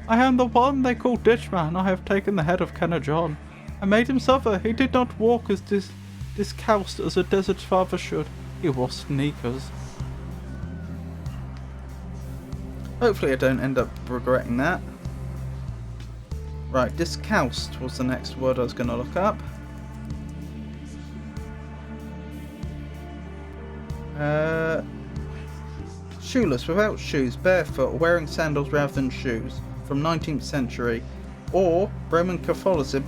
I am the one they call Ditchman. I have taken the head of Kenner John. I made him suffer. He did not walk as discalced as a desert father should. He wore sneakers. Hopefully I don't end up regretting that. Right, discalced was the next word I was going to look up. Shoeless, without shoes, barefoot, or wearing sandals rather than shoes, from 19th century, or Roman Catholicism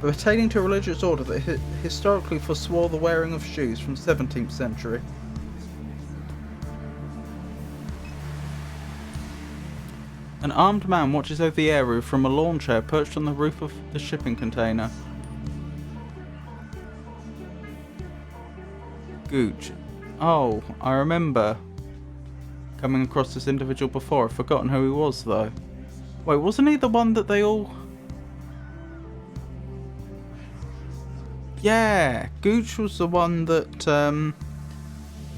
pertaining to a religious order that historically forswore the wearing of shoes, from 17th century. An armed man watches over the air roof from a lawn chair perched on the roof of the shipping container. Gooch. Oh, I remember coming across this individual before. I've forgotten who he was though. Wait, wasn't he the one that they all... Yeah, Gooch was the one that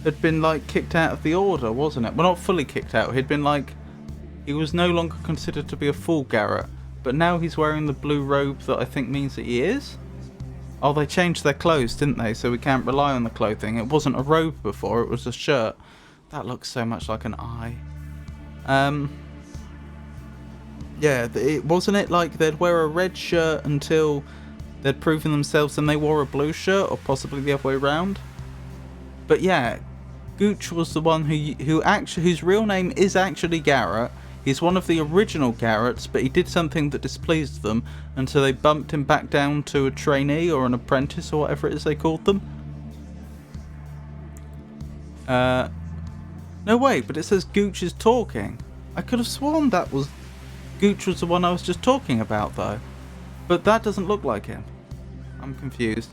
had been like kicked out of the order, wasn't it? Well, not fully kicked out. He'd been like... He was no longer considered to be a full Garrett, but now he's wearing the blue robe that I think means that he is? Oh, they changed their clothes, didn't they? So we can't rely on the clothing. It wasn't a robe before, it was a shirt. That looks so much like an eye. Yeah, wasn't it like they'd wear a red shirt until they'd proven themselves and they wore a blue shirt, or possibly the other way around? But yeah, Gooch was the one whose real name is actually Garrett. He's one of the original Garretts, but he did something that displeased them, and so they bumped him back down to a trainee or an apprentice or whatever it is they called them. No wait, but it says Gooch is talking. I could have sworn that was Gooch was the one I was just talking about though. But that doesn't look like him. I'm confused.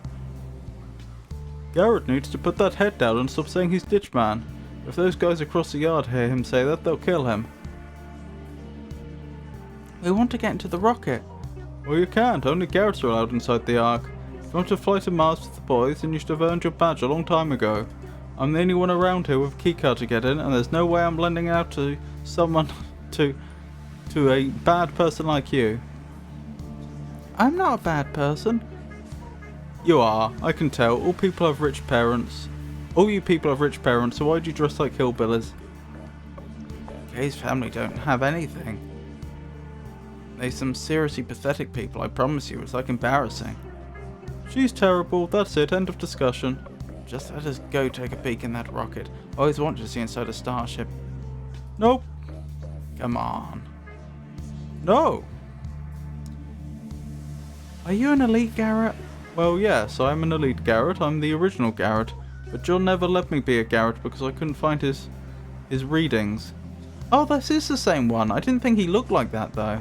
Garrett needs to put that head down and stop saying he's Ditchman. If those guys across the yard hear him say that, they'll kill him. We want to get into the rocket. Well, you can't. Only Garretts are allowed inside the Ark. If you want to fly to Mars with the boys, then you should have earned your badge a long time ago. I'm the only one around here with a keycard to get in, and there's no way I'm lending out to someone to a bad person like you. I'm not a bad person. You are. I can tell. All people have rich parents. All you people have rich parents, so why do you dress like hillbillies? Kay's family don't have anything. They're some seriously pathetic people, I promise you. It's like embarrassing. She's terrible. That's it. End of discussion. Just let us go take a peek in that rocket. I always wanted to see inside a starship. Nope. Come on. No. Are you an elite Garrett? Well, yes, I'm an elite Garrett. I'm the original Garrett. But John never let me be a Garrett because I couldn't find his readings. Oh, this is the same one. I didn't think he looked like that, though.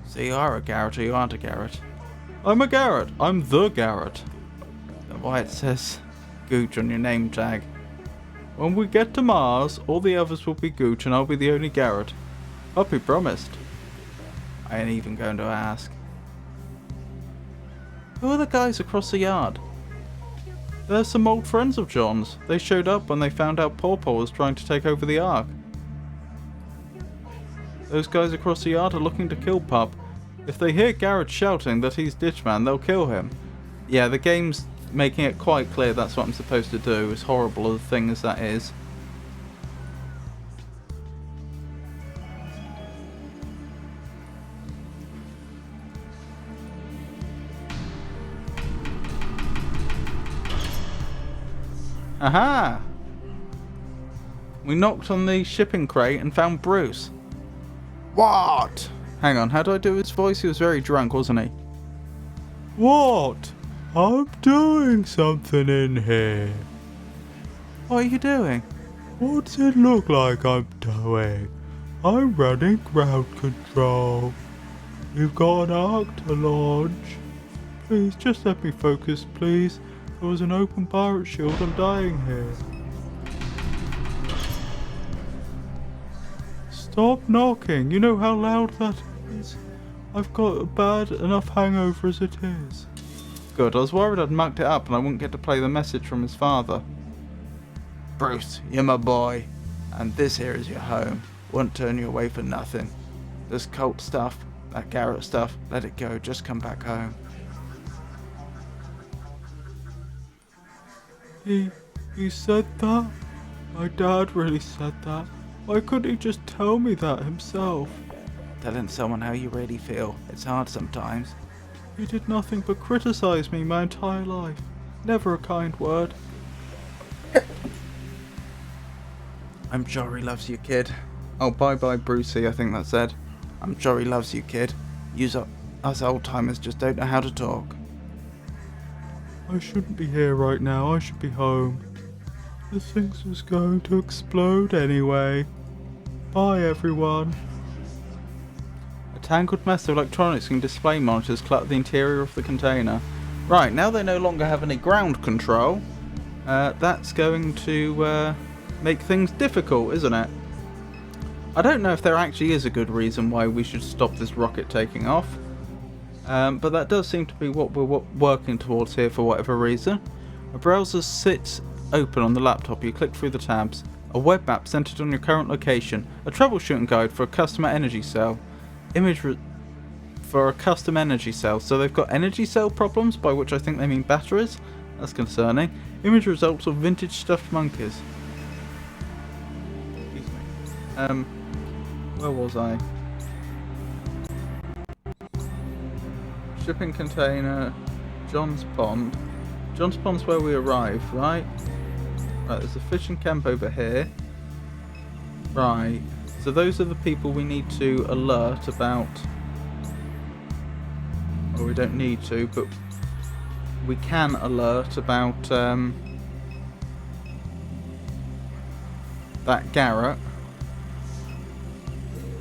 So you are a Garrett or you aren't a Garrett? I'm a Garrett. I'm the Garrett. That's why it says Gooch on your name tag. When we get to Mars, all the others will be Gooch and I'll be the only Garrett. Puppy promised. I ain't even going to ask. Who are the guys across the yard? They're some old friends of John's. They showed up when they found out Paw Paw was trying to take over the Ark. Those guys across the yard are looking to kill Pup. If they hear Garrett shouting that he's Ditchman, they'll kill him. Yeah, the game's making it quite clear that's what I'm supposed to do, as horrible a thing as that is. Aha! We knocked on the shipping crate and found Bruce. What? Hang on, how do I do his voice? He was very drunk, wasn't he? What? I'm doing something in here. What are you doing? What's it look like I'm doing? I'm running ground control. We've got an arc to launch. Please, just let me focus, please. There was an open pirate shield. I'm dying here. Stop knocking. You know how loud that is. I've got a bad enough hangover as it is. Good. I was worried I'd mucked it up and I wouldn't get to play the message from his father. Bruce, you're my boy. And this here is your home. Won't turn you away for nothing. This cult stuff, that Garrett stuff, let it go. Just come back home. He said that? My dad really said that. Why couldn't he just tell me that himself? Telling someone how you really feel, it's hard sometimes. He did nothing but criticize me my entire life. Never a kind word. I'm sure he loves you, kid. Oh, bye-bye, Brucey, I think that said. I'm sure he loves you, kid. Us old-timers just don't know how to talk. I shouldn't be here right now. I should be home. This thing was going to explode anyway. Bye, everyone. A tangled mess of electronics and display monitors clutter the interior of the container. Right, now they no longer have any ground control. That's going to make things difficult, isn't it? I don't know if there actually is a good reason why we should stop this rocket taking off. But that does seem to be what we're working towards here for whatever reason. A browser sits open on the laptop. You click through the tabs. A web map centered on your current location. A troubleshooting guide for a customer energy cell. For a custom energy cell. So they've got energy cell problems, by which I think they mean batteries. That's concerning. Image results of vintage stuffed monkeys. Excuse me. Where was I? Shipping container, John's Pond. John's Pond's where we arrived, right? Right, there's a fishing camp over here. Right, so those are the people we need to alert about. Or we don't need to, but we can alert about that Garrett.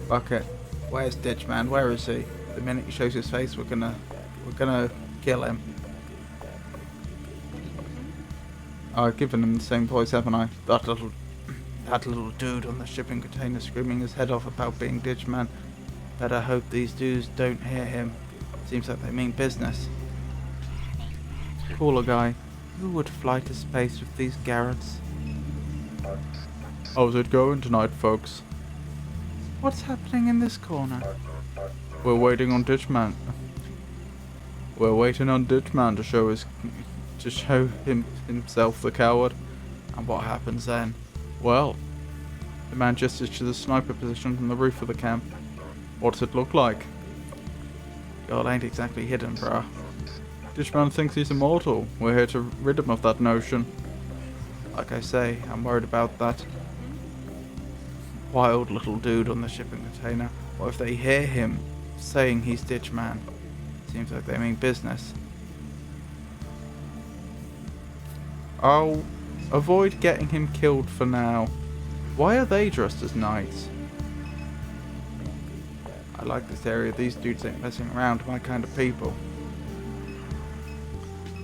Bucket. Where's Ditchman? Where is he? The minute he shows his face, we're gonna kill him. Oh, I've given him the same voice, haven't I? That little dude on the shipping container screaming his head off about being Ditchman. Better hope these dudes don't hear him. Seems like they mean business. Cooler guy. Who would fly to space with these Garretts? How's it going tonight, folks? What's happening in this corner? We're waiting on Ditchman. We're waiting on Ditchman to show himself the coward. And what happens then? Well, the man gestures to the sniper position from the roof of the camp. What's it look like? God ain't exactly hidden, bruh. Ditchman thinks he's immortal. We're here to rid him of that notion. Like I say, I'm worried about that wild little dude on the shipping container. What if they hear him saying he's Ditchman? Seems like they mean business. I'll avoid getting him killed for now. Why are they dressed as knights? I like this area. These dudes ain't messing around, my kind of people.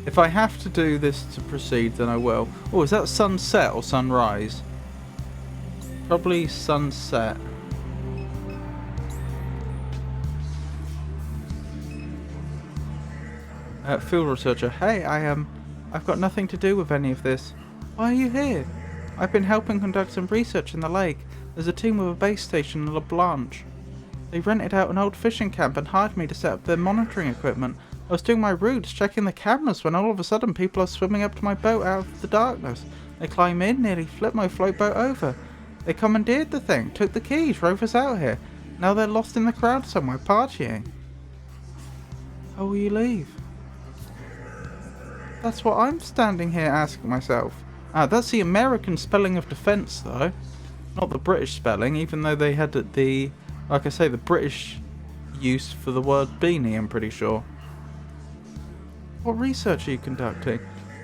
If I have to do this to proceed, then I will. Oh, is that sunset or sunrise? Probably sunset. Field researcher. Hey, I've got nothing to do with any of this. Why are you here? I've been helping conduct some research in the lake. There's a team with a base station in La Blanche. They rented out an old fishing camp and hired me to set up their monitoring equipment. I was doing my routes, checking the cameras, when all of a sudden people are swimming up to my boat out of the darkness. They climb in, nearly flip my float boat over. They commandeered the thing, took the keys, drove us out here. Now they're lost in the crowd somewhere, partying. How will you leave? That's what I'm standing here asking myself. That's the American spelling of defence, though. Not the British spelling, even though they had the, like I say, the British use for the word beanie, I'm pretty sure. What research are you conducting?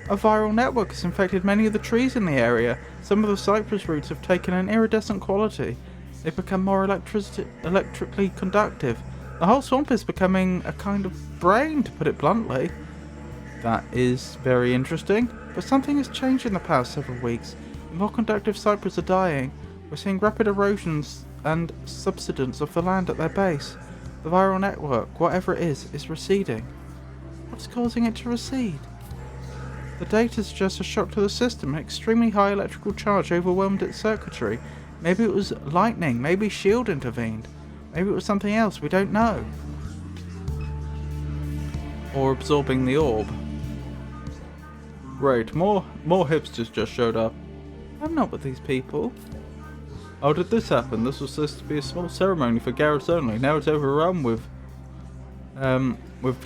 A viral network has infected many of the trees in the area. Some of the cypress roots have taken an iridescent quality. They've become more electrically conductive. The whole swamp is becoming a kind of brain, to put it bluntly. That is very interesting, but something has changed in the past several weeks. The more conductive cypress are dying. We're seeing rapid erosions and subsidence of the land at their base. The viral network, whatever it is receding. What's causing it to recede? The data suggests a shock to the system. An extremely high electrical charge overwhelmed its circuitry. Maybe it was lightning, maybe S.H.I.E.L.D. intervened. Maybe it was something else, we don't know. Or absorbing the orb. Great, more hipsters just showed up. I'm not with these people. How did this happen? This was supposed to be a small ceremony for Garrett's only. Now it's overrun with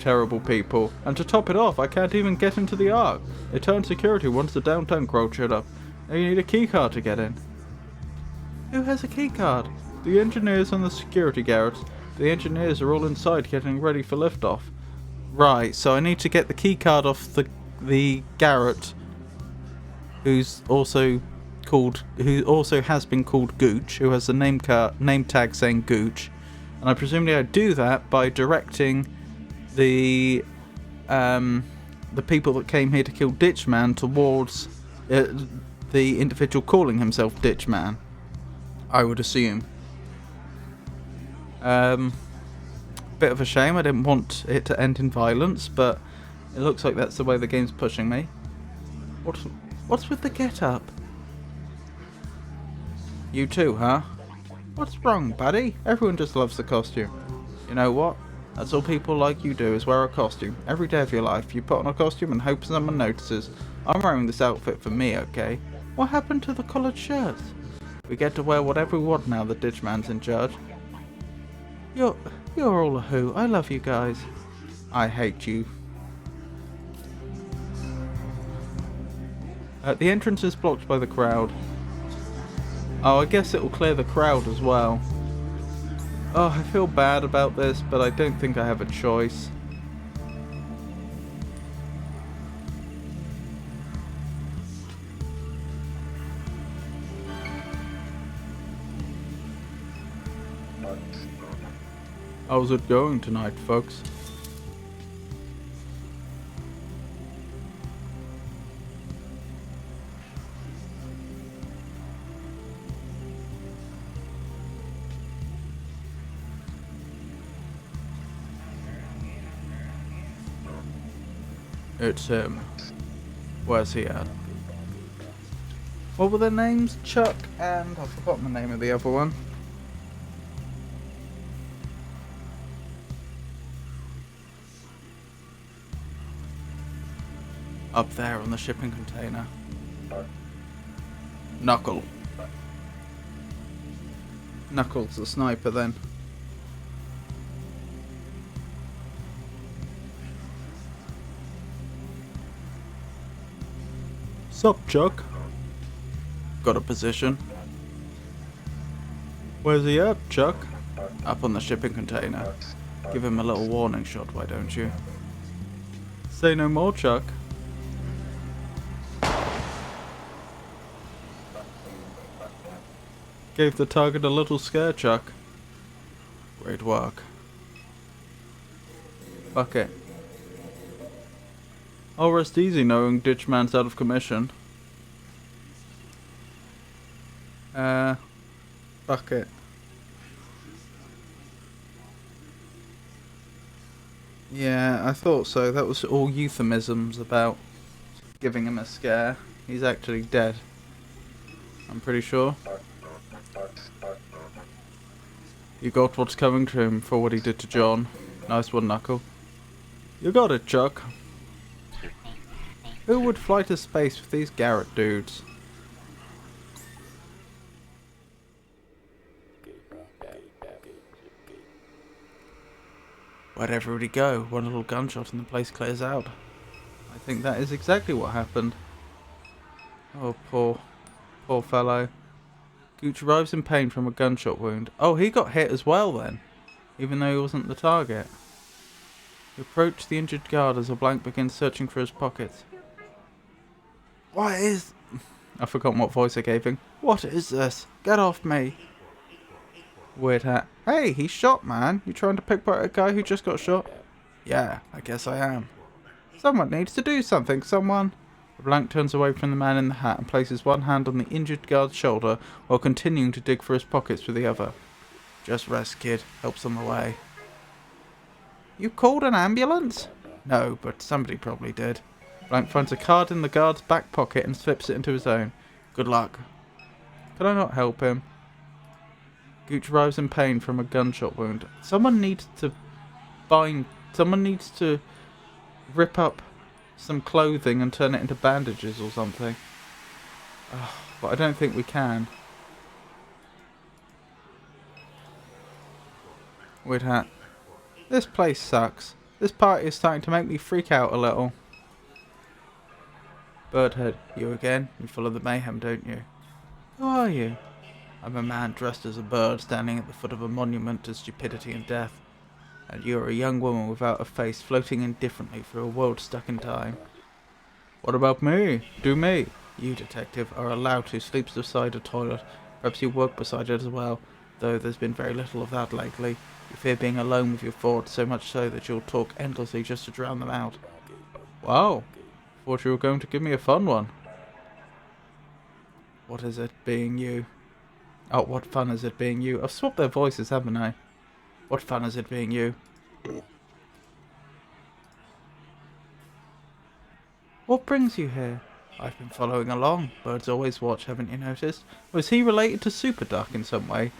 terrible people. And to top it off, I can't even get into the Ark. They turned security once the downtown crowd showed up. Now you need a keycard to get in. Who has a keycard? The engineers and the security guards. The engineers are all inside getting ready for liftoff. Right, so I need to get the keycard off the Garrett, who also has been called Gooch, who has the name tag saying Gooch, and I presumably I do that by directing the people that came here to kill Ditchman towards the individual calling himself Ditchman, I would assume. Bit of a shame, I didn't want it to end in violence, but it looks like that's the way the game's pushing me. What's with the get-up? You too, huh? What's wrong, buddy? Everyone just loves the costume. You know what? That's all people like you do, is wear a costume. Every day of your life, you put on a costume and hope someone notices. I'm wearing this outfit for me, okay? What happened to the collared shirts? We get to wear whatever we want now that Ditchman's in charge. You're all a who. I love you guys. I hate you. The entrance is blocked by the crowd. Oh, I guess it will clear the crowd as well. Oh, I feel bad about this, but I don't think I have a choice. How's it going tonight, folks? It's him. Where's he at? What were their names? Chuck and... I've forgotten the name of the other one. Up there on the shipping container. Knuckle. Knuckles the sniper then. Sup, Chuck? Got a position. Where's he at, Chuck? Up on the shipping container. Give him a little warning shot, why don't you? Say no more, Chuck. Gave the target a little scare, Chuck. Great work. Fuck it. I'll rest easy knowing Ditchman's out of commission. Fuck it. Yeah, I thought so. That was all euphemisms about giving him a scare. He's actually dead. I'm pretty sure. You got what's coming to him for what he did to John. Nice one, Knuckle. You got it, Chuck. Who would fly to space with these Garrett dudes? Where'd everybody go? One little gunshot and the place clears out. I think that is exactly what happened. Oh, poor fellow. Gooch arrives in pain from a gunshot wound. Oh, he got hit as well then, even though he wasn't the target. You approach the injured guard as a blank begins searching for his pockets. What is... I forgot what voice I gave him. What is this? Get off me. Weird hat. Hey, he's shot, man. You trying to pickpocket a guy who just got shot? Yeah, I guess I am. Someone needs to do something, someone. The blank turns away from the man in the hat and places one hand on the injured guard's shoulder while continuing to dig for his pockets with the other. Just rest, kid. Help them away. You called an ambulance? No, but somebody probably did. Blank finds a card in the guard's back pocket and slips it into his own. Good luck. Can I not help him? Gooch writhes in pain from a gunshot wound. Someone needs to rip up some clothing and turn it into bandages or something. But I don't think we can. Weird hat. This place sucks. This party is starting to make me freak out a little. Birdhead, you again? You follow the mayhem, don't you? Who are you? I'm a man dressed as a bird standing at the foot of a monument to stupidity and death. And you're a young woman without a face floating indifferently through a world stuck in time. What about me? Do me? You, detective, are allowed to sleep beside a toilet. Perhaps you work beside it as well, though there's been very little of that lately. You fear being alone with your thoughts, so much so that you'll talk endlessly just to drown them out. Wow. Thought you were going to give me a fun one. What is it being you? Oh, what fun is it being you? I've swapped their voices, haven't I? What fun is it being you? What brings you here? I've been following along. Birds always watch, haven't you noticed? Was he related to Super Duck in some way?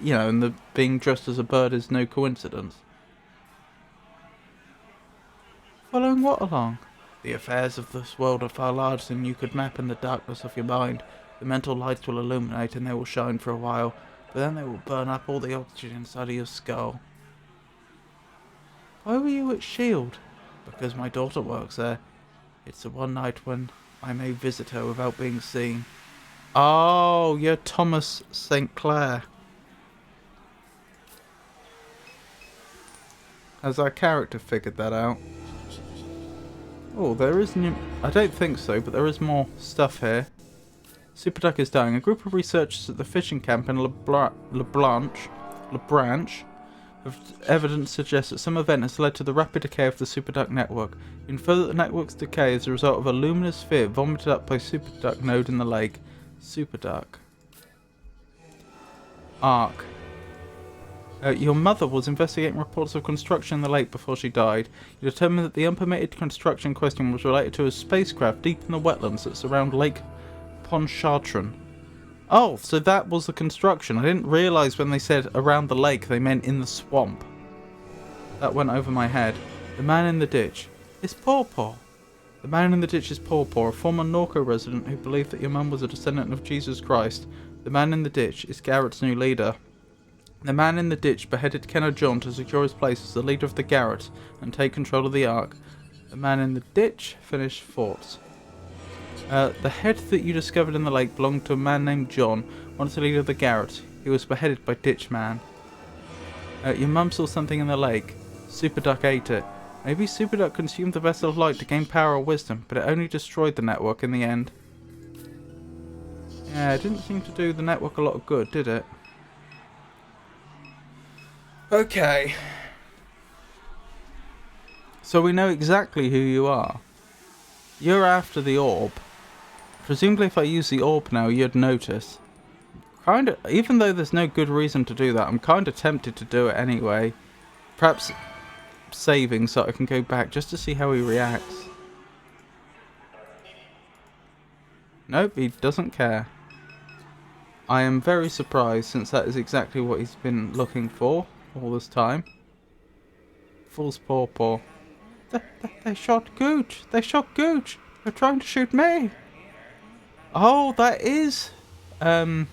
You know, and the being dressed as a bird is no coincidence. Following what along? The affairs of this world are far larger than you could map in the darkness of your mind. The mental lights will illuminate and they will shine for a while, but then they will burn up all the oxygen inside of your skull. Why were you at S.H.I.E.L.D.? Because my daughter works there. It's the one night when I may visit her without being seen. Oh, you're Thomas St. Clair. Has our character figured that out? Oh, there is new... I don't think so, but there is more stuff here. Super Duck is dying. A group of researchers at the fishing camp in LaBranche have evidence suggests that some event has led to the rapid decay of the Super Duck network. You infer that the network's decay is a result of a luminous sphere vomited up by Super Duck node in the lake. Super Duck. Arc. Your mother was investigating reports of construction in the lake before she died. You determined that the unpermitted construction in question was related to a spacecraft deep in the wetlands that surround Lake Pontchartrain. Oh, so that was the construction. I didn't realise when they said around the lake they meant in the swamp. That went over my head. The man in the ditch. It's Paw Paw. The man in the ditch is Paw Paw, a former Norco resident who believed that your mum was a descendant of Jesus Christ. The man in the ditch is Garrett's new leader. The man in the ditch beheaded Ken O'John to secure his place as the leader of the Garrett and take control of the Ark. The man in the ditch finished thoughts. The head that you discovered in the lake belonged to a man named John, once the leader of the Garrett. He was beheaded by Ditch Man. Your mum saw something in the lake. Super Duck ate it. Maybe Super Duck consumed the vessel of light to gain power or wisdom, but it only destroyed the network in the end. Yeah, it didn't seem to do the network a lot of good, did it? Okay. So we know exactly who you are. You're after the orb. Presumably if I use the orb now, you'd notice. Even though there's no good reason to do that, I'm kind of tempted to do it anyway. Perhaps saving so I can go back just to see how he reacts. Nope, he doesn't care. I am very surprised since that is exactly what he's been looking for all this time. Fool's Paw Paw. They shot Gooch. They shot Gooch. They're trying to shoot me. Oh, that is the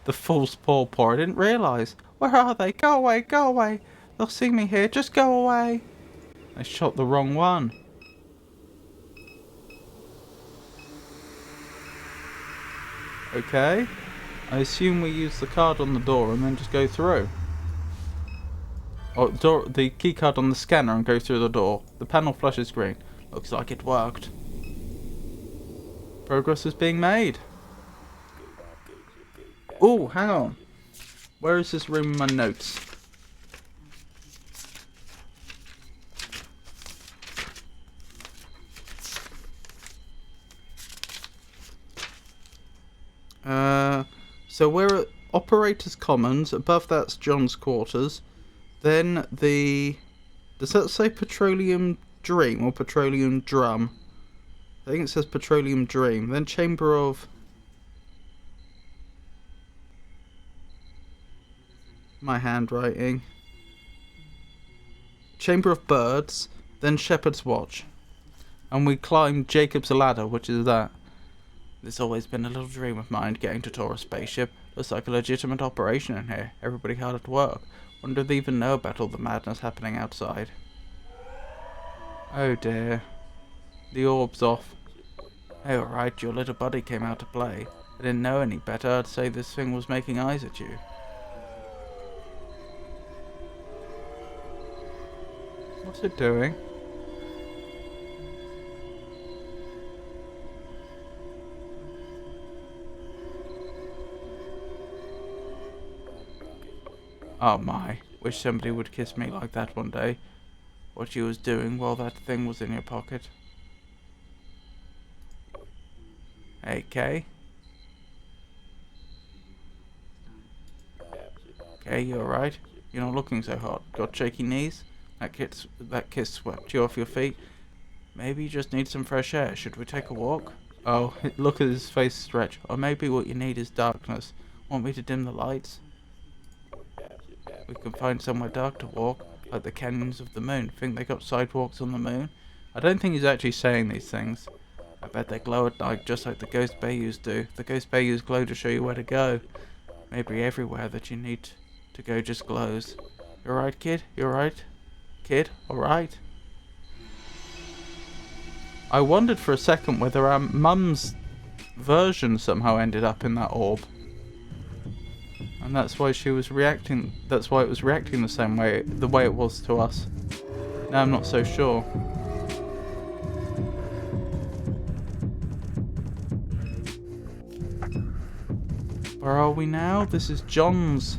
Fool's Paw Paw. I didn't realise. Where are they? Go away, go away. They'll see me here. Just go away. I shot the wrong one. Okay. I assume we use the card on the door and then just go through. Oh, the keycard on the scanner and go through the door. The panel flashes green. Looks like it worked. Progress is being made. Oh, hang on. Where is this room in my notes? So we're at Operator's Commons. Above that's John's quarters. Then does that say Petroleum Dream or Petroleum Drum? I think it says Petroleum Dream. Then Chamber of... my handwriting. Chamber of Birds. Then Shepherd's Watch. And we climb Jacob's Ladder, which is that. There's always been a little dream of mine getting to tour a spaceship. Looks like a legitimate operation in here. Everybody hard at work. Wonder if they even know about all the madness happening outside. Oh dear. The orb's off. Hey, alright, your little buddy came out to play. I didn't know any better. I'd say this thing was making eyes at you. What's it doing? Oh my, wish somebody would kiss me like that one day. What you was doing while that thing was in your pocket. Hey, Kay? Kay, you alright? You're not looking so hot. Got shaky knees? That kiss swept you off your feet? Maybe you just need some fresh air. Should we take a walk? Oh, look at his face stretch. Or maybe what you need is darkness. Want me to dim the lights? We can find somewhere dark to walk, like the canyons of the moon. Think they got sidewalks on the moon? I don't think he's actually saying these things. I bet they glow at night just like the ghost bayous do. The ghost bayous glow to show you where to go. Maybe everywhere that you need to go just glows. You alright, kid? You alright? Kid? Alright? I wondered for a second whether our mum's version somehow ended up in that orb. And that's why she was reacting, that's why it was reacting the same way, the way it was to us. Now I'm not so sure. Where are we now? This is John's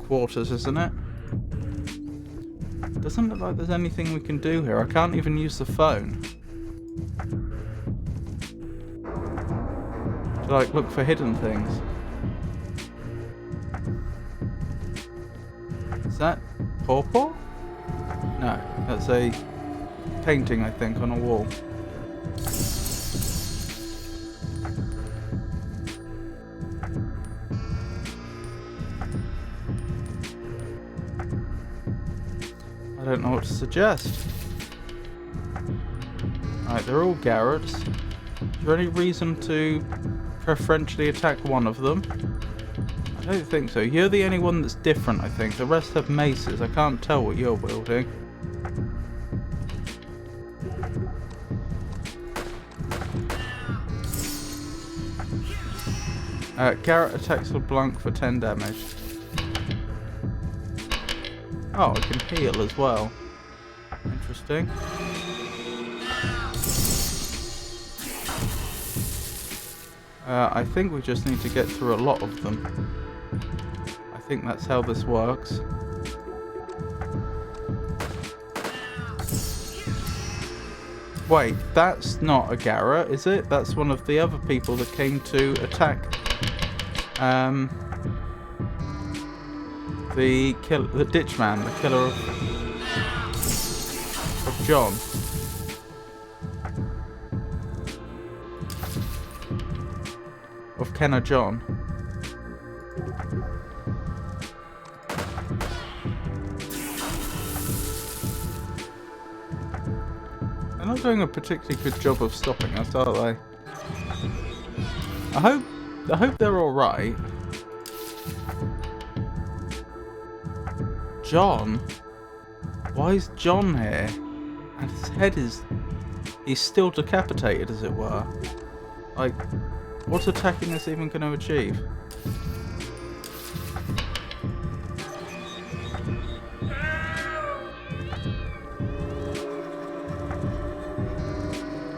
quarters, isn't it? Doesn't look like there's anything we can do here. I can't even use the phone. To like look for hidden things. Is that pawpaw? No, that's a painting, I think, on a wall. I don't know what to suggest. Alright, they're all Garrett's. Is there any reason to preferentially attack one of them? I don't think so. You're the only one that's different, I think. The rest have maces. I can't tell what you're wielding. Garrett attacks LeBlanc for 10 damage. Oh, I can heal as well. Interesting. I think we just need to get through a lot of them. I think that's how this works. Wait, that's not a Garrett, is it? That's one of the other people that came to attack the ditch man, the killer of John. Of Kenner John. They're not doing a particularly good job of stopping us, are they? I hope they're all right. John? Why is John here? And his head is... he's still decapitated, as it were. Like, what's attacking this even going to achieve?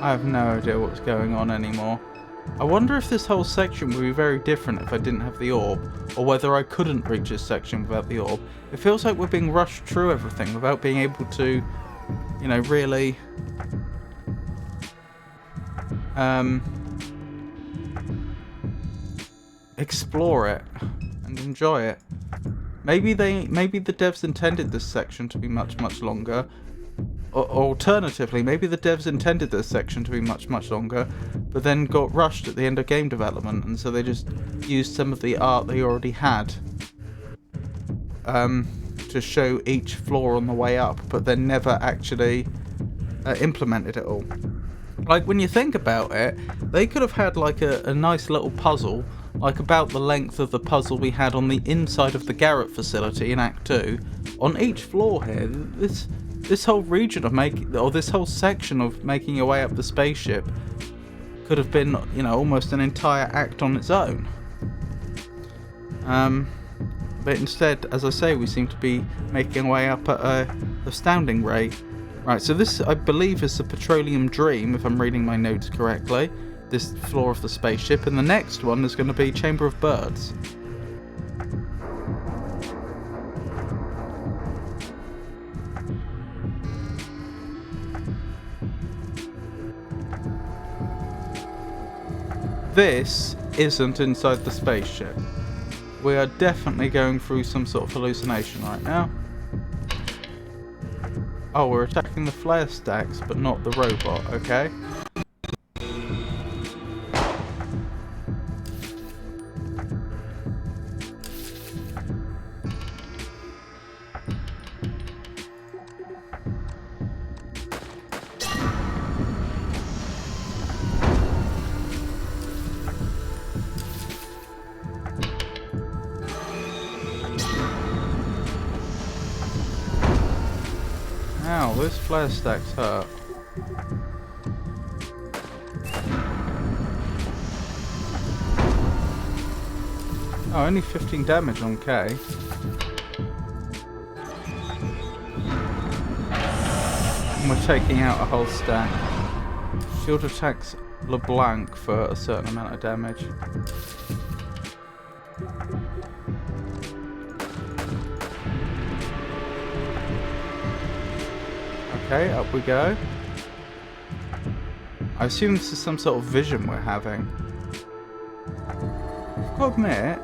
I have no idea what's going on anymore. I wonder if this whole section would be very different if I didn't have the orb, or whether I couldn't reach this section without the orb. It feels like we're being rushed through everything without being able to, you know, really explore it and enjoy it. Maybe the devs intended this section to be much longer. Alternatively, maybe the devs intended this section to be much longer, but then got rushed at the end of game development, and so they just used some of the art they already had to show each floor on the way up, but then never actually implemented it all. Like, when you think about it, they could have had like a nice little puzzle, like about the length of the puzzle we had on the inside of the Garrett facility in Act 2, on each floor here. This whole region of this whole section of making your way up the spaceship could have been, you know, almost an entire act on its own. But instead, as I say, we seem to be making our way up at an astounding rate. Right, so this, I believe, is the Petroleum Dream, if I'm reading my notes correctly. This floor of the spaceship, and the next one is going to be Chamber of Birds. This isn't inside the spaceship. We are definitely going through some sort of hallucination right now. Oh, we're attacking the flare stacks, but not the robot, okay? Ow, those flare stacks hurt. Oh, only 15 damage on K. And we're taking out a whole stack. Shield attacks LeBlanc for a certain amount of damage. Okay, up we go. I assume this is some sort of vision we're having. I've got to admit,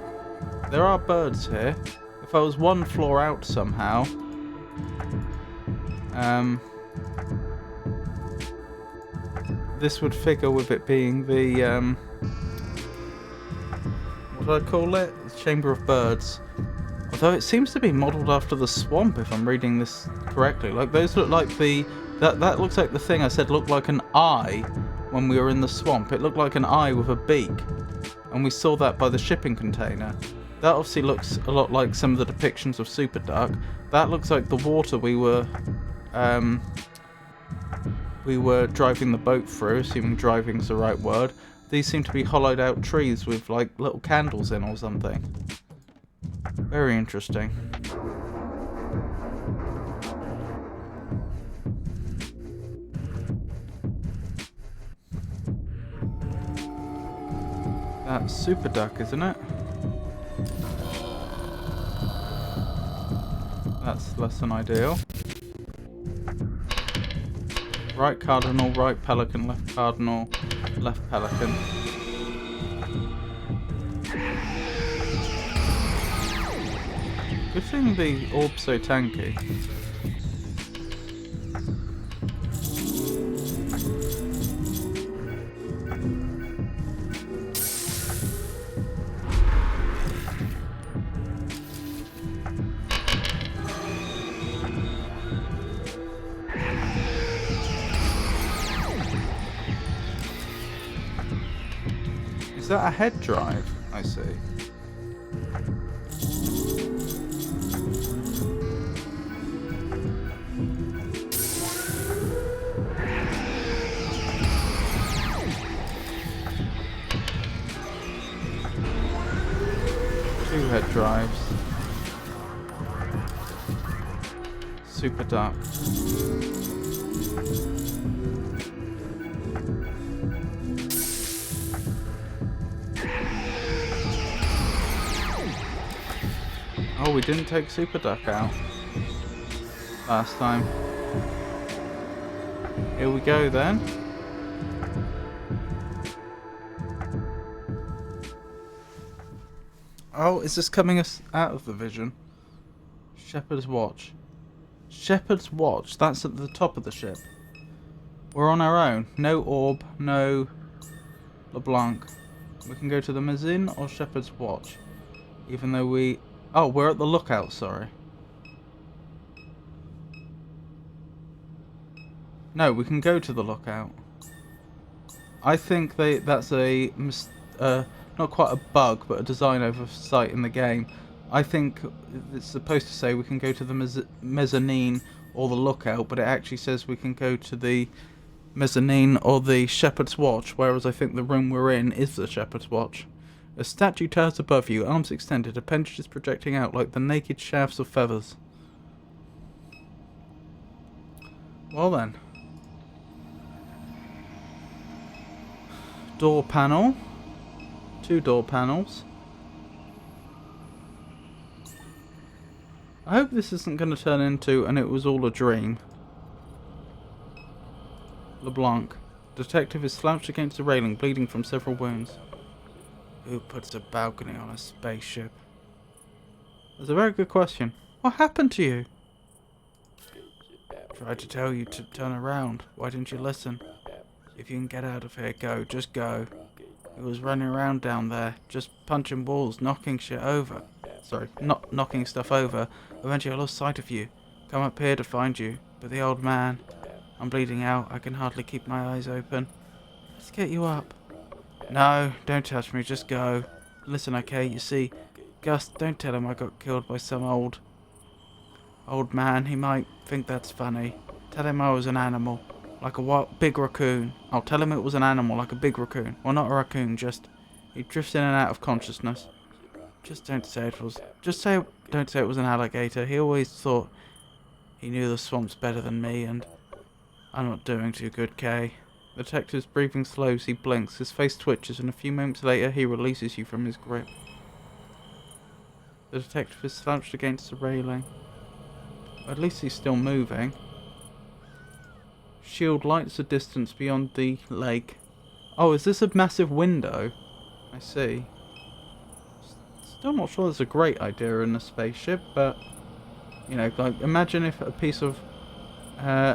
there are birds here. If I was one floor out somehow, this would figure with it being the, what do I call it? The Chamber of Birds. Although it seems to be modelled after the swamp, if I'm reading this correctly. Like, those look like that looks like the thing I said looked like an eye when we were in the swamp. It looked like an eye with a beak. And we saw that by the shipping container. That obviously looks a lot like some of the depictions of Super Duck. That looks like the water we were driving the boat through, assuming driving's the right word. These seem to be hollowed out trees with like little candles in or something. Very interesting. That's Super Duck, isn't it? That's less than ideal. Right cardinal, right pelican, left cardinal, left pelican. Good thing the orb's so tanky. Is that a head drive? I see. Two head drives. Super Duck. we didn't take Super Duck out last time. Here we go then. Oh, is this coming us out of the vision? Shepherd's Watch. Shepherd's Watch, that's at the top of the ship. We're on our own. No orb, no LeBlanc. We can go to the mezzanine or Shepherd's Watch. Even though we... Oh, we're at the lookout, sorry. No, we can go to the lookout. I think that's a... not quite a bug, but a design oversight in the game. I think it's supposed to say we can go to the mezzanine or the lookout, but it actually says we can go to the mezzanine or the Shepherd's Watch, whereas I think the room we're in is the Shepherd's Watch. A statue towers above you, arms extended, appendages projecting out like the naked shafts of feathers. Well then. Door panel. 2 door panels. I hope this isn't going to turn into and it was all a dream. LeBlanc. Detective is slouched against the railing, bleeding from several wounds. Who puts a balcony on a spaceship? That's a very good question. What happened to you? Tried to tell you to turn around. Why didn't you listen? If you can get out of here, go. Just go. It was running around down there, just punching walls, knocking shit over. Sorry, not knocking stuff over. Eventually I lost sight of you. Come up here to find you. But the old man... I'm bleeding out. I can hardly keep my eyes open. Let's get you up. No, don't touch me. Just go. Listen, okay? You see, Gus, don't tell him I got killed by some old man. He might think that's funny. Tell him I was an animal. Like a big raccoon. I'll tell him it was an animal, like a big raccoon. Well, not a raccoon, just... He drifts in and out of consciousness. Just don't say it was... Don't say it was an alligator. He always thought he knew the swamps better than me, and... I'm not doing too good, Kay. The detective's breathing slows, he blinks, his face twitches, and a few moments later he releases you from his grip. The detective is slouched against the railing. At least he's still moving. Shield lights the distance beyond the lake. Oh, is this a massive window? I see. Still not sure that's a great idea in a spaceship, but... You know, like, imagine if a piece of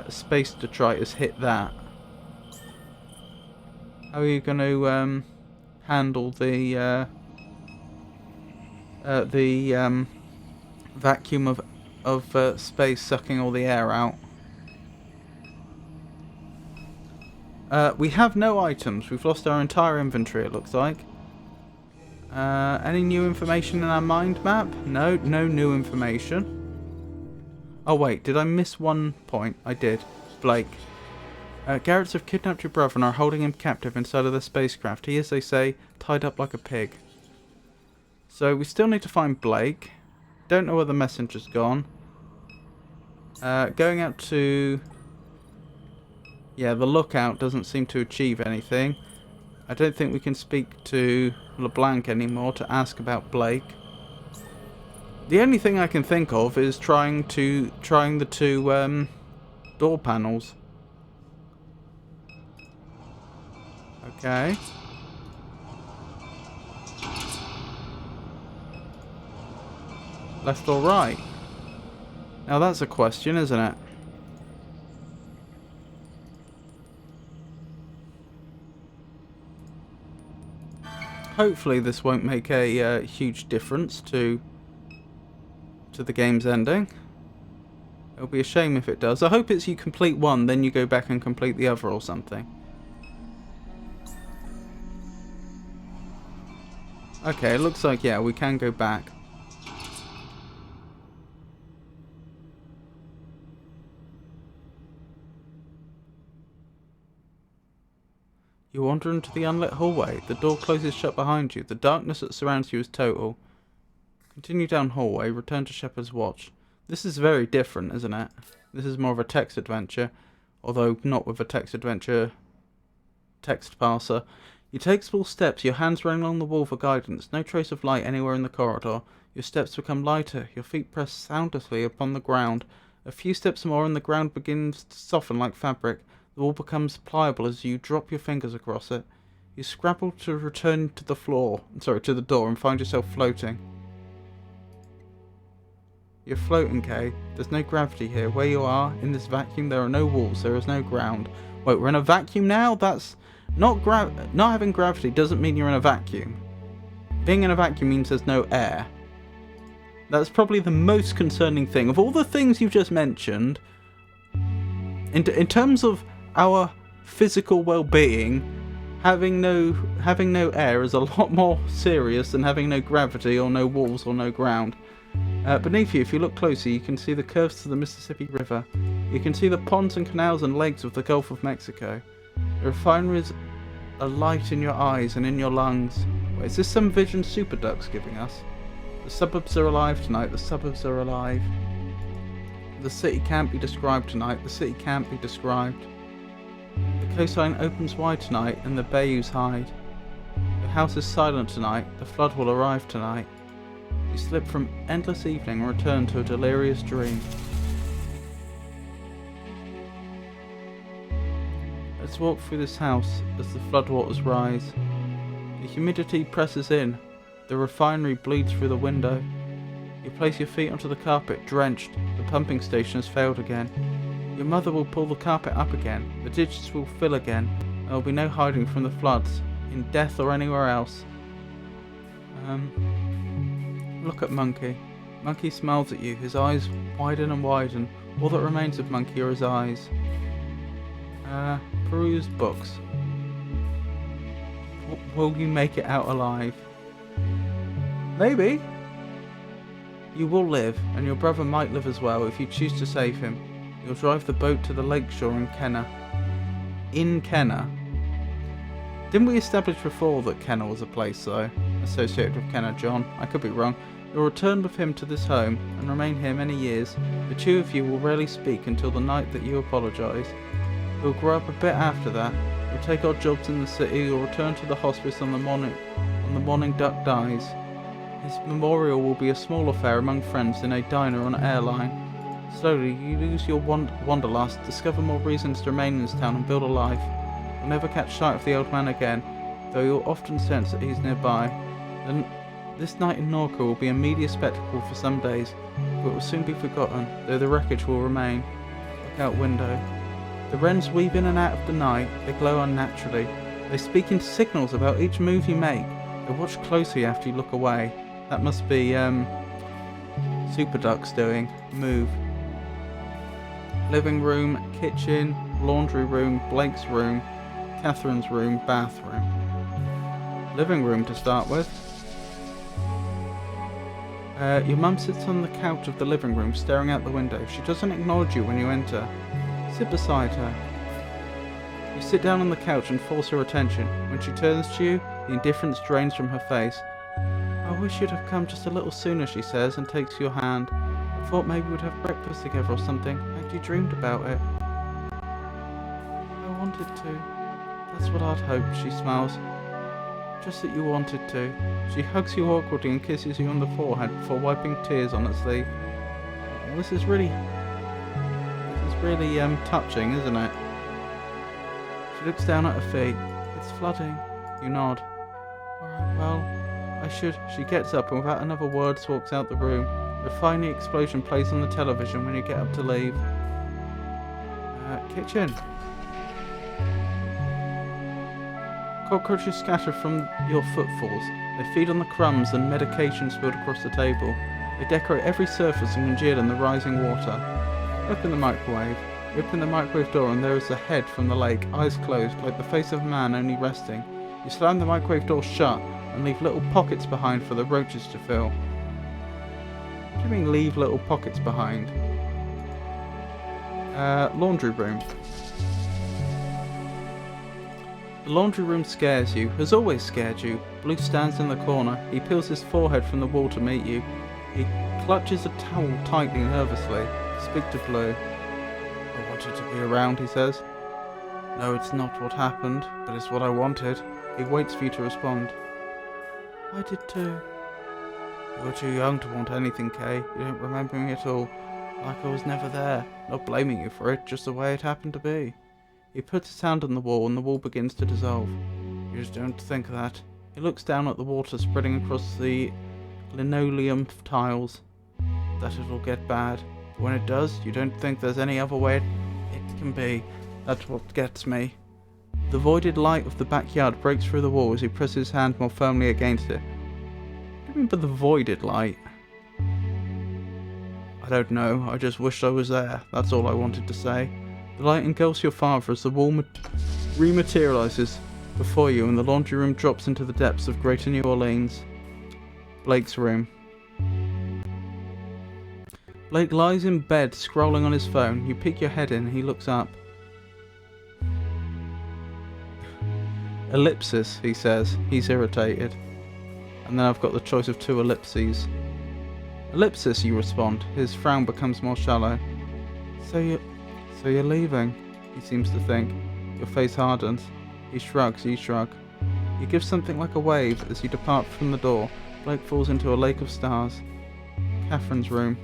space detritus hit that. How are you going to handle the vacuum of space sucking all the air out? We have no items. We've lost our entire inventory, it looks like. Any new information in our mind map? No new information. Oh wait, did I miss one point? I did. Blake. Garrett's have kidnapped your brother and are holding him captive inside of the spacecraft. He is, they say, tied up like a pig. So we still need to find Blake. Don't know where the messenger's gone. Going out to... Yeah, the lookout doesn't seem to achieve anything. I don't think we can speak to LeBlanc anymore to ask about Blake. The only thing I can think of is trying the 2 door panels. Okay. Left or right? Now that's a question, isn't it? Hopefully this won't make a huge difference to the game's ending. It'll be a shame if it does. I hope it's you complete one, then you go back and complete the other or something. Okay, it looks like, yeah, we can go back. You wander into the unlit hallway. The door closes shut behind you. The darkness that surrounds you is total. Continue down hallway. Return to Shepherd's Watch. This is very different, isn't it? This is more of a text adventure. Although not with a text adventure text parser. You take small steps, your hands running along the wall for guidance. No trace of light anywhere in the corridor. Your steps become lighter, your feet press soundlessly upon the ground. A few steps more and the ground begins to soften like fabric. The wall becomes pliable as you drop your fingers across it. You scrabble to return to the door and find yourself floating. You're floating, Kay. There's no gravity here. Where you are, in this vacuum, there are no walls, there is no ground. Wait, we're in a vacuum now? That's not having gravity doesn't mean you're in a vacuum. Being in a vacuum means there's no air. That's probably the most concerning thing. Of all the things you've just mentioned, in terms of our physical well-being, having no air is a lot more serious than having no gravity or no walls or no ground. Beneath you, if you look closer, you can see the curves of the Mississippi River. You can see the ponds and canals and lakes of the Gulf of Mexico. The refineries are light in your eyes and in your lungs. Wait, is this some vision Super Duck's giving us? The suburbs are alive tonight, the suburbs are alive. The city can't be described tonight, the city can't be described. The coastline opens wide tonight and the bayous hide. Your house is silent tonight, the flood will arrive tonight. You slip from endless evening and return to a delirious dream. Let's walk through this house as the floodwaters rise. The humidity presses in. The refinery bleeds through the window. You place your feet onto the carpet, drenched. The pumping station has failed again. Your mother will pull the carpet up again. The ditches will fill again. There will be no hiding from the floods, in death or anywhere else. Look at Monkey. Monkey smiles at you. His eyes widen and widen. All that remains of Monkey are his eyes. Peruse books. Will you make it out alive? Maybe. You will live, and your brother might live as well if you choose to save him. You'll drive the boat to the lakeshore in Kenner. In Kenner? Didn't we establish before that Kenner was a place, though, associated with Kenner John? I could be wrong. You'll return with him to this home, and remain here many years. The two of you will rarely speak until the night that you apologise. You'll grow up a bit after that. You'll take odd jobs in the city. You'll return to the hospice on the morning Duck dies. His memorial will be a small affair among friends in a diner on an airline. Slowly, you lose your wanderlust, discover more reasons to remain in this town and build a life. You'll never catch sight of the old man again, though you'll often sense that he's nearby. And this night in Norco will be a media spectacle for some days, but will soon be forgotten, though the wreckage will remain. Look out window. The wrens weave in and out of the night. They glow unnaturally. They speak in signals about each move you make. They watch closely after you look away. That must be Super Duck's doing. Move. Living room, kitchen, laundry room, Blake's room, Catherine's room, bathroom. Living room to start with. Your mum sits on the couch of the living room, staring out the window. She doesn't acknowledge you when you enter. Sit beside her. You sit down on the couch and force her attention. When she turns to you, the indifference drains from her face. I wish you'd have come just a little sooner, she says, and takes your hand. I thought maybe we'd have breakfast together or something. Had you dreamed about it? I wanted to. That's what I'd hoped, she smiles. Just that you wanted to. She hugs you awkwardly and kisses you on the forehead before wiping tears on her sleeve. Well, this is really touching, isn't it? She looks down at her feet. It's flooding. You nod. Alright, well, I should. She gets up and without another word walks out the room. The final explosion plays on the television when you get up to leave. Kitchen. Cockroaches scatter from your footfalls. They feed on the crumbs and medication spilled across the table. They decorate every surface and congeal in the rising water. Open the microwave. You open the microwave door and there is a head from the lake, eyes closed, like the face of a man only resting. You slam the microwave door shut and leave little pockets behind for the roaches to fill. What do you mean leave little pockets behind? Laundry room. The laundry room scares you, has always scared you. Blue stands in the corner. He peels his forehead from the wall to meet you. He clutches a towel tightly, nervously. Speak to Blue. I wanted to be around, he says. No, it's not what happened, but it's what I wanted. He waits for you to respond. I did too. You're too young to want anything, Kay. You don't remember me at all. Like I was never there. Not blaming you for it, just the way it happened to be. He puts his hand on the wall and the wall begins to dissolve. You just don't think that. He looks down at the water spreading across the linoleum tiles. That it'll get bad. But when it does, you don't think there's any other way it can be. That's what gets me. The voided light of the backyard breaks through the wall as he presses his hand more firmly against it. Remember the voided light? I don't know, I just wished I was there. That's all I wanted to say. The light engulfs your father as the wall rematerializes before you and the laundry room drops into the depths of Greater New Orleans. Blake's room. Blake lies in bed, scrolling on his phone. You peek your head in and he looks up. Ellipsis, he says. He's irritated. And then I've got the choice of 2 ellipses. Ellipsis, you respond. His frown becomes more shallow. So you're leaving, he seems to think. Your face hardens. He shrugs, you shrug. You give something like a wave as you depart from the door. Blake falls into a lake of stars. Catherine's room.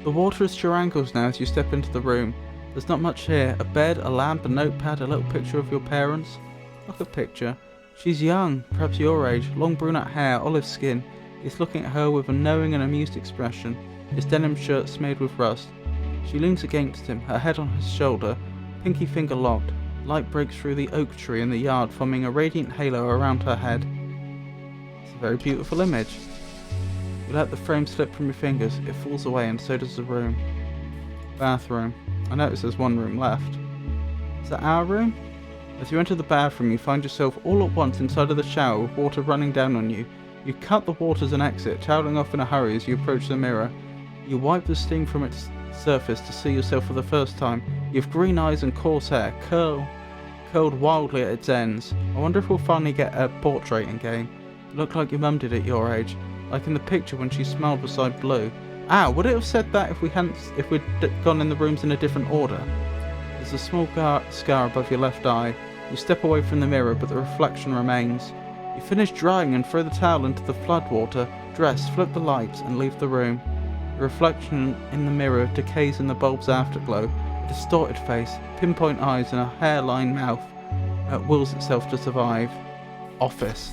The water is to your ankles now as you step into the room. There's not much here. A bed, a lamp, a notepad, a little picture of your parents. Look at picture. She's young, perhaps your age, long brunette hair, olive skin. He's looking at her with a knowing and amused expression, his denim shirt smeared with rust. She leans against him, her head on his shoulder, pinky finger locked. Light breaks through the oak tree in the yard, forming a radiant halo around her head. It's a very beautiful image. You let the frame slip from your fingers, it falls away and so does the room. Bathroom. I notice there's one room left. Is that our room? As you enter the bathroom, you find yourself all at once inside of the shower with water running down on you. You cut the water as an exit, toweling off in a hurry as you approach the mirror. You wipe the steam from its surface to see yourself for the first time. You have green eyes and coarse hair, curled wildly at its ends. I wonder if we'll finally get a portrait again. You look like your mum did at your age, like in the picture when she smiled beside Blue. Would it have said that if we'd gone in the rooms in a different order? There's a small scar above your left eye. You step away from the mirror, but the reflection remains. You finish drying and throw the towel into the floodwater, dress, flip the lights, and leave the room. The reflection in the mirror decays in the bulb's afterglow. A distorted face, pinpoint eyes, and a hairline mouth wills itself to survive. Office.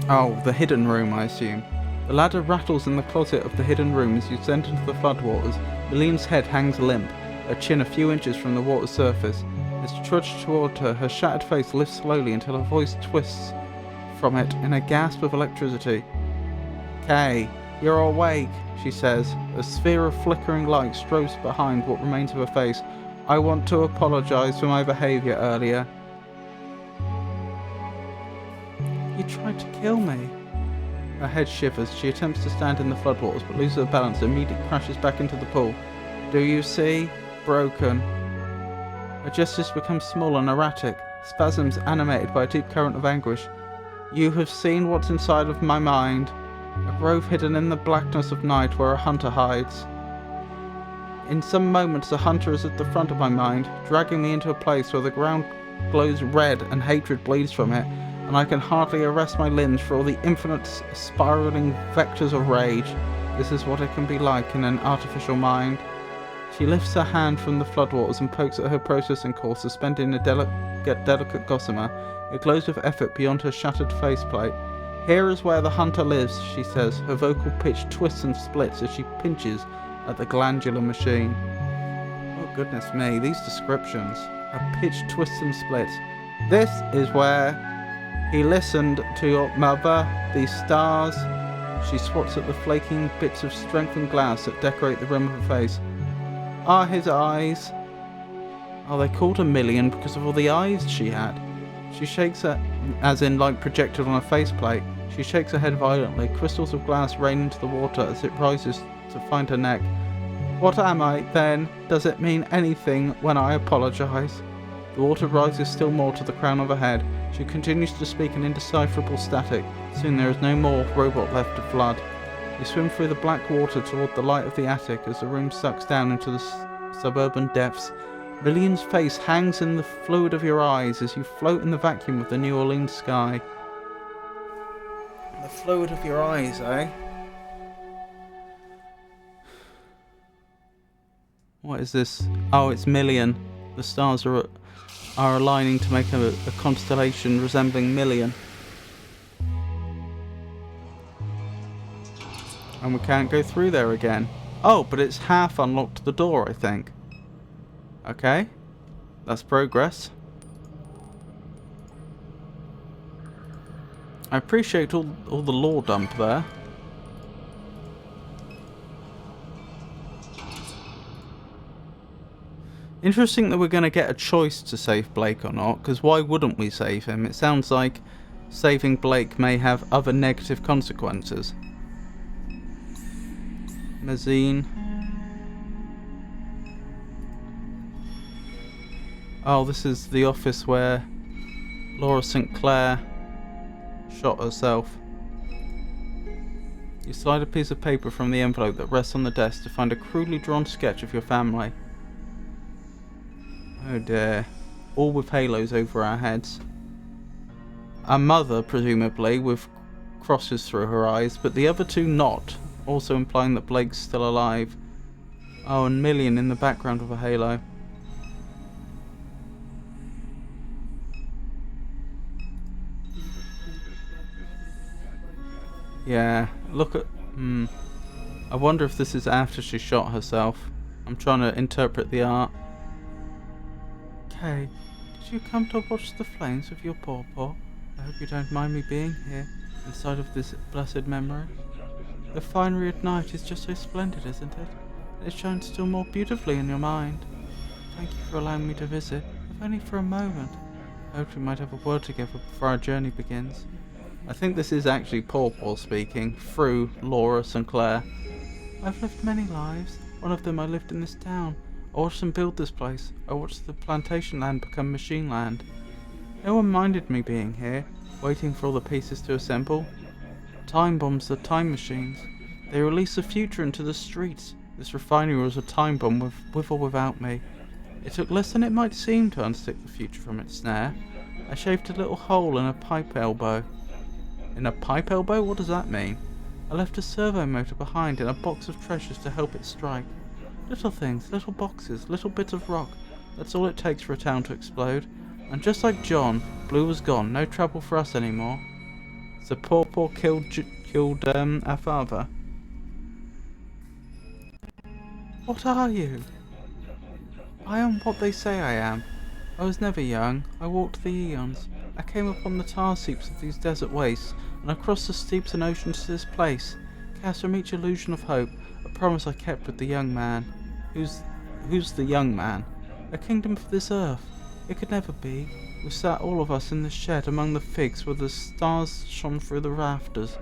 Oh, the hidden room, I assume. The ladder rattles in the closet of the hidden room as you descend into the floodwaters. Milline's head hangs limp, her chin a few inches from the water's surface. As you trudge toward her, her shattered face lifts slowly until her voice twists from it in a gasp of electricity. Kay, you're awake, she says. A sphere of flickering light strobes behind what remains of her face. I want to apologize for my behavior earlier. You tried to kill me. Her head shivers. She attempts to stand in the floodwaters but loses her balance and immediately crashes back into the pool. Do you see? Broken. Her gestures become small and erratic, spasms animated by a deep current of anguish. You have seen what's inside of my mind. A grove hidden in the blackness of night where a hunter hides. In some moments a hunter is at the front of my mind, dragging me into a place where the ground glows red and hatred bleeds from it, and I can hardly arrest my limbs for all the infinite spiraling vectors of rage. This is what it can be like in an artificial mind. She lifts her hand from the floodwaters and pokes at her processing core suspended in a delicate gossamer. It glows with effort beyond her shattered faceplate. Here is where the hunter lives, she says. Her vocal pitch twists and splits as she pinches at the glandular machine. Oh goodness me, these descriptions. Her pitch twists and splits. This is where he listened to your mother, these stars. She swats at the flaking bits of strengthened glass that decorate the rim of her face. Are his eyes? Oh, they called her Million because of all the eyes she had. She shakes her, as in like projected on a faceplate. She shakes her head violently. Crystals of glass rain into the water as it rises to find her neck. What am I, then? Does it mean anything when I apologize? The water rises still more to the crown of her head. She continues to speak in indecipherable static. Soon there is no more robot left to flood. You swim through the black water toward the light of the attic as the room sucks down into the suburban depths. Million's face hangs in the fluid of your eyes as you float in the vacuum of the New Orleans sky. The fluid of your eyes, eh? What is this? Oh, it's Million. The stars are aligning to make a constellation resembling Million. And we can't go through there again. Oh, but it's half unlocked the door, I think. Okay. That's progress. I appreciate all the lore dump there. Interesting that we're going to get a choice to save Blake or not, because why wouldn't we save him? It sounds like saving Blake may have other negative consequences. Mazine. Oh, this is the office where Laura St. Clair shot herself. You slide a piece of paper from the envelope that rests on the desk to find a crudely drawn sketch of your family. Oh dear. All with halos over our heads. Our mother, presumably, with crosses through her eyes, but the other two not, also implying that Blake's still alive. Oh, and Million in the background of a halo. Yeah, look at... I wonder if this is after she shot herself. I'm trying to interpret the art. Kay, did you come to watch the flames with your pawpaw? I hope you don't mind me being here, inside of this blessed memory. The finery at night is just so splendid, isn't it? It shines still more beautifully in your mind. Thank you for allowing me to visit, if only for a moment. I hoped we might have a word together before our journey begins. I think this is actually Pawpaw speaking, through Laura St. Clair. I've lived many lives. One of them I lived in this town. I watched them build this place. I watched the plantation land become machine land. No one minded me being here, waiting for all the pieces to assemble. Time bombs are time machines. They release the future into the streets. This refinery was a time bomb with or without me. It took less than it might seem to unstick the future from its snare. I shaved a little hole in a pipe elbow. In a pipe elbow? What does that mean? I left a servo motor behind in a box of treasures to help it strike. Little things, little boxes, little bits of rock. That's all it takes for a town to explode. And just like John, Blue was gone. No trouble for us anymore. So Pawpaw killed our father. What are you? I am what they say I am. I was never young. I walked the eons. I came upon the tar seeps of these desert wastes, and I crossed the steeps and oceans to this place. Cast from each illusion of hope, a promise I kept with the young man. Who's the young man? A kingdom for this earth. It could never be. We sat all of us in the shed among the figs where the stars shone through the rafters.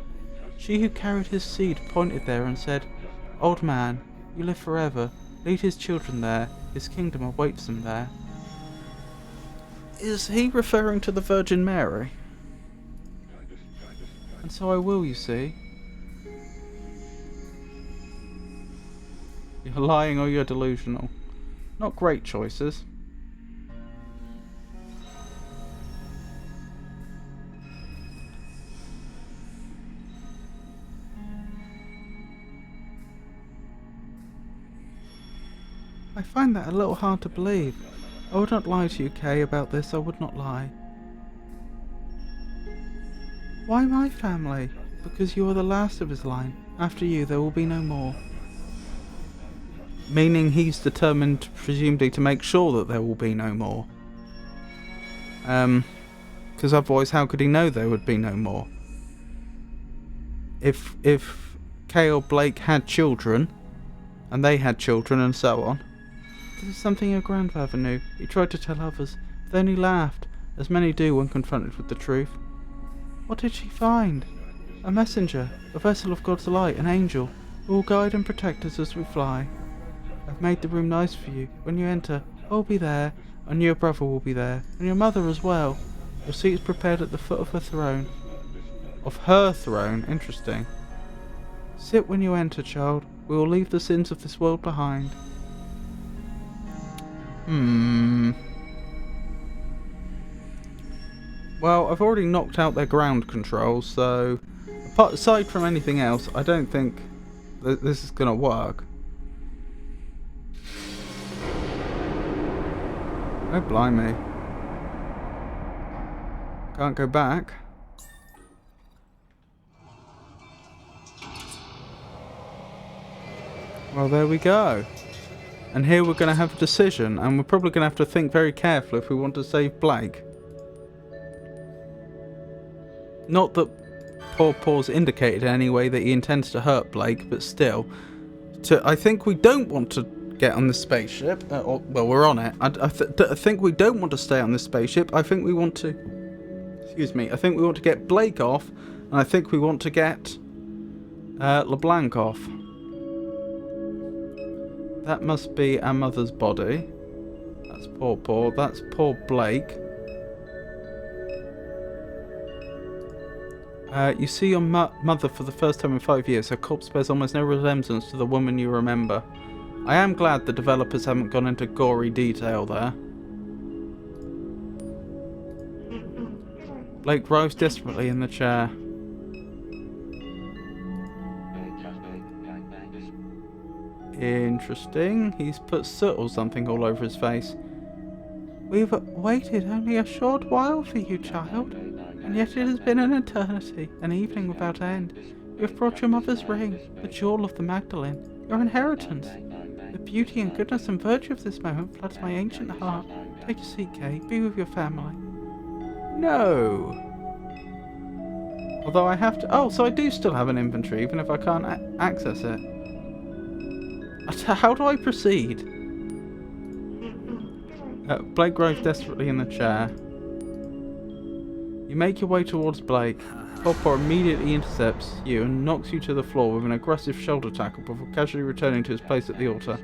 She who carried his seed pointed there and said, Old man, you live forever. Lead his children there. His kingdom awaits them there. Is he referring to the Virgin Mary? And so I will, you see. You're lying or you're delusional. Not great choices. I find that a little hard to believe. I would not lie to you, Kay, about this. I would not lie. Why my family? Because you are the last of his line. After you, there will be no more. Meaning he's determined, presumably, to make sure that there will be no more. Because otherwise, how could he know there would be no more? If Kay or Blake had children, and they had children, and so on. This is something your grandfather knew. He tried to tell others. Then he laughed, as many do when confronted with the truth. What did she find? A messenger, a vessel of God's light, an angel, who will guide and protect us as we fly. I've made the room nice for you. When you enter, I'll be there, and your brother will be there, and your mother as well. Your seat is prepared at the foot of her throne. Of her throne? Interesting. Sit when you enter, child. We will leave the sins of this world behind. Well, I've already knocked out their ground control, so Aside from anything else, I don't think this is going to work. Oh, blimey. Can't go back. Well, there we go. And here we're going to have a decision, and we're probably going to have to think very carefully if we want to save Blake. Not that Paw Paws indicated in any way that he intends to hurt Blake, but still. I think we don't want to get on the spaceship. Well, we're on it. I think we don't want to stay on this spaceship. I think we want to... Excuse me. I think we want to get Blake off, and I think we want to get LeBlanc off. That must be our mother's body. That's poor Paw. That's poor Blake. You see your mother for the first time in 5 years. Her corpse bears almost no resemblance to the woman you remember. I am glad the developers haven't gone into gory detail there. Blake writhes desperately in the chair. Interesting. He's put soot or something all over his face. We've waited only a short while for you, child. And yet it has been an eternity, an evening without end. You have brought your mother's ring, the jewel of the Magdalene, your inheritance. The beauty and goodness and virtue of this moment floods my ancient heart. Take a seat, Kay. Be with your family. No. Although I have to... Oh, so I do still have an inventory, even if I can't access it. How do I proceed? Blake grows desperately in the chair. You make your way towards Blake. Paw immediately intercepts you and knocks you to the floor with an aggressive shoulder tackle before casually returning to his place at the altar.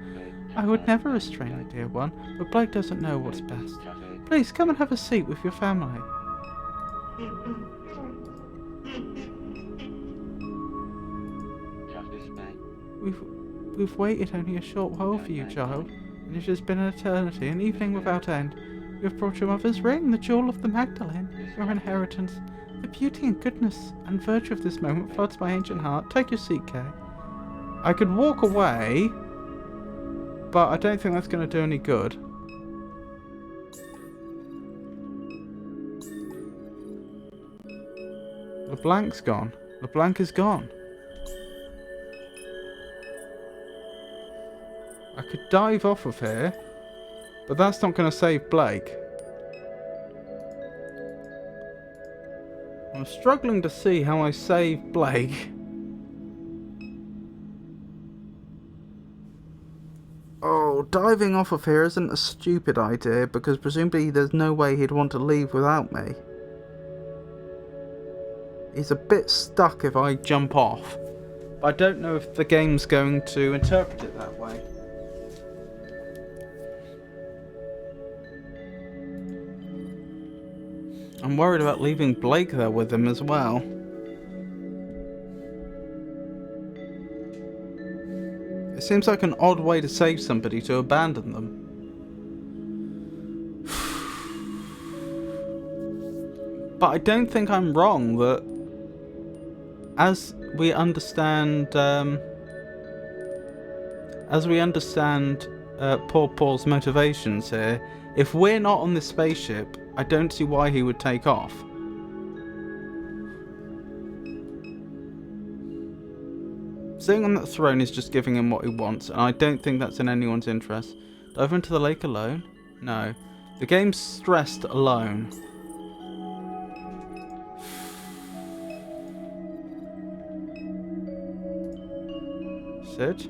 I would never restrain the dear one, but Blake doesn't know what's best. Please come and have a seat with your family. We've waited only a short while for you, child, and it has been an eternity, an evening without end. You have brought your mother's ring, the jewel of the Magdalene, your inheritance. The beauty and goodness and virtue of this moment floods my ancient heart. Take your seat, Kay. I could walk away, but I don't think that's going to do any good. LeBlanc's gone. LeBlanc is gone. I could dive off of here, but that's not going to save Blake. I'm struggling to see how I save Blake. Oh, diving off of here isn't a stupid idea, because presumably there's no way he'd want to leave without me. He's a bit stuck if I jump off, but I don't know if the game's going to interpret it that way. I'm worried about leaving Blake there with him as well. It seems like an odd way to save somebody to abandon them. But I don't think I'm wrong that, as we understand Paw Paw's motivations here, if we're not on this spaceship, I don't see why he would take off. Sitting on that throne is just giving him what he wants, and I don't think that's in anyone's interest. Dive into the lake alone? No. The game's stressed alone. Sit.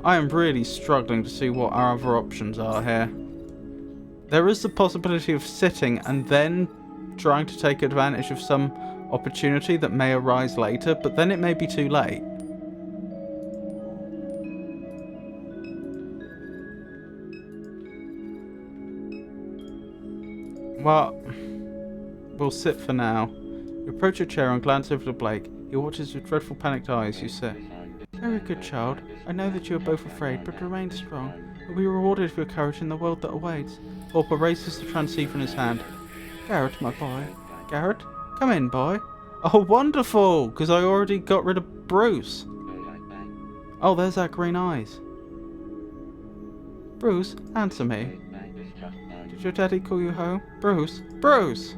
I am really struggling to see what our other options are here. There is the possibility of sitting and then trying to take advantage of some opportunity that may arise later, but then it may be too late. Well, we'll sit for now. You approach your chair and glance over to Blake. He watches with dreadful panicked eyes. You sit. Very good, child. I know that you are both afraid, but remain strong. You'll be rewarded for your courage in the world that awaits. Pauper raises the transceiver in his hand. Garrett, my boy. Garrett? Come in, boy. Oh, wonderful! Because I already got rid of Bruce. Oh, there's our green eyes. Bruce, answer me. Did your daddy call you home? Bruce? Bruce!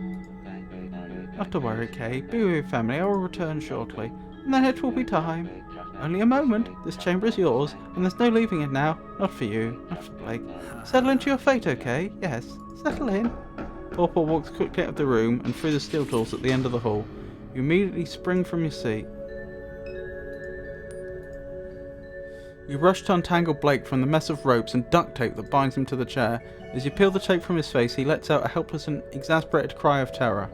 Not to worry, Kay. Be with your family. I will return shortly. And then it will be time. Only a moment. This chamber is yours, and there's no leaving it now. Not for you. Not for Blake. Settle into your fate, okay? Yes. Settle in. Pauper walks quickly out of the room and through the steel doors at the end of the hall. You immediately spring from your seat. You rush to untangle Blake from the mess of ropes and duct tape that binds him to the chair. As you peel the tape from his face, he lets out a helpless and exasperated cry of terror.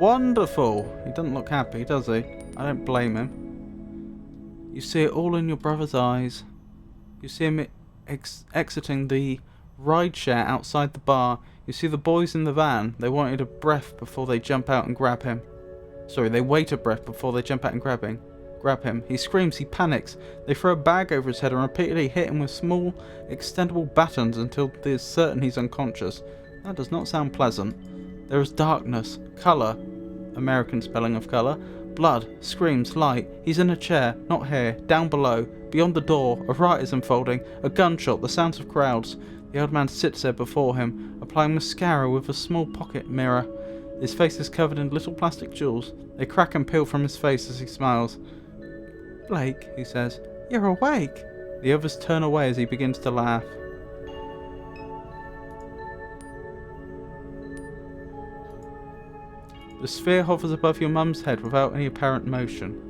Wonderful! He doesn't look happy, does he? I don't blame him. You see it all in your brother's eyes. You see him exiting the ride share outside the bar. You see the boys in the van. They wanted a breath before they jump out and grab him. Sorry, they wait a breath before they jump out and grab him. He screams, he panics. They throw a bag over his head and repeatedly hit him with small, extendable batons until they're certain he's unconscious. That does not sound pleasant. There is darkness, colour, American spelling of colour, blood, screams, light. He's in a chair, not here, down below, beyond the door. A riot is unfolding, a gunshot, the sounds of crowds. The old man sits there before him, applying mascara with a small pocket mirror. His face is covered in little plastic jewels. They crack and peel from his face as he smiles. Blake, he says, you're awake. The others turn away as he begins to laugh. The sphere hovers above your mum's head without any apparent motion.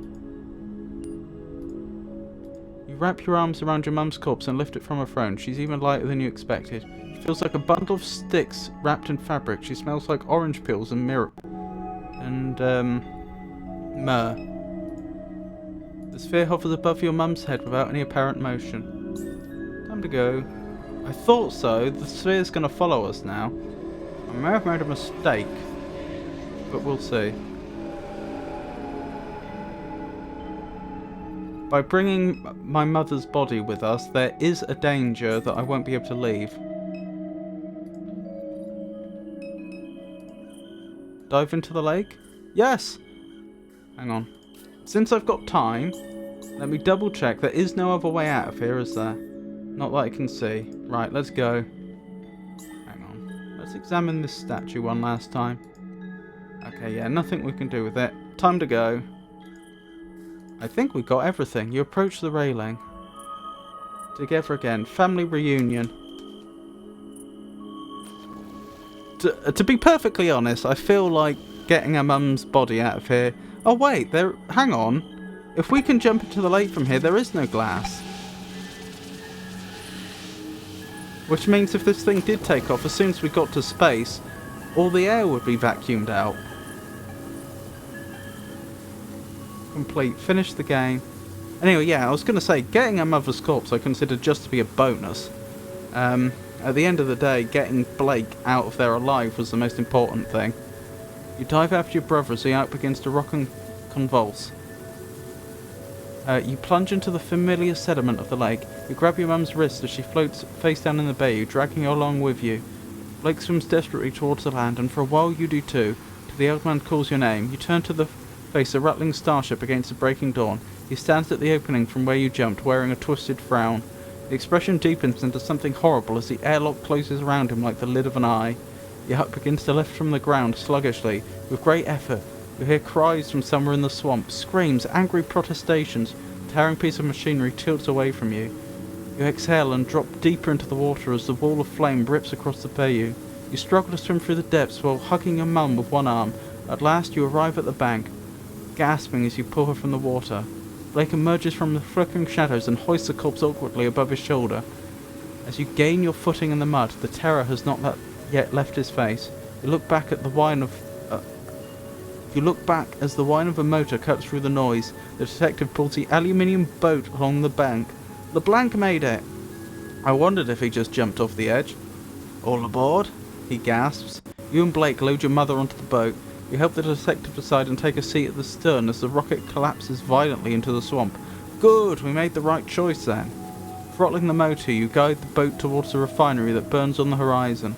You wrap your arms around your mum's corpse and lift it from her throne. She's even lighter than you expected. She feels like a bundle of sticks wrapped in fabric. She smells like orange peels and myrrh. The sphere hovers above your mum's head without any apparent motion. Time to go. I thought so. The sphere's going to follow us now. I may have made a mistake, but we'll see. By bringing my mother's body with us, there is a danger that I won't be able to leave. Dive into the lake? Yes! Hang on. Since I've got time, let me double check. There is no other way out of here, is there? Not that I can see. Right, let's go. Hang on. Let's examine this statue one last time. Okay, yeah, nothing we can do with it. Time to go. I think we got everything. You approach the railing. Together again. Family reunion. To be perfectly honest, I feel like getting her mum's body out of here. Oh wait, hang on. If we can jump into the lake from here, there is no glass. Which means if this thing did take off, as soon as we got to space, all the air would be vacuumed out. Complete. Finish the game. Anyway, yeah, I was going to say, getting her mother's corpse I considered just to be a bonus. At the end of the day, getting Blake out of there alive was the most important thing. You dive after your brother as the yacht begins to rock and convulse. You plunge into the familiar sediment of the lake. You grab your mum's wrist as she floats face down in the bayou, dragging her along with you. Blake swims desperately towards the land, and for a while you do too. Till the old man calls your name. You turn to face a rattling starship against the breaking dawn. He stands at the opening from where you jumped, wearing a twisted frown. The expression deepens into something horrible as the airlock closes around him like the lid of an eye. Your hut begins to lift from the ground sluggishly. With great effort, you hear cries from somewhere in the swamp, screams, angry protestations. A tearing piece of machinery tilts away from you. You exhale and drop deeper into the water as the wall of flame rips across the bayou. You struggle to swim through the depths while hugging your mum with one arm. At last you arrive at the bank, gasping as you pull her from the water. Blake emerges from the flickering shadows and hoists the corpse awkwardly above his shoulder. As you gain your footing in the mud, the terror has not yet left his face. You look back at the whine of... You look back as the whine of a motor cuts through the noise. The detective pulls the aluminium boat along the bank. LeBlanc made it. I wondered if he just jumped off the edge. All aboard? He gasps. You and Blake load your mother onto the boat. You help the detective aside and take a seat at the stern as the rocket collapses violently into the swamp. Good, we made the right choice then. Throttling the motor, you guide the boat towards the refinery that burns on the horizon.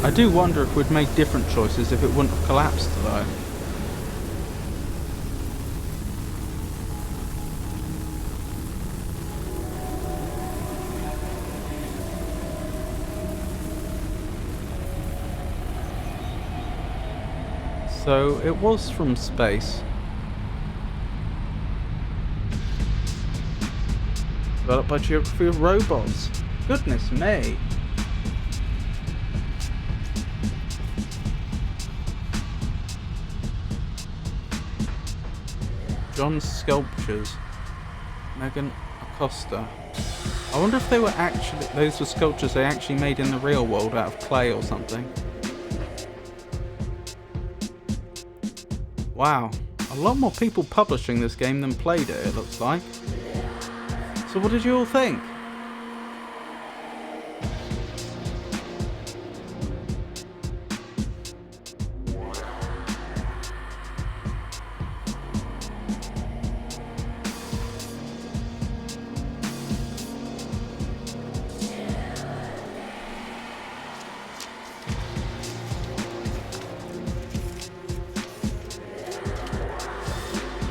I do wonder if we'd made different choices if it wouldn't have collapsed, though. So, it was from space. Developed by Geography of Robots. Goodness me. John's Sculptures. Megan Acosta. I wonder if they were actually... those were sculptures they actually made in the real world out of clay or something. Wow, a lot more people publishing this game than played it looks like. So what did you all think?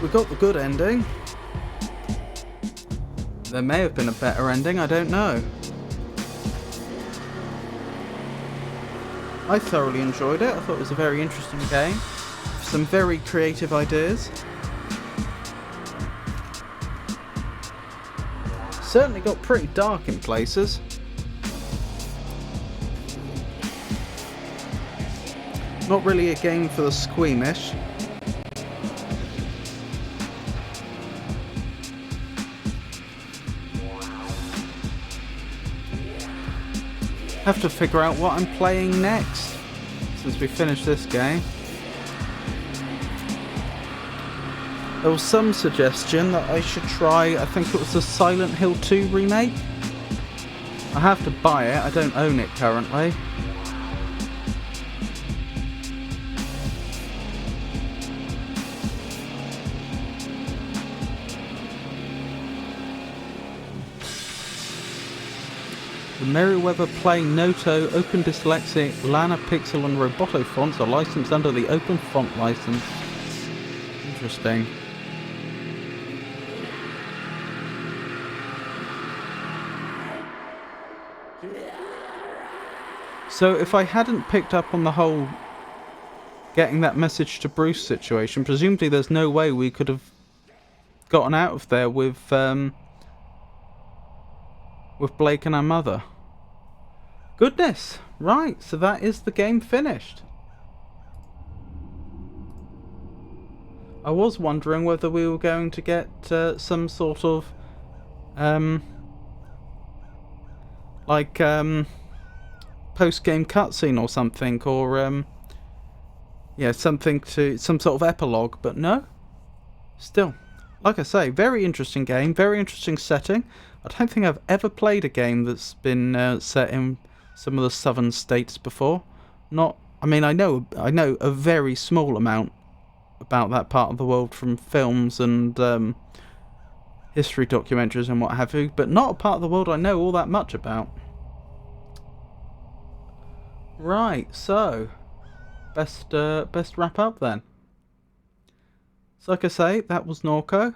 We got the good ending. There may have been a better ending, I don't know. I thoroughly enjoyed it. I thought it was a very interesting game. Some very creative ideas. Certainly got pretty dark in places. Not really a game for the squeamish. Have to figure out what I'm playing next since we finished this game. There was some suggestion that I should try, I think it was the Silent Hill 2 remake. I have to buy it, I don't own it currently. The Merriweather Play Noto Open Dyslexic Lana Pixel and Roboto fonts are licensed under the Open Font license. Interesting. So if I hadn't picked up on the whole getting that message to Bruce situation, presumably there's no way we could have gotten out of there with Blake and our mother. Goodness! Right, so that is the game finished. I was wondering whether we were going to get some sort of post-game cutscene or something, or yeah, some sort of epilogue, but no. Still, like I say, very interesting game, very interesting setting. I don't think I've ever played a game that's been set in some of the southern states before. I mean, I know a very small amount about that part of the world from films and history documentaries and what have you, but not a part of the world I know all that much about. Right, so best wrap up then. So like I say, that was Norco.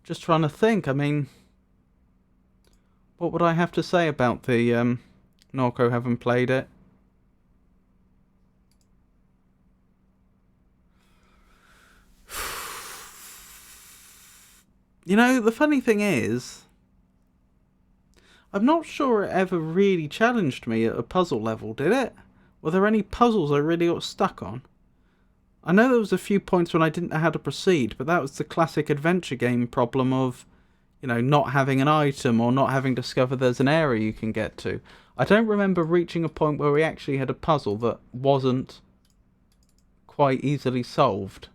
Just trying to think, I mean, what would I have to say about the Norco, having played it? You know, the funny thing is, I'm not sure it ever really challenged me at a puzzle level, did it? Were there any puzzles I really got stuck on? I know there was a few points when I didn't know how to proceed, but that was the classic adventure game problem of, you know, not having an item or not having discovered there's an area you can get to. I don't remember reaching a point where we actually had a puzzle that wasn't quite easily solved.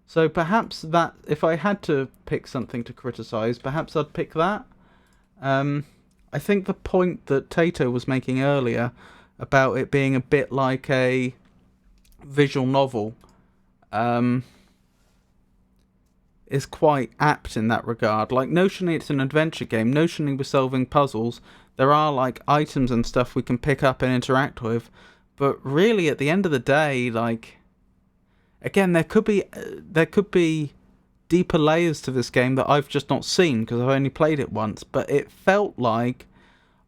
So perhaps that, if I had to pick something to criticise, perhaps I'd pick that. I think the point that Tato was making earlier about it being a bit like a visual novel is quite apt in that regard. Like, notionally it's an adventure game, notionally we're solving puzzles, there are like items and stuff we can pick up and interact with, but really at the end of the day, like, again, there could be deeper layers to this game that I've just not seen because I've only played it once, but it felt like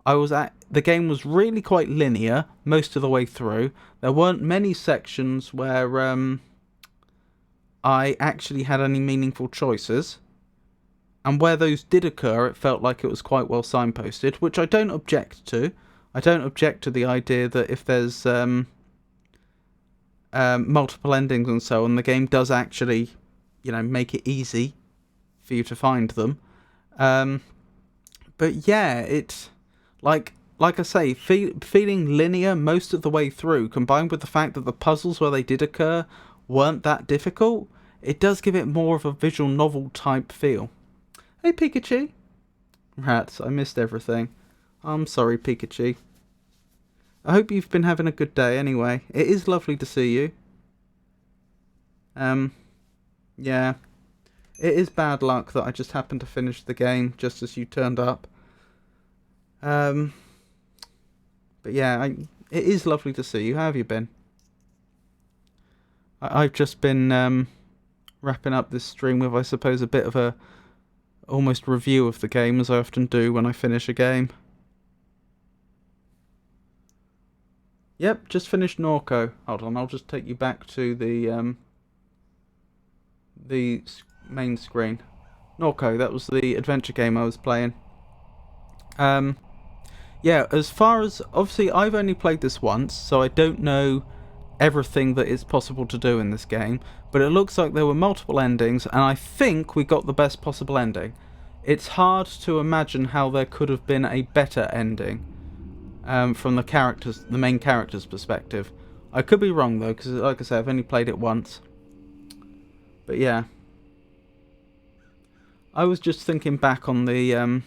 the game was really quite linear most of the way through. There weren't many sections where I actually had any meaningful choices, and where those did occur, it felt like it was quite well signposted, which I don't object to. I don't object to the idea that if there's multiple endings and so on, the game does actually, make it easy for you to find them. But yeah, it's like I say, feeling linear most of the way through, combined with the fact that the puzzles where they did occur weren't that difficult, it does give it more of a visual novel type feel. Hey Pikachu! Rats, I missed everything. I'm sorry, Pikachu. I hope you've been having a good day anyway. It is lovely to see you. Yeah. It is bad luck that I just happened to finish the game just as you turned up. But yeah, it is lovely to see you. How have you been? I've just been wrapping up this stream with, I suppose, a bit of a almost review of the game, as I often do when I finish a game. Yep, just finished Norco. Hold on, I'll just take you back to the main screen. Norco, that was the adventure game I was playing. Yeah, as far as, obviously I've only played this once, so I don't know everything that is possible to do in this game, but it looks like there were multiple endings, and I think we got the best possible ending. It's hard to imagine how there could have been a better ending from the main character's perspective. I could be wrong though, because like I say, I've only played it once. But yeah, I was just thinking back on the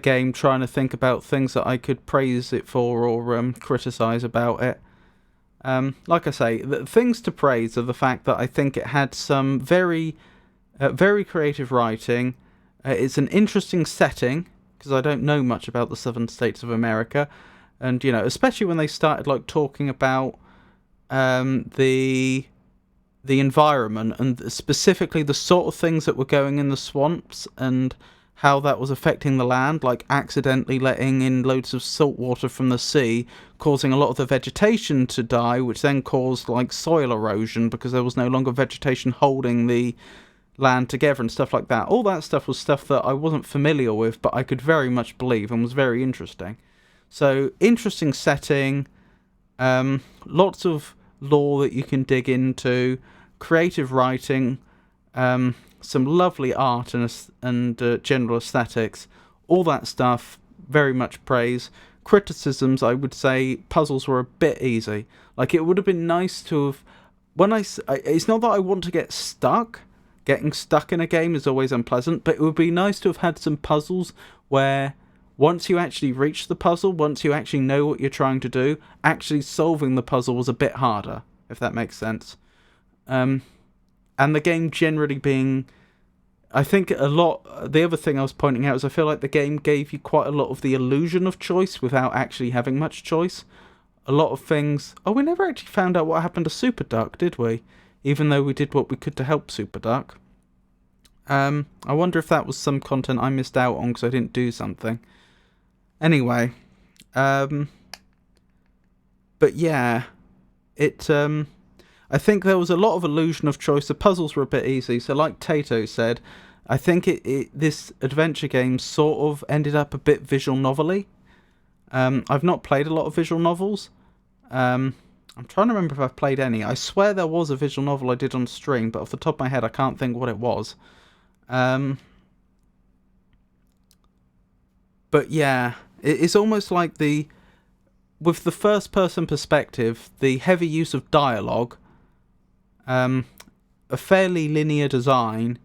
game, trying to think about things that I could praise it for or criticise about it. Like I say, the things to praise are the fact that I think it had some very creative writing. It's an interesting setting, because I don't know much about the southern states of America, and especially when they started like talking about the environment and specifically the sort of things that were going in the swamps and how that was affecting the land, like accidentally letting in loads of salt water from the sea, causing a lot of the vegetation to die, which then caused like soil erosion because there was no longer vegetation holding the land together and stuff like that. All that stuff was stuff that I wasn't familiar with, but I could very much believe and was very interesting. So, interesting setting, lots of lore that you can dig into, creative writing, some lovely art and general aesthetics, all that stuff, very much praise. Criticisms, I would say puzzles were a bit easy. Like, it would have been nice to have, it's not that I want to get stuck. Getting stuck in a game is always unpleasant, but it would be nice to have had some puzzles where once you actually reach the puzzle, once you actually know what you're trying to do, actually solving the puzzle was a bit harder, if that makes sense. And the game generally being, I think the other thing I was pointing out is I feel like the game gave you quite a lot of the illusion of choice without actually having much choice. A lot of things, we never actually found out what happened to Super Duck, did we? Even though we did what we could to help Super Duck. I wonder if that was some content I missed out on because I didn't do something. Anyway, but yeah, I think there was a lot of illusion of choice. The puzzles were a bit easy, so like Tato said, I think this adventure game sort of ended up a bit visual novel-y. I've not played a lot of visual novels. I'm trying to remember if I've played any. I swear there was a visual novel I did on stream, but off the top of my head I can't think what it was. But yeah, it's almost like with the first person perspective, the heavy use of dialogue, a fairly linear design,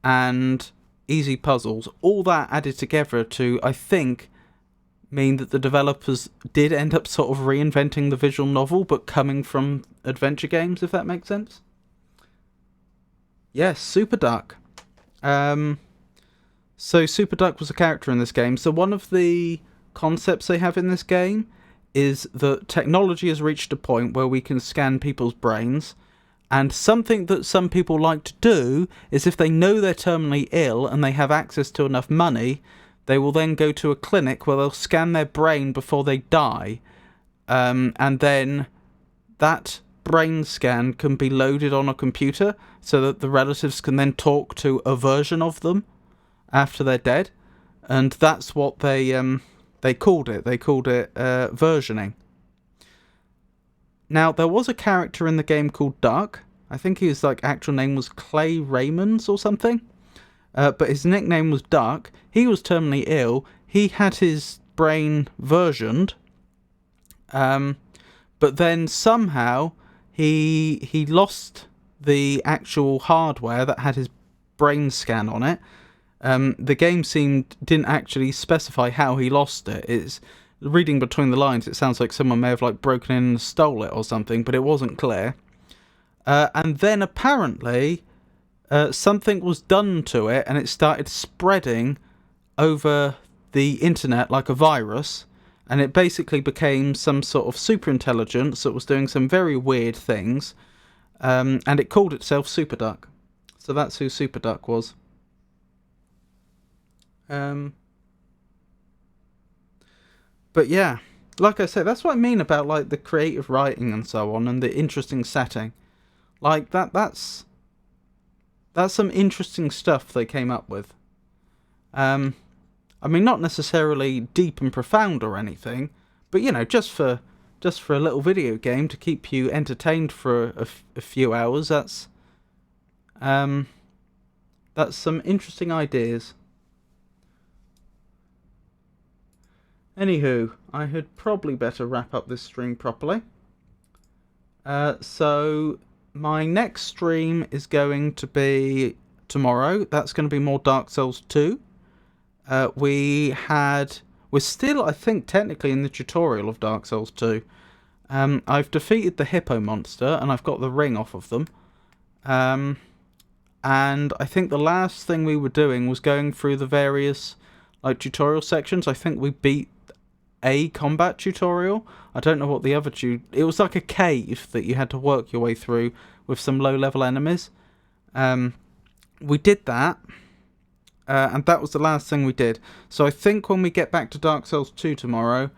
and easy puzzles, all that added together to, I think, mean that the developers did end up sort of reinventing the visual novel, but coming from adventure games, if that makes sense. Yes, Super Duck. So Super Duck was a character in this game. So one of the concepts they have in this game is that technology has reached a point where we can scan people's brains, and something that some people like to do is if they know they're terminally ill and they have access to enough money, they will then go to a clinic where they'll scan their brain before they die, and then that brain scan can be loaded on a computer so that the relatives can then talk to a version of them after they're dead. And that's what they called it. They called it versioning. Now, there was a character in the game called Duck. I think his actual name was Clay Raymonds or something. But his nickname was Duck. He was terminally ill. He had his brain versioned. But then somehow he lost the actual hardware that had his brain scan on it. The game didn't actually specify how he lost it. It's reading between the lines. It sounds like someone may have broken in and stole it or something, but it wasn't clear. And then apparently something was done to it, and it started spreading over the internet like a virus. And it basically became some sort of super intelligence that was doing some very weird things. And it called itself Super Duck. So that's who Super Duck was. But yeah, like I said, that's what I mean about the creative writing and so on, and the interesting setting. That's some interesting stuff they came up with. I mean, not necessarily deep and profound or anything, but just for a little video game to keep you entertained for a few hours. That's some interesting ideas. Anywho, I had probably better wrap up this stream properly. So my next stream is going to be tomorrow. That's going to be more Dark Souls 2. We're still, I think, technically in the tutorial of Dark Souls 2. I've defeated the hippo monster, and I've got the ring off of them. And I think the last thing we were doing was going through the various tutorial sections. I think we beat a combat tutorial. I don't know what the other it was like a cave that you had to work your way through with some low-level enemies. We did that. And that was the last thing we did. So I think when we get back to Dark Souls 2 tomorrow,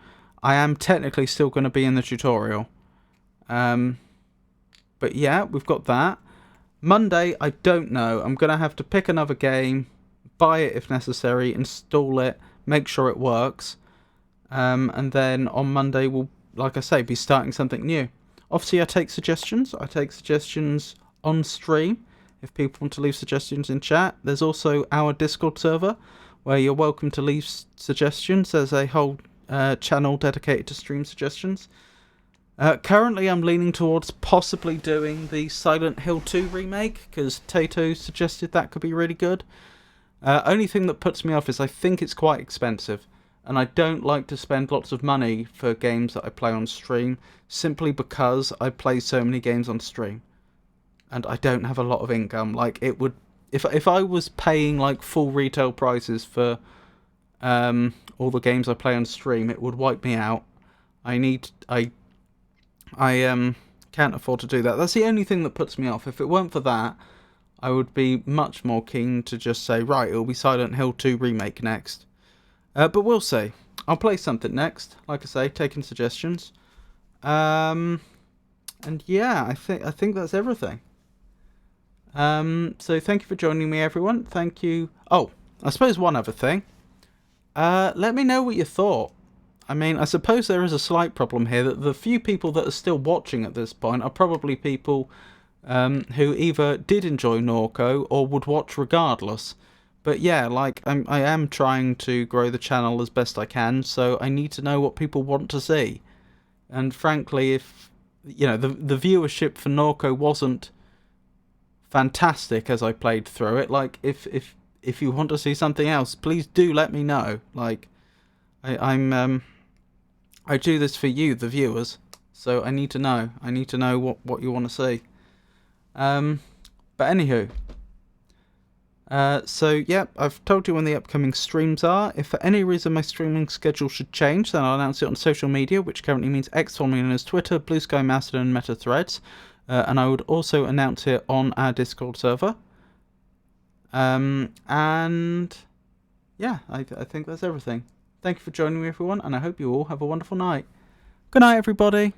I am technically still going to be in the tutorial. But yeah, we've got that. Monday, I don't know. I'm going to have to pick another game, buy it if necessary, install it, make sure it works. And then on Monday, we'll, like I say, be starting something new. Obviously, I take suggestions. I take suggestions on stream. If people want to leave suggestions in chat, there's also our Discord server where you're welcome to leave suggestions. There's a whole channel dedicated to stream suggestions. Currently, I'm leaning towards possibly doing the Silent Hill 2 remake because Tato suggested that could be really good. Only thing that puts me off is I think it's quite expensive, and I don't like to spend lots of money for games that I play on stream simply because I play so many games on stream. And I don't have a lot of income. It would, if I was paying full retail prices for all the games I play on stream, it would wipe me out. I can't afford to do that. That's the only thing that puts me off. If it weren't for that, I would be much more keen to just say, right, it'll be Silent Hill 2 remake next. But we'll see. I'll play something next. Like I say, taking suggestions. And yeah, I think that's everything. So thank you for joining me, everyone. Thank you. Oh, I suppose one other thing. Let me know what you thought. I mean, I suppose there is a slight problem here that the few people that are still watching at this point are probably people who either did enjoy Norco or would watch regardless. But yeah, I am trying to grow the channel as best I can, so I need to know what people want to see. And frankly, if the viewership for Norco wasn't fantastic as I played through it, if you want to see something else, please do let me know. I do this for you, the viewers. So I need to know. I need to know what you want to see. But anywho. So yeah, I've told you when the upcoming streams are. If for any reason my streaming schedule should change, then I'll announce it on social media, which currently means X, formerly known as Twitter, Blue Sky, Mastodon, and Meta Threads. And I would also announce it on our Discord server. And yeah, I think that's everything. Thank you for joining me, everyone, and I hope you all have a wonderful night. Good night, everybody.